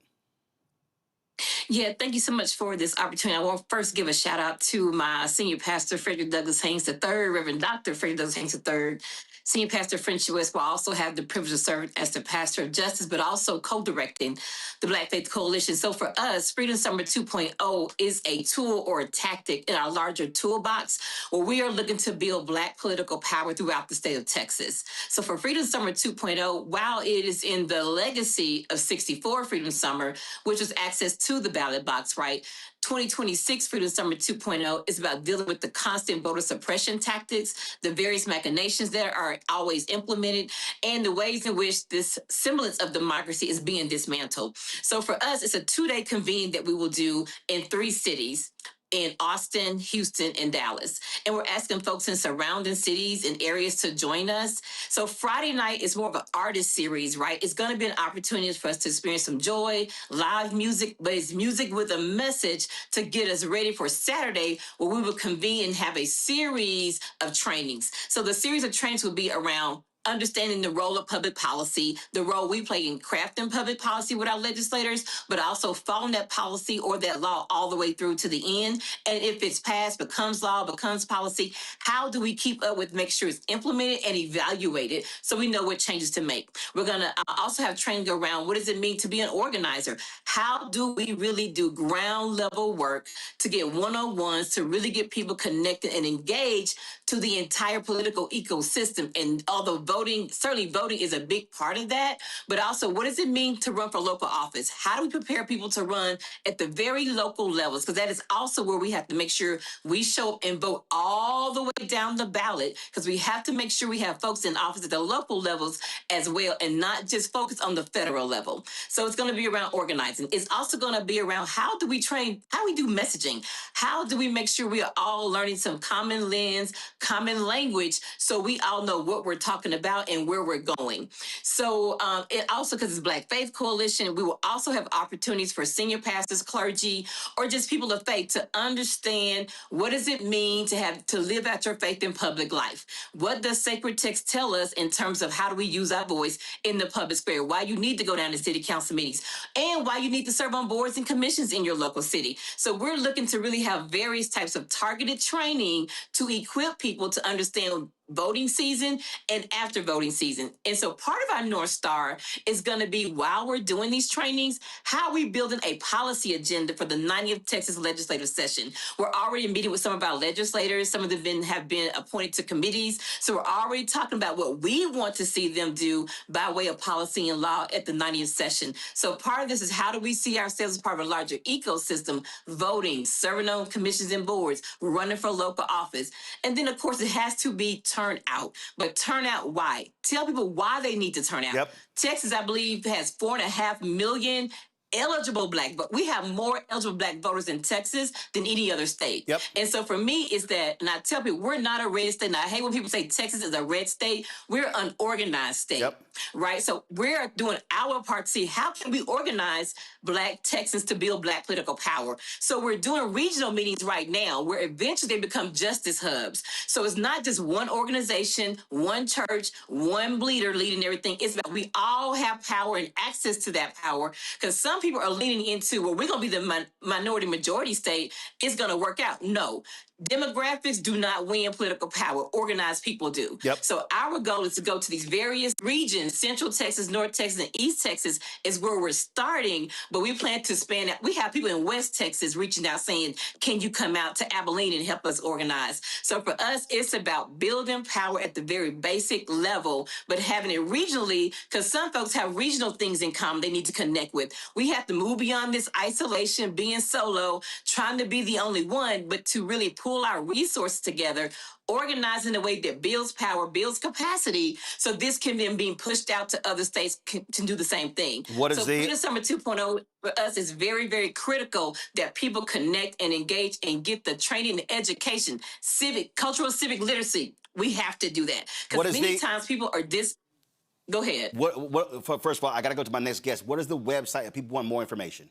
Yeah, thank you so much for this opportunity. I want to first give a shout out to my senior pastor, Frederick Douglass Haynes III, Reverend Dr. Frederick Douglass Haynes III, Senior Pastor French West, will also have the privilege of serving as the pastor of justice, but also co-directing the Black Faith Coalition. So for us, Freedom Summer 2.0 is a tool or a tactic in our larger toolbox where we are looking to build Black political power throughout the state of Texas. So for Freedom Summer 2.0, while it is in the legacy of 64 Freedom Summer, which was access to the ballot box, right? 2026 Freedom Summer 2.0 is about dealing with the constant voter suppression tactics, the various machinations that are always implemented, and the ways in which this semblance of democracy is being dismantled. So for us, it's a 2-day convene that we will do in 3 cities. In Austin, Houston, and Dallas. And we're asking folks in surrounding cities and areas to join us. So Friday night is more of an artist series, right? It's going to be an opportunity for us to experience some joy, live music, but it's music with a message to get us ready for Saturday, where we will convene and have a series of trainings. So the series of trainings will be around understanding the role of public policy, the role we play in crafting public policy with our legislators, but also following that policy or that law all the way through to the end. And if it's passed, becomes law, becomes policy, how do we keep up with, make sure it's implemented and evaluated so we know what changes to make? We're going to also have training around what does it mean to be an organizer? How do we really do ground level work to get one-on-ones, to really get people connected and engaged to the entire political ecosystem? And although certainly voting is a big part of that, but also what does it mean to run for local office? How do we prepare people to run at the very local levels? Because that is also where we have to make sure we show up and vote all the way down the ballot, because we have to make sure we have folks in office at the local levels as well, and not just focus on the federal level. So it's going to be around organizing. It's also going to be around how do we train, how do we do messaging? How do we make sure we are all learning some common lens, common language, so we all know what we're talking about and where we're going. So it also, because it's Black Faith Coalition, we will also have opportunities for senior pastors, clergy, or just people of faith to understand what does it mean to live out your faith in public life. What does sacred text tell us in terms of how do we use our voice in the public square? Why you need to go down to city council meetings, and why you need to serve on boards and commissions in your local city. So we're looking to really have various types of targeted training to equip people to understand voting season and after voting season. And so part of our North Star is going to be, while we're doing these trainings, how are we building a policy agenda for the 90th Texas legislative session? We're already meeting with some of our legislators. Some of them have been appointed to committees. So we're already talking about what we want to see them do by way of policy and law at the 90th session. So part of this is, how do we see ourselves as part of a larger ecosystem, voting, serving on commissions and boards, running for local office. And then, of course, it has to be turnout. But turnout why? Tell people why they need to turn out. Yep. Texas, I believe, has 4.5 million eligible black, but we have more eligible black voters in Texas than any other state. Yep. And so for me, is that, and I tell people, we're not a red state. And I hate when people say Texas is a red state. We're an organized state. Yep. Right? So we're doing our part to see how can we organize black Texans to build black political power. So we're doing regional meetings right now where eventually they become justice hubs. So it's not just one organization, one church, one leader leading everything. It's about we all have power and access to that power, because some people are leaning into, well, we're going to be the minority majority state. It's going to work out. No. Demographics do not win political power. Organized people do. Yep. So our goal is to go to these various regions, Central Texas, North Texas, and East Texas is where we're starting, but we plan to span out. We have people in West Texas reaching out saying, can you come out to Abilene and help us organize? So for us, it's about building power at the very basic level, but having it regionally, because some folks have regional things in common they need to connect with. We have to move beyond this isolation, being solo, trying to be the only one, but to really pull our resources together, organize in a way that builds power, builds capacity, so this can then be pushed out to other states to do the same thing. What is Freedom Summer 2.0 for us is very, very critical that people connect and engage and get the training and education, cultural civic literacy. We have to do that. Because many times people are Go ahead. First of all, I got to go to my next guest. What is the website if people want more information?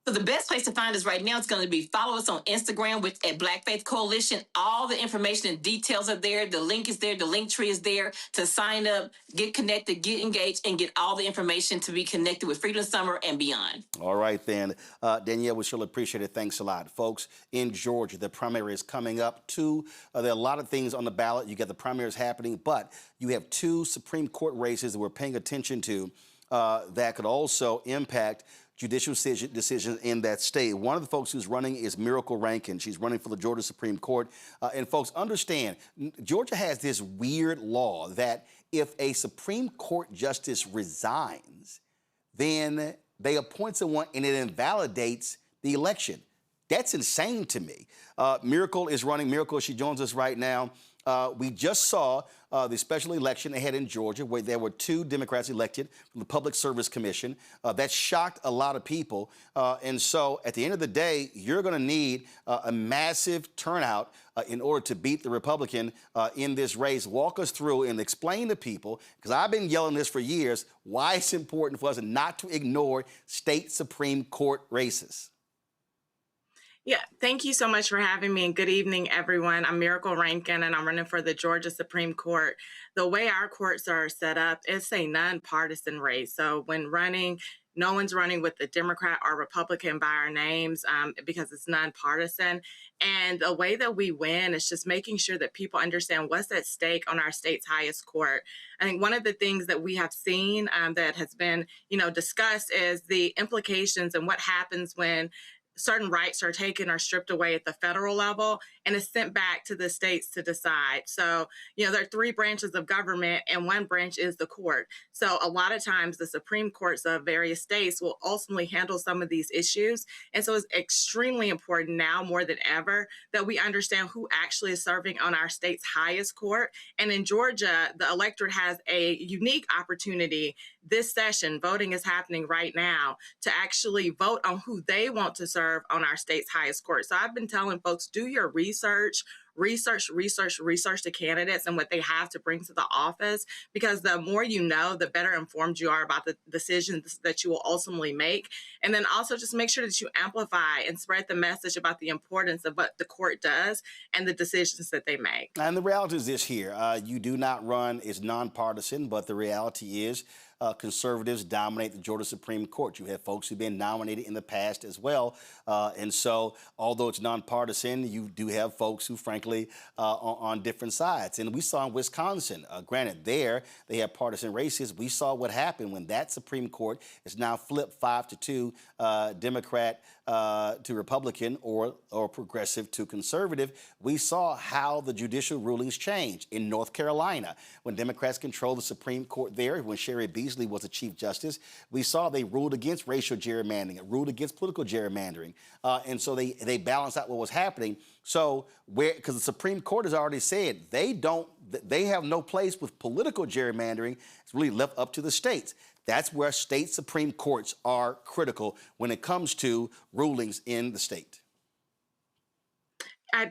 So the best place to find us right now is going to be follow us on Instagram at Black Faith Coalition. All the information and details are there. The link is there. The link tree is there to sign up, get connected, get engaged, and get all the information to be connected with Freedom Summer and beyond. All right, then. Danielle, we surely appreciate it. Thanks a lot. Folks, in Georgia, the primary is coming up. There are a lot of things on the ballot. You got the primaries happening, but you have 2 Supreme Court races that we're paying attention to that could also impact judicial decisions in that state. One of the folks who's running is Miracle Rankin. She's running for the Georgia Supreme Court. And folks, understand, Georgia has this weird law that if a Supreme Court justice resigns, then they appoint someone and it invalidates the election. That's insane to me. Miracle is running. Miracle, she joins us right now. We just saw the special election ahead in Georgia where there were 2 Democrats elected from the Public Service Commission. That shocked a lot of people. And so at the end of the day, you're going to need a massive turnout in order to beat the Republican in this race. Walk us through and explain to people, because I've been yelling this for years, why it's important for us not to ignore state Supreme Court races. Yeah, thank you so much for having me, and good evening, everyone. I'm Miracle Rankin, and I'm running for the Georgia Supreme Court. The way our courts are set up, it's a nonpartisan race. So when running, no one's running with the Democrat or Republican by our names because it's nonpartisan. And the way that we win is just making sure that people understand what's at stake on our state's highest court. I think one of the things that we have seen that has been, discussed is the implications and what happens when certain rights are taken or stripped away at the federal level and is sent back to the states to decide. So, there are 3 branches of government and one branch is the court. So a lot of times the Supreme Courts of various states will ultimately handle some of these issues. And so it's extremely important now more than ever that we understand who actually is serving on our state's highest court. And in Georgia, the electorate has a unique opportunity this session. Voting is happening right now to actually vote on who they want to serve on our state's highest court. So I've been telling folks, do your research the candidates and what they have to bring to the office, because the more you know, the better informed you are about the decisions that you will ultimately make. And then also just make sure that you amplify and spread the message about the importance of what the court does and the decisions that they make. And the reality is this here. You do not run as nonpartisan, but the reality is conservatives dominate the Georgia Supreme Court. You have folks who've been nominated in the past as well. And so, although it's nonpartisan, you do have folks who, frankly, on different sides. And we saw in Wisconsin, granted, there they have partisan races. We saw what happened when that Supreme Court is now flipped 5-2, Democrat to Republican or progressive to conservative. We saw how the judicial rulings changed in North Carolina when Democrats controlled the Supreme Court there. When Sherry Beasley was the Chief Justice, we saw they ruled against racial gerrymandering, ruled against political gerrymandering, and so they balanced out what was happening. So because the Supreme Court has already said they have no place with political gerrymandering. It's really left up to the states. That's where state Supreme Courts are critical when it comes to rulings in the state. I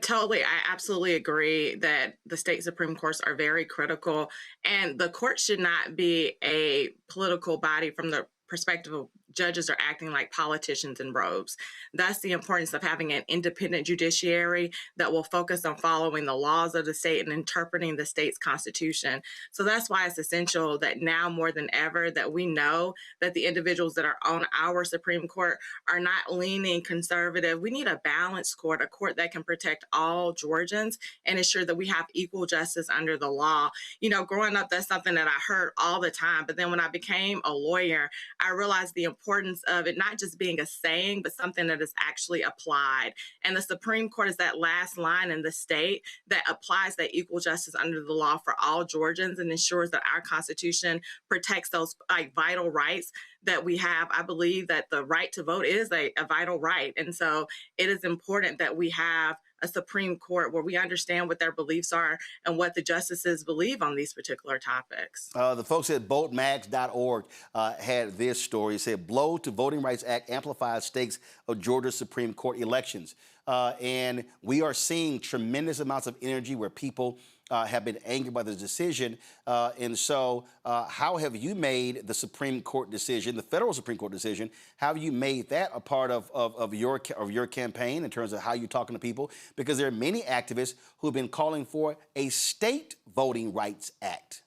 absolutely agree that the state Supreme Courts are very critical, and the court should not be a political body from the perspective of judges are acting like politicians in robes. That's the importance of having an independent judiciary that will focus on following the laws of the state and interpreting the state's constitution. So that's why it's essential that now more than ever that we know that the individuals that are on our Supreme Court are not leaning conservative. We need a balanced court, a court that can protect all Georgians and ensure that we have equal justice under the law. You know, growing up, that's something that I heard all the time. But then when I became a lawyer, I realized the importance of it not just being a saying, but something that is actually applied. And the Supreme Court is that last line in the state that applies that equal justice under the law for all Georgians and ensures that our Constitution protects those vital rights that we have. I believe that the right to vote is a vital right. And so it is important that we have a Supreme Court where we understand what their beliefs are and what the justices believe on these particular topics. The folks at votemax.org had this story. It said, blow to Voting Rights Act amplifies stakes of Georgia Supreme Court elections. And we are seeing tremendous amounts of energy where people have been angered by the decision. And so how have you made the Supreme Court decision, the federal Supreme Court decision, how have you made that a part of your campaign in terms of how you're talking to people? Because there are many activists who have been calling for a state Voting Rights Act.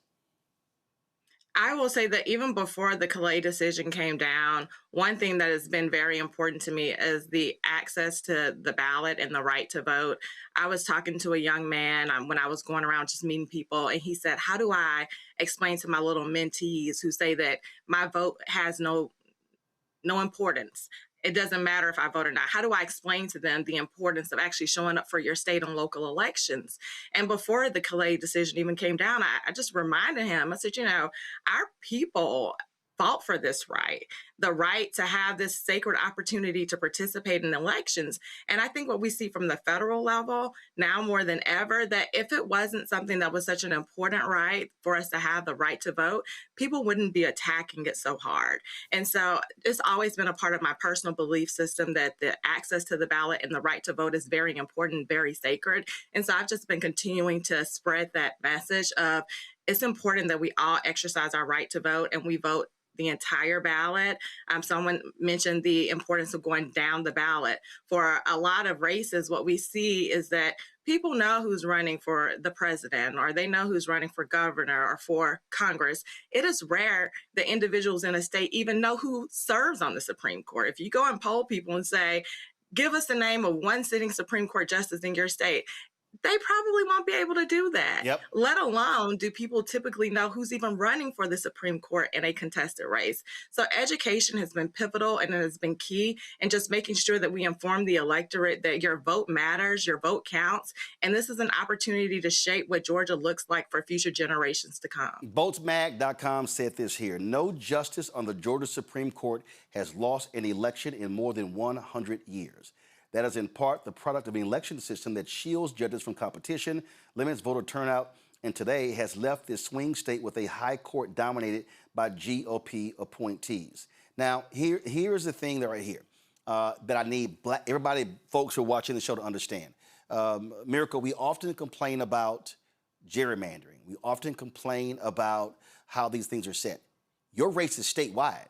I will say that even before the Calais decision came down, one thing that has been very important to me is the access to the ballot and the right to vote. I was talking to a young man when I was going around just meeting people, and he said, how do I explain to my little mentees who say that my vote has no importance? It doesn't matter if I vote or not. How do I explain to them the importance of actually showing up for your state and local elections? And before the Calais decision even came down, I just reminded him, I said, you know, our people fought for this right, the right to have this sacred opportunity to participate in elections. And I think what we see from the federal level now more than ever, that if it wasn't something that was such an important right for us to have the right to vote, people wouldn't be attacking it so hard. And so it's always been a part of my personal belief system that the access to the ballot and the right to vote is very important, very sacred. And so I've just been continuing to spread that message of it's important that we all exercise our right to vote and we vote the entire ballot. Someone mentioned the importance of going down the ballot. For a lot of races, what we see is that people know who's running for the president, or they know who's running for governor or for Congress. It is rare that individuals in a state even know who serves on the Supreme Court. If you go and poll people and say, give us the name of one sitting Supreme Court justice in your state, they probably won't be able to do that. Yep. Let alone do people typically know who's even running for the Supreme Court in a contested race. So education has been pivotal and it has been key, and just making sure that we inform the electorate that your vote matters, your vote counts, and this is an opportunity to shape what Georgia looks like for future generations to come. Votesmag.com said this here: no justice on the Georgia Supreme Court has lost an election in more than 100 years. That is in part the product of an election system that shields judges from competition, limits voter turnout, and today has left this swing state with a high court dominated by GOP appointees. Now, here's the thing right here that I need folks who are watching the show to understand. Miracle, we often complain about gerrymandering. We often complain about how these things are set. Your race is statewide.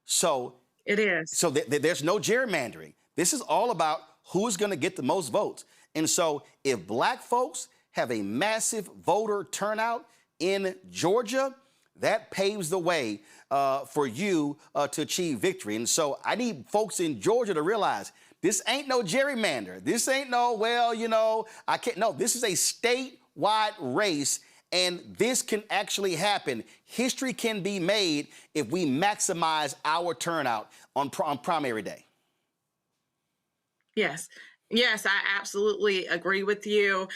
So it is. So there's no gerrymandering. This is all about who's going to get the most votes. And so if black folks have a massive voter turnout in Georgia, that paves the way for you to achieve victory. And so I need folks in Georgia to realize this ain't no gerrymander. This ain't no, well, you know, I can't. No, this is a statewide race, and this can actually happen. History can be made if we maximize our turnout on primary day. Yes. Yes, I absolutely agree with you.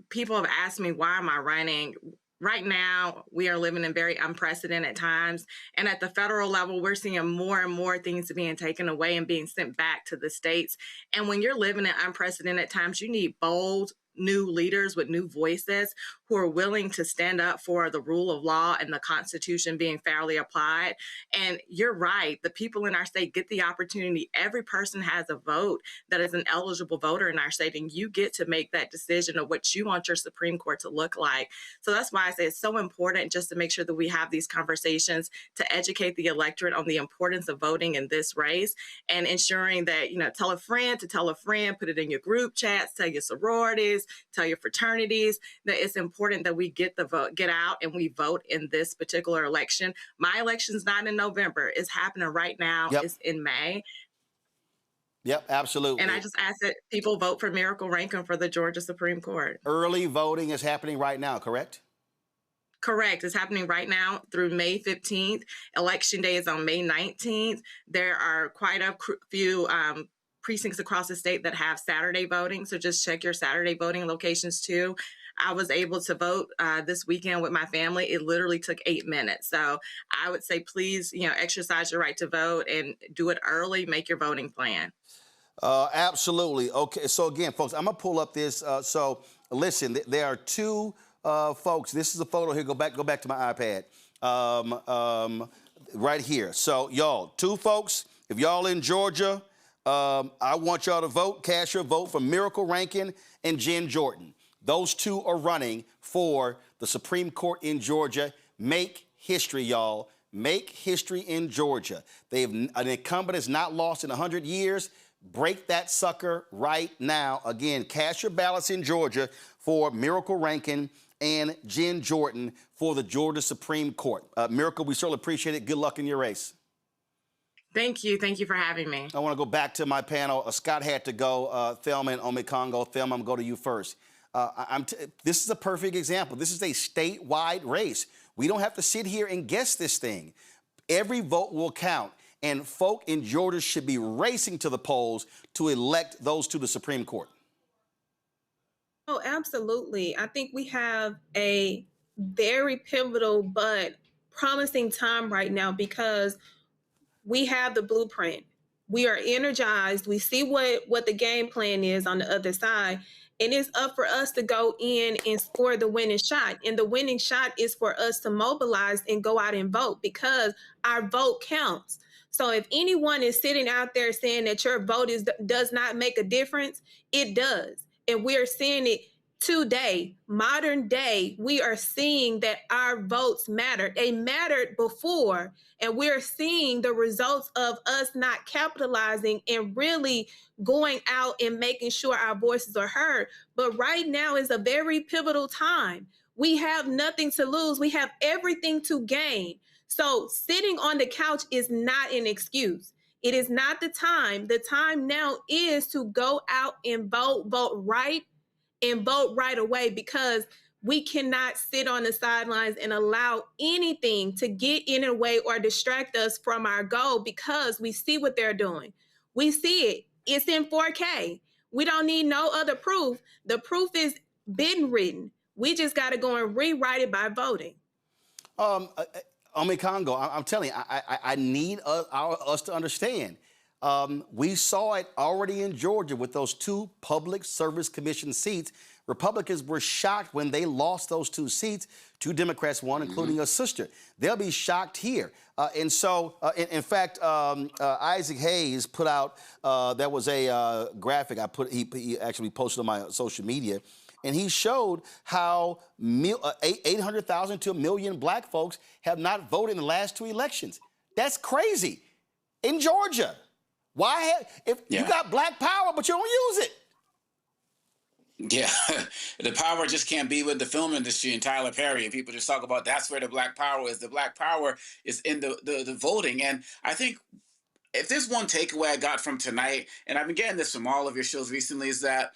People have asked me, why am I running? Right now, we are living in very unprecedented times. And at the federal level, we're seeing more and more things being taken away and being sent back to the states. And when you're living in unprecedented times, you need bold, new leaders with new voices who are willing to stand up for the rule of law and the Constitution being fairly applied. And you're right, the people in our state get the opportunity. Every person has a vote that is an eligible voter in our state, and you get to make that decision of what you want your Supreme Court to look like. So that's why I say it's so important just to make sure that we have these conversations to educate the electorate on the importance of voting in this race, and ensuring that, you know, tell a friend to tell a friend, put it in your group chats, tell your sororities, tell your fraternities that it's important that we get the vote, get out and we vote in this particular election. My election's not in November. It's happening right now. Yep. It's in May. Yep, absolutely. And I just ask that people vote for Miracle Rankin for the Georgia Supreme Court. Early voting is happening right now, correct? Correct. It's happening right now through May 15th. Election day is on May 19th. There are quite a few precincts across the state that have Saturday voting. So just check your Saturday voting locations too. I was able to vote this weekend with my family. It literally took 8 minutes. So I would say, please, you know, exercise your right to vote and do it early. Make your voting plan. Absolutely. Okay. So again, folks, I'm gonna pull up this. So listen, there are two folks. This is a photo here. Go back to my iPad. Right here. So y'all, two folks. If y'all in Georgia, I want y'all to vote. Cast your vote for Miracle Rankin and Jen Jordan. Those two are running for the Supreme Court in Georgia. Make history, y'all. Make history in Georgia. An incumbent has not lost in 100 years. Break that sucker right now. Again, cast your ballots in Georgia for Miracle Rankin and Jen Jordan for the Georgia Supreme Court. Miracle, we certainly appreciate it. Good luck in your race. Thank you. Thank you for having me. I want to go back to my panel. Scott had to go. Thelma and Omekongo. Thelma, I'm going to go to you first. This is a perfect example. This is a statewide race. We don't have to sit here and guess this thing. Every vote will count, and folk in Georgia should be racing to the polls to elect those to the Supreme Court. Oh, absolutely. I think we have a very pivotal but promising time right now because we have the blueprint. We are energized. We see what the game plan is on the other side. And it's up for us to go in and score the winning shot. And the winning shot is for us to mobilize and go out and vote because our vote counts. So if anyone is sitting out there saying that your vote does not make a difference, it does. And we're seeing it today, modern day. We are seeing that our votes matter. They mattered before, and we're seeing the results of us not capitalizing and really going out and making sure our voices are heard. But right now is a very pivotal time. We have nothing to lose. We have everything to gain. So sitting on the couch is not an excuse. It is not the time. The time now is to go out and vote right, and vote right away, because we cannot sit on the sidelines and allow anything to get in the way or distract us from our goal, because we see what they're doing. We see it. It's in 4K. We don't need no other proof. The proof is been written. We just got to go and rewrite it by voting. Omekongo, I'm telling you, I need us to understand. We saw it already in Georgia with those two Public Service Commission seats. Republicans were shocked when they lost those two seats. Two Democrats won, including a sister. They'll be shocked here. And so, in fact, Isaac Hayes put out, that was a graphic he actually posted on my social media. And he showed how 800,000 to 1 million black folks have not voted in the last two elections. That's crazy. In Georgia. Why? You got black power, but you don't use it. Yeah, the power just can't be with the film industry and Tyler Perry. And people just talk about that's where the black power is. The black power is in the voting. And I think if there's one takeaway I got from tonight, and I've been getting this from all of your shows recently, is that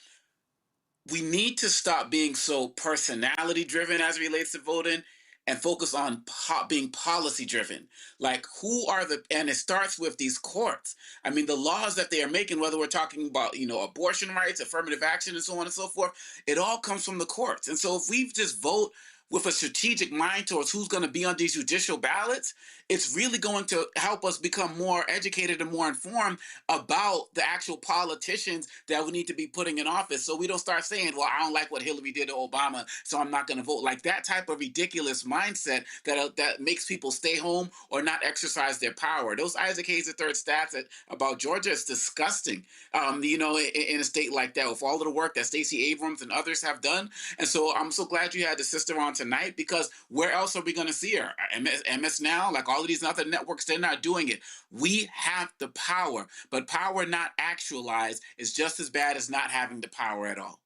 we need to stop being so personality driven as it relates to voting and focus on being policy driven. Like, who are and it starts with these courts. I mean, the laws that they are making, whether we're talking about, abortion rights, affirmative action, and so on and so forth, it all comes from the courts. And so if we just vote with a strategic mind towards who's going to be on these judicial ballots, it's really going to help us become more educated and more informed about the actual politicians that we need to be putting in office. So we don't start saying, well, I don't like what Hillary did to Obama, so I'm not going to vote. Like that type of ridiculous mindset that makes people stay home or not exercise their power. Those Isaac Hayes III stats about Georgia is disgusting, in a state like that, with all of the work that Stacey Abrams and others have done. And so I'm so glad you had the sister on tonight, because where else are we going to see her? MS Now, like all of these other networks, they're not doing it. We have the power, but power not actualized is just as bad as not having the power at all.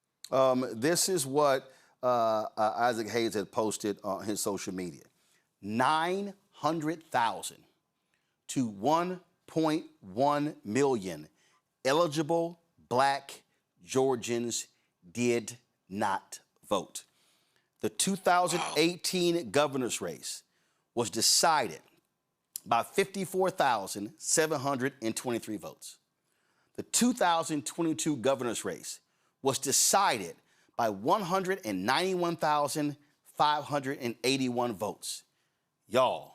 This is what Isaac Hayes had posted on his social media. 900,000 to 1.1 million eligible black Georgians did not vote. The 2018 governor's race was decided by 54,723 votes. The 2022 governor's race was decided by 191,581 votes. Y'all,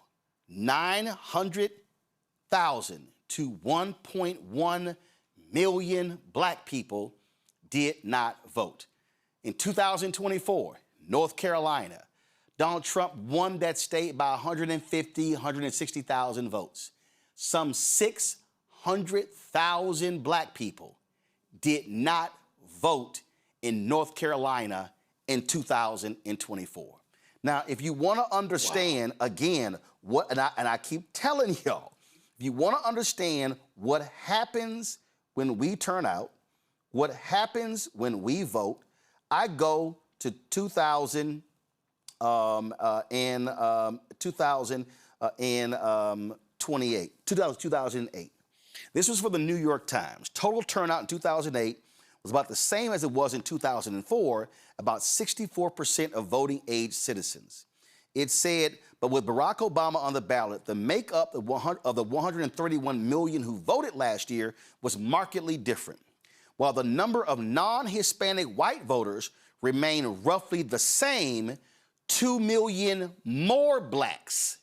900,000 to 1.1 million black people did not vote. In 2024, North Carolina, Donald Trump won that state by 160,000 votes. Some 600,000 black people did not vote in North Carolina in 2024. Now, if you want to understand, again, and I keep telling y'all, if you want to understand what happens when we turn out, what happens when we vote, I go to 2008. This was for the New York Times. Total turnout in 2008 was about the same as it was in 2004, about 64% of voting age citizens. It said, but with Barack Obama on the ballot, the makeup of the 131 million who voted last year was markedly different. While the number of non-Hispanic white voters remained roughly the same, 2 million more blacks,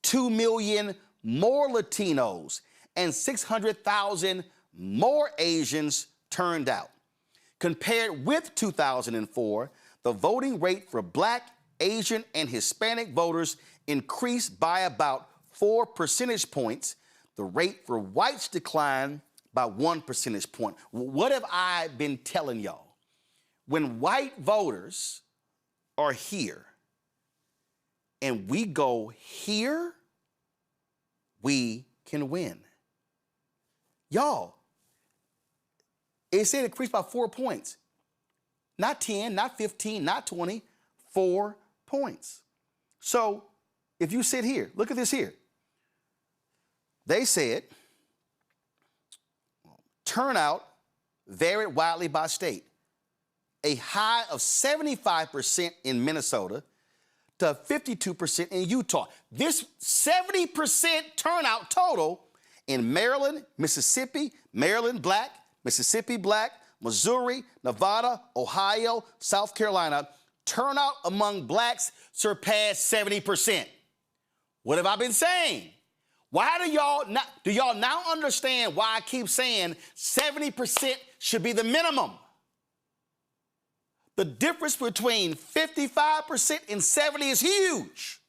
2 million more Latinos, and 600,000 more Asians turned out. Compared with 2004, the voting rate for black, Asian, and Hispanic voters increased by about 4 percentage points. The rate for whites declined by 1 percentage point. What have I been telling y'all? When white voters are here and we go here, we can win. Y'all, it said it increased by 4 points. Not 10, not 15, not 20, 4 points. So if you sit here, look at this here. They said turnout varied widely by state. A high of 75% in Minnesota to 52% in Utah. This 70% turnout total in Maryland, Mississippi, Maryland black, Mississippi black, Missouri, Nevada, Ohio, South Carolina, turnout among blacks surpassed 70%. What have I been saying? Why do y'all now understand why I keep saying 70% should be the minimum? The difference between 55% and 70% is huge.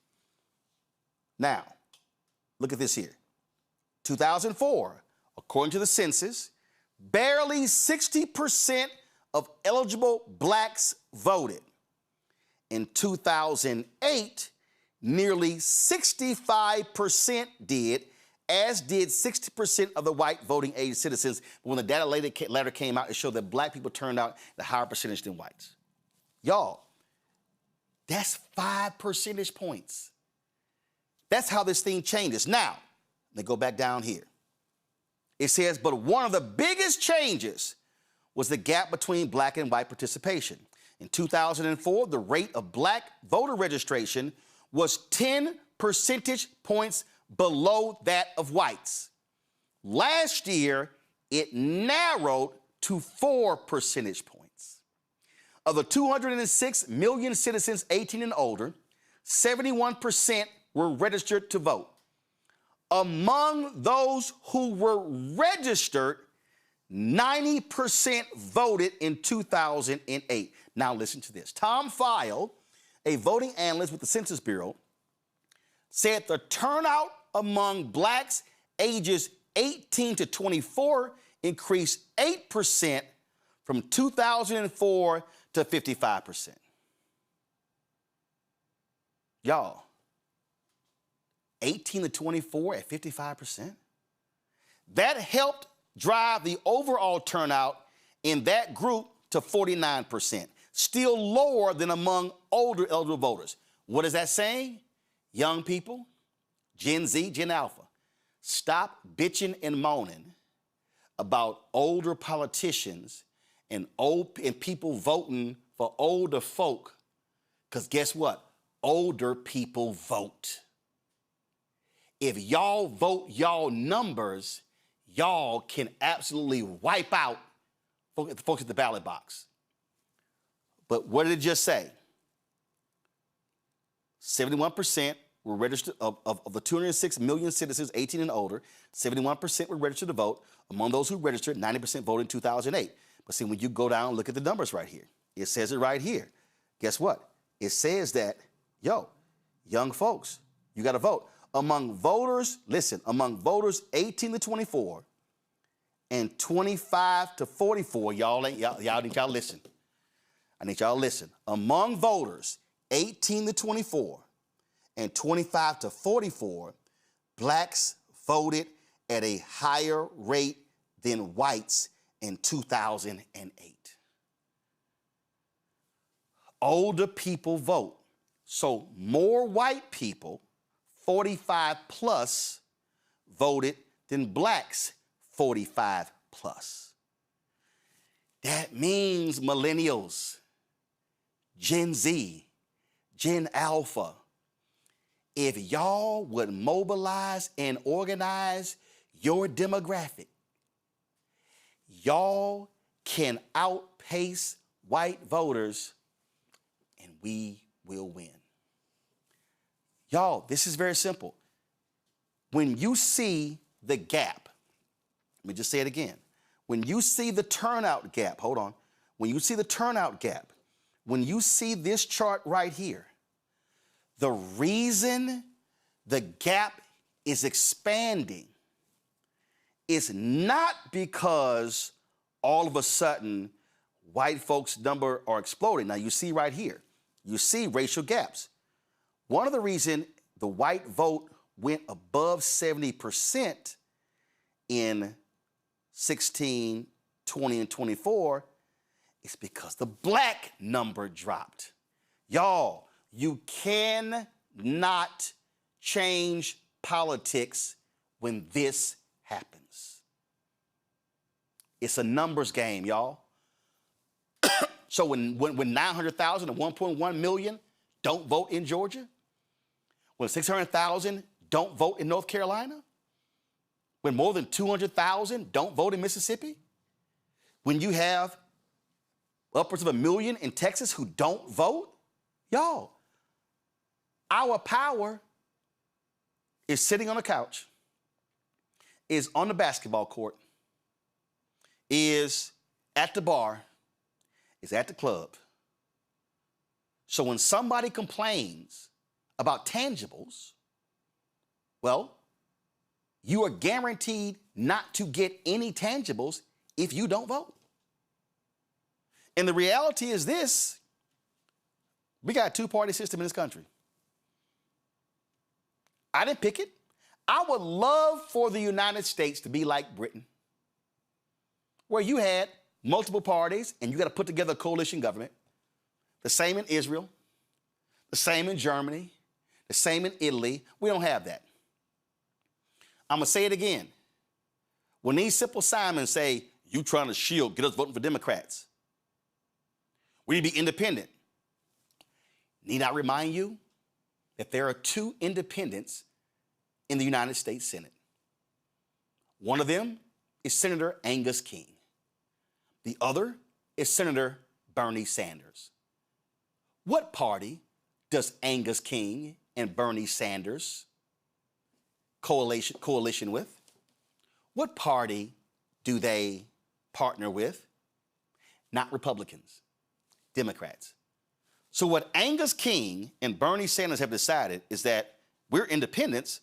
Now, look at this here. 2004, according to the census, barely 60% of eligible blacks voted. In 2008, nearly 65% did, as did 60% of the white voting age citizens. But when the data later came out, it showed that black people turned out at a higher percentage than whites. Y'all, that's 5 percentage points. That's how this thing changes. Now, let me go back down here. It says, but one of the biggest changes was the gap between black and white participation. In 2004, the rate of black voter registration was 10 percentage points below that of whites. Last year, it narrowed to 4 percentage points. Of the 206 million citizens 18 and older, 71% were registered to vote. Among those who were registered, 90% voted in 2008. Now listen to this. Tom File, a voting analyst with the Census Bureau, said the turnout among blacks ages 18 to 24 increased 8% from 2004 to 55%. Y'all, 18 to 24 at 55%? That helped drive the overall turnout in that group to 49%, still lower than among older eligible voters. What is that saying? Young people, Gen Z, Gen Alpha, stop bitching and moaning about older politicians and people voting for older folk, because guess what? Older people vote. If y'all vote y'all numbers, y'all can absolutely wipe out folks at the ballot box. But what did it just say? 71% were registered, of the 206 million citizens 18 and older, 71% were registered to vote. Among those who registered, 90% voted in 2008. But see, when you go down and look at the numbers right here, it says it right here. Guess what? It says that, young folks, you got to vote. Among voters, listen, among voters 18 to 24 and 25 to 44, y'all need y'all listen. I need y'all to listen. Among voters 18 to 24 and 25 to 44, blacks voted at a higher rate than whites in 2008. Older people vote. So more white people, 45 plus, voted than blacks, 45 plus. That means millennials, Gen Z, Gen Alpha, if y'all would mobilize and organize your demographic, y'all can outpace white voters and we will win. Y'all, this is very simple. When you see the gap, let me just say it again. When you see the turnout gap, hold on. When you see the turnout gap, when you see this chart right here, the reason the gap is expanding is not because all of a sudden white folks' number are exploding. Now you see right here, you see racial gaps. One of the reasons the white vote went above 70% in 16, 20, and 24 is because the black number dropped. Y'all, you cannot change politics when this happens. It's a numbers game, y'all. So when 900,000 and 1.1 million don't vote in Georgia, when 600,000 don't vote in North Carolina, when more than 200,000 don't vote in Mississippi, when you have upwards of 1 million in Texas who don't vote, y'all, our power is sitting on a couch, is on the basketball court, is at the bar, is at the club. So when somebody complains about tangibles, well, you are guaranteed not to get any tangibles if you don't vote. And the reality is this: we got a two-party system in this country. I didn't pick it. I would love for the United States to be like Britain, where you had multiple parties and you got to put together a coalition government. The same in Israel, the same in Germany, the same in Italy. We don't have that. I'm going to say it again. When these simple Simons say, you trying to shield, get us voting for Democrats. We need to be independent. Need I remind you that there are 2 independents in the United States Senate. One of them is Senator Angus King. The other is Senator Bernie Sanders. What party does Angus King and Bernie Sanders coalition with? What party do they partner with? Not Republicans, Democrats. So what Angus King and Bernie Sanders have decided is that we're independents,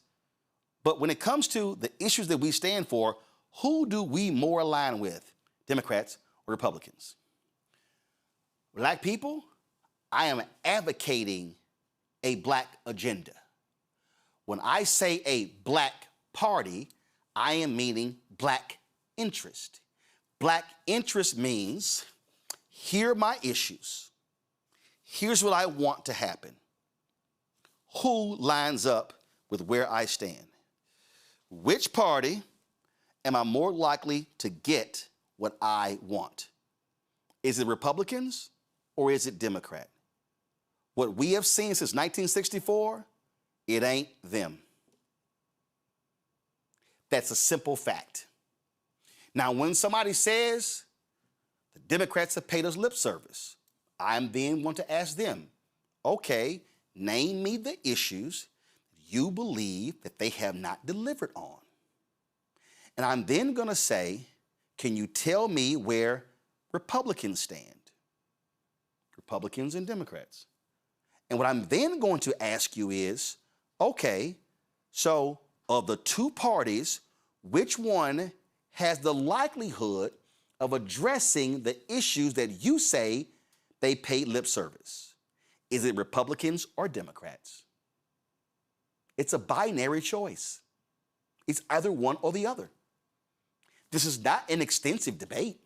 but when it comes to the issues that we stand for, who do we more align with, Democrats or Republicans? Black people, I am advocating a black agenda. When I say a black party, I am meaning black interest. Black interest means, here are my issues. Here's what I want to happen. Who lines up with where I stand? Which party am I more likely to get what I want? Is it Republicans or is it Democrat? What we have seen since 1964, it ain't them. That's a simple fact. Now, when somebody says the Democrats have paid us lip service, I'm then want to ask them, okay, name me the issues you believe that they have not delivered on. And I'm then going to say, can you tell me where Republicans stand? Republicans and Democrats. And what I'm then going to ask you is, okay, so of the 2 parties, which one has the likelihood of addressing the issues that you say they paid lip service? Is it Republicans or Democrats? It's a binary choice. It's either one or the other. This is not an extensive debate.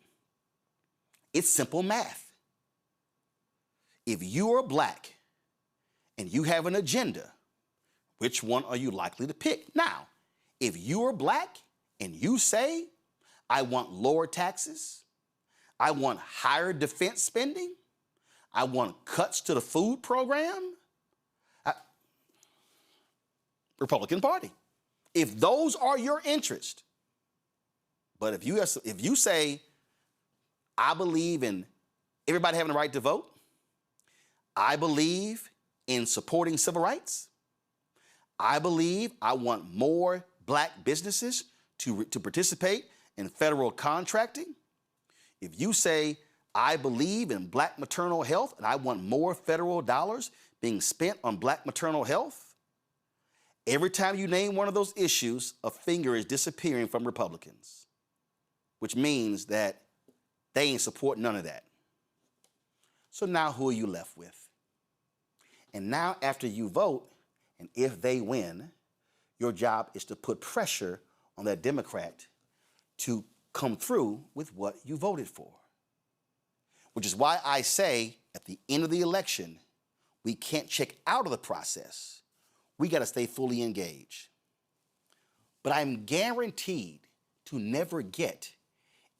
It's simple math. If you are black and you have an agenda, which one are you likely to pick? Now, if you are black and you say, I want lower taxes, I want higher defense spending, I want cuts to the food program, Republican Party. If those are your interests, but if you say, I believe in everybody having the right to vote, I believe in supporting civil rights, I believe I want more black businesses to participate in federal contracting, if you say, I believe in black maternal health and I want more federal dollars being spent on black maternal health, every time you name one of those issues, a finger is disappearing from Republicans, which means that they ain't support none of that. So now who are you left with? And now after you vote, and if they win, your job is to put pressure on that Democrat to come through with what you voted for. Which is why I say at the end of the election, we can't check out of the process. We got to stay fully engaged. But I'm guaranteed to never get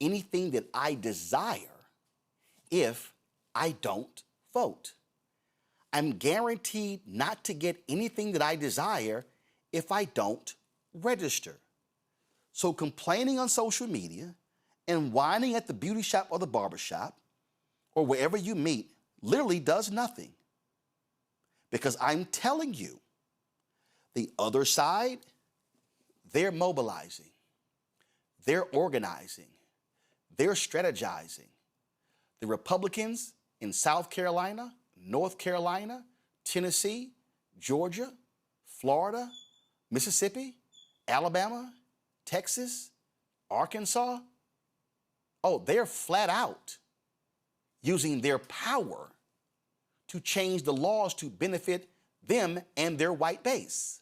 anything that I desire if I don't vote. I'm guaranteed not to get anything that I desire if I don't register. So complaining on social media and whining at the beauty shop or the barber shop or wherever you meet literally does nothing. Because I'm telling you, the other side, they're mobilizing, they're organizing, they're strategizing. The Republicans in South Carolina, North Carolina, Tennessee, Georgia, Florida, Mississippi, Alabama, Texas, Arkansas, they're flat out using their power to change the laws to benefit them and their white base.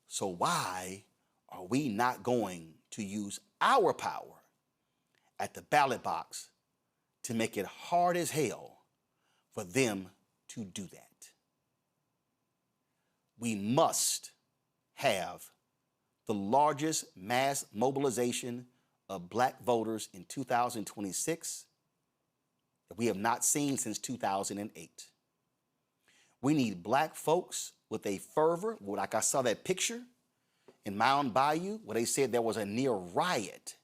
So why are we not going to use our power at the ballot box to make it hard as hell for them to do that? We must have the largest mass mobilization of black voters in 2026 that we have not seen since 2008. We need black folks with a fervor, like I saw that picture in Mound Bayou where they said there was a near riot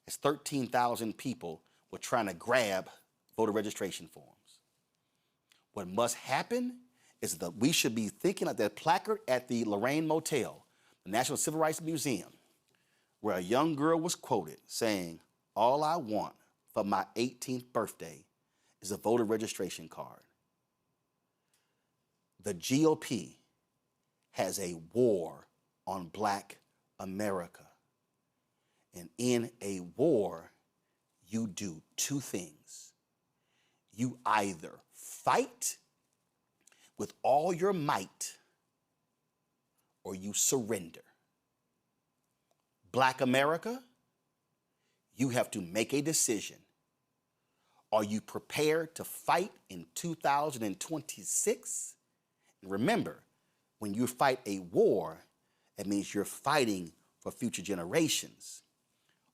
as 13,000 people were trying to grab voter registration forms. What must happen is that we should be thinking of that placard at the Lorraine Motel, the National Civil Rights Museum, where a young girl was quoted saying, "All I want for my 18th birthday is a voter registration card." The GOP has a war on Black America. And in a war, you do two things. You either fight with all your might or you surrender. Black America, you have to make a decision. Are you prepared to fight in 2026? And remember, when you fight a war, it means you're fighting for future generations.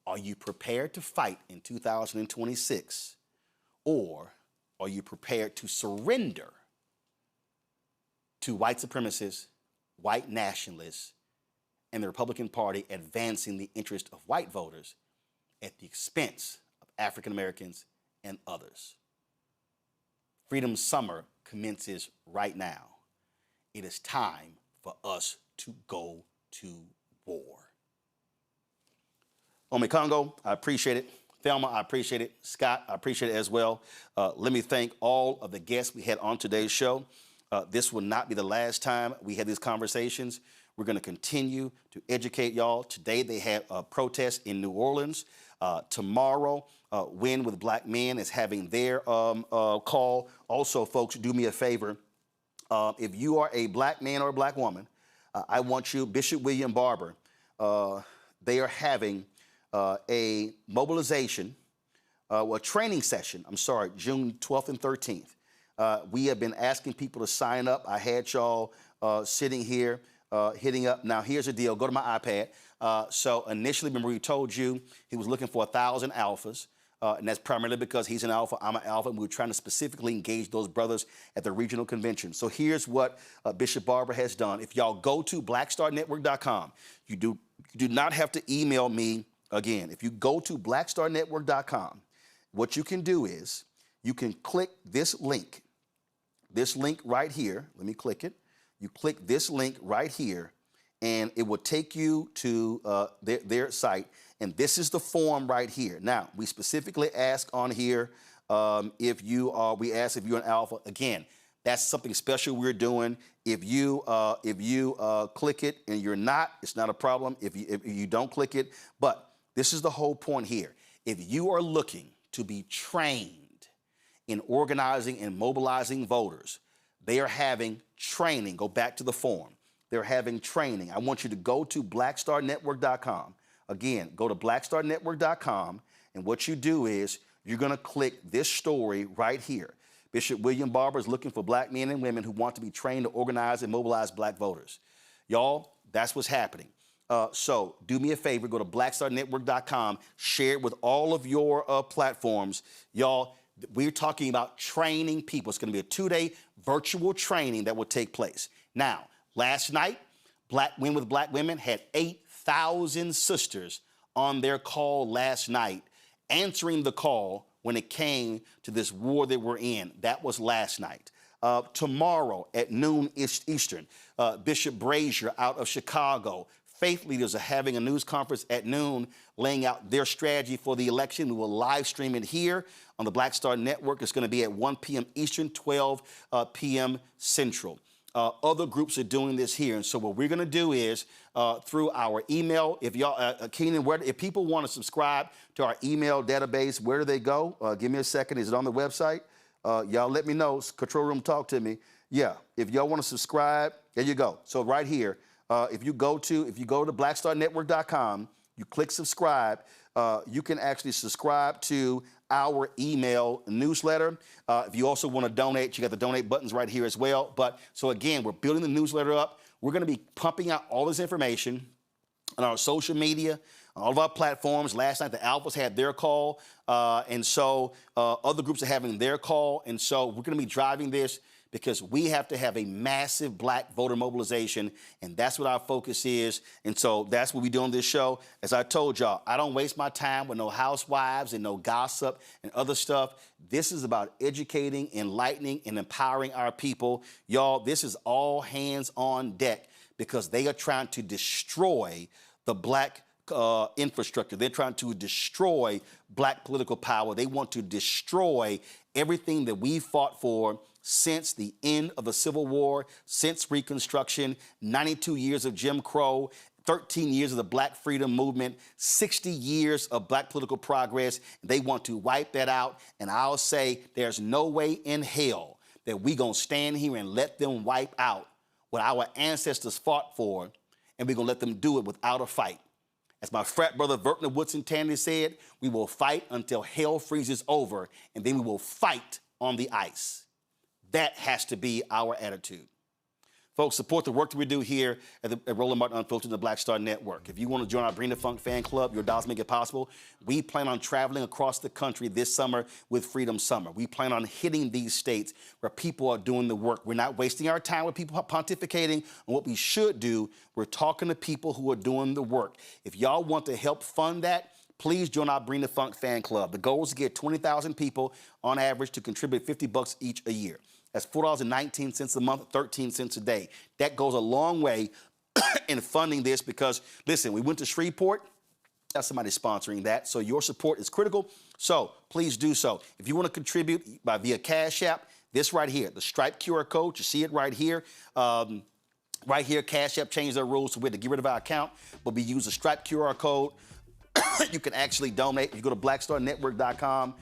Are you prepared to fight in 2026? Or are you prepared to surrender to white supremacists, white nationalists, and the Republican Party advancing the interest of white voters at the expense of African Americans and others? Freedom Summer commences right now. It is time for us to go to war. Omi Congo, I appreciate it. Thelma, I appreciate it. Scott, I appreciate it as well. Let me thank all of the guests we had on today's show. This will not be the last time we had these conversations. We're going to continue to educate y'all. Today they had a protest in New Orleans. Tomorrow, Win with Black Men is having their call. Also, folks, do me a favor. If you are a black man or a black woman, I want you, Bishop William Barber, they are having a mobilization, a training session, June 12th and 13th. We have been asking people to sign up. I had y'all sitting here hitting up. Now, here's the deal. Go to my iPad. So initially, remember we told you he was looking for 1,000 alphas. And that's primarily because he's an alpha, I'm an alpha, and we were trying to specifically engage those brothers at the regional convention. So here's what Bishop Barber has done. If y'all go to blackstarnetwork.com, you do not have to email me again. If you go to blackstarnetwork.com, what you can do is you can click this link right here. Let me click it. You click this link right here, and it will take you to their site. And this is the form right here. Now, we specifically ask on here we ask if you're an alpha. Again, that's something special we're doing. If you click it and you're not, it's not a problem if you don't click it. But this is the whole point here. If you are looking to be trained in organizing and mobilizing voters, they are having training. Go back to the form. They're having training. I want you to go to blackstarnetwork.com. Again, go to blackstarnetwork.com, and what you do is you're going to click this story right here. Bishop William Barber is looking for black men and women who want to be trained to organize and mobilize black voters. Y'all, that's what's happening. So do me a favor, go to blackstarnetwork.com, share it with all of your platforms. Y'all, we're talking about training people. It's going to be a 2-day virtual training that will take place. Now, last night, Win with Black Women had 8,000 sisters on their call last night, answering the call when it came to this war that we're in. That was last night. Tomorrow at noon Eastern, Bishop Brazier out of Chicago, faith leaders are having a news conference at noon laying out their strategy for the election. We will live stream it here on the Black Star Network. It's going to be at 1 p.m. Eastern, 12 p.m. Central. Other groups are doing this here. And so what we're going to do is through our email, if y'all, Keenan, if people want to subscribe to our email database, where do they go? Give me a second. Is it on the website? Y'all let me know. Control room, talk to me. Yeah, if y'all want to subscribe, there you go. So right here, If you go to blackstarnetwork.com, you click subscribe, you can actually subscribe to our email newsletter. If you also want to donate, you got the donate buttons right here as well. But so again, we're building the newsletter up. We're going to be pumping out all this information on our social media, on all of our platforms. Last night, the Alphas had their call, and so other groups are having their call. And so we're going to be driving this because we have to have a massive black voter mobilization, and that's what our focus is. And so that's what we do on this show. As I told y'all, I don't waste my time with no housewives and no gossip and other stuff. This is about educating, enlightening, and empowering our people. Y'all, this is all hands on deck because they are trying to destroy the black infrastructure. They're trying to destroy black political power. They want to destroy everything that we fought for since the end of the Civil War, since Reconstruction, 92 years of Jim Crow, 13 years of the Black Freedom Movement, 60 years of black political progress. They want to wipe that out. And I'll say there's no way in hell that we're going to stand here and let them wipe out what our ancestors fought for, and we're going to let them do it without a fight. As my frat brother Vertner Woodson Tandy said, we will fight until hell freezes over, and then we will fight on the ice. That has to be our attitude. Folks, support the work that we do here at Roland Martin Unfiltered and the Black Star Network. If you want to join our Bring the Funk fan club, your dollars make it possible. We plan on traveling across the country this summer with Freedom Summer. We plan on hitting these states where people are doing the work. We're not wasting our time with people pontificating on what we should do. We're talking to people who are doing the work. If y'all want to help fund that, please join our Bring the Funk fan club. The goal is to get 20,000 people on average to contribute $50 each a year. That's $4.19 a month, 13 cents a day. That goes a long way in funding this because, listen, we went to Shreveport. That's somebody sponsoring that. So your support is critical. So please do so. If you want to contribute via Cash App, this right here, the Stripe QR code, you see it right here. Right here, Cash App changed their rules, so we had to get rid of our account, but we use the Stripe QR code. You can actually donate. If you go to blackstarnetwork.com,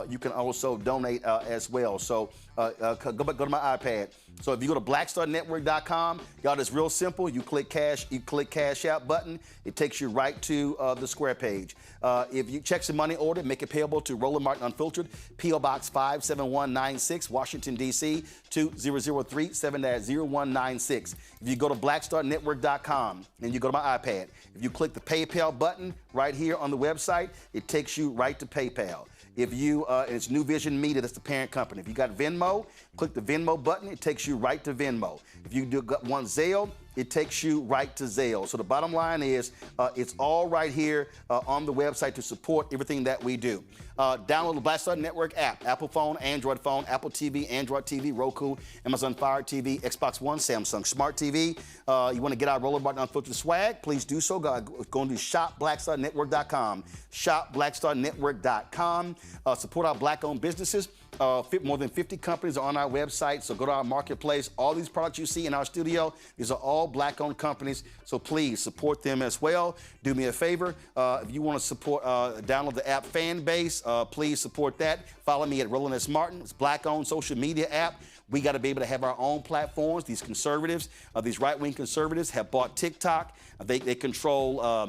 you can also donate as well. So go to my iPad. So if you go to blackstarnetwork.com, y'all, it's real simple. You click Cash App button. It takes you right to the square page. If you check some money order, make it payable to Roland Martin Unfiltered, P.O. Box 57196, Washington, D.C., 2003 7-0196. If you go to blackstarnetwork.com and you go to my iPad, if you click the PayPal button right here on the website, it takes you right to PayPal. If you, it's New Vision Media, that's the parent company. If you got Venmo, click the Venmo button, it takes you right to Venmo. If you want Zelle, it takes you right to Zelle. So the bottom line is, it's all right here on the website to support everything that we do. Download the Black Star Network app, Apple phone, Android phone, Apple TV, Android TV, Roku, Amazon Fire TV, Xbox One, Samsung Smart TV. You want to get our Roland Martin Unfiltered swag, please do so. Go to shopblackstarnetwork.com. Shopblackstarnetwork.com. Support our black-owned businesses. More than 50 companies are on our website, so go to our marketplace. All these products you see in our studio, these are all black-owned companies, so please support them as well. Do me a favor, if you want to support, download the app Fanbase, please support that. Follow me at Roland S. Martin. It's black-owned social media app. We got to be able to have our own platforms. These conservatives, these right-wing conservatives have bought TikTok. They control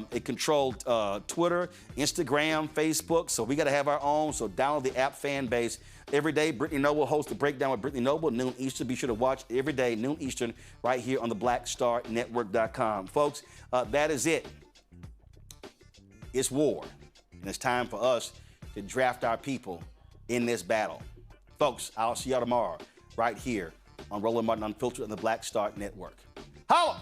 Twitter, Instagram, Facebook. So we got to have our own. So download the app Fanbase. Every day, Brittany Noble hosts the Breakdown with Brittany Noble, noon Eastern. Be sure to watch every day, noon Eastern, right here on the blackstarnetwork.com. Folks, that is it. It's war, and it's time for us to draft our people in this battle. Folks, I'll see y'all tomorrow right here on Roland Martin Unfiltered and the Black Star Network. Holla!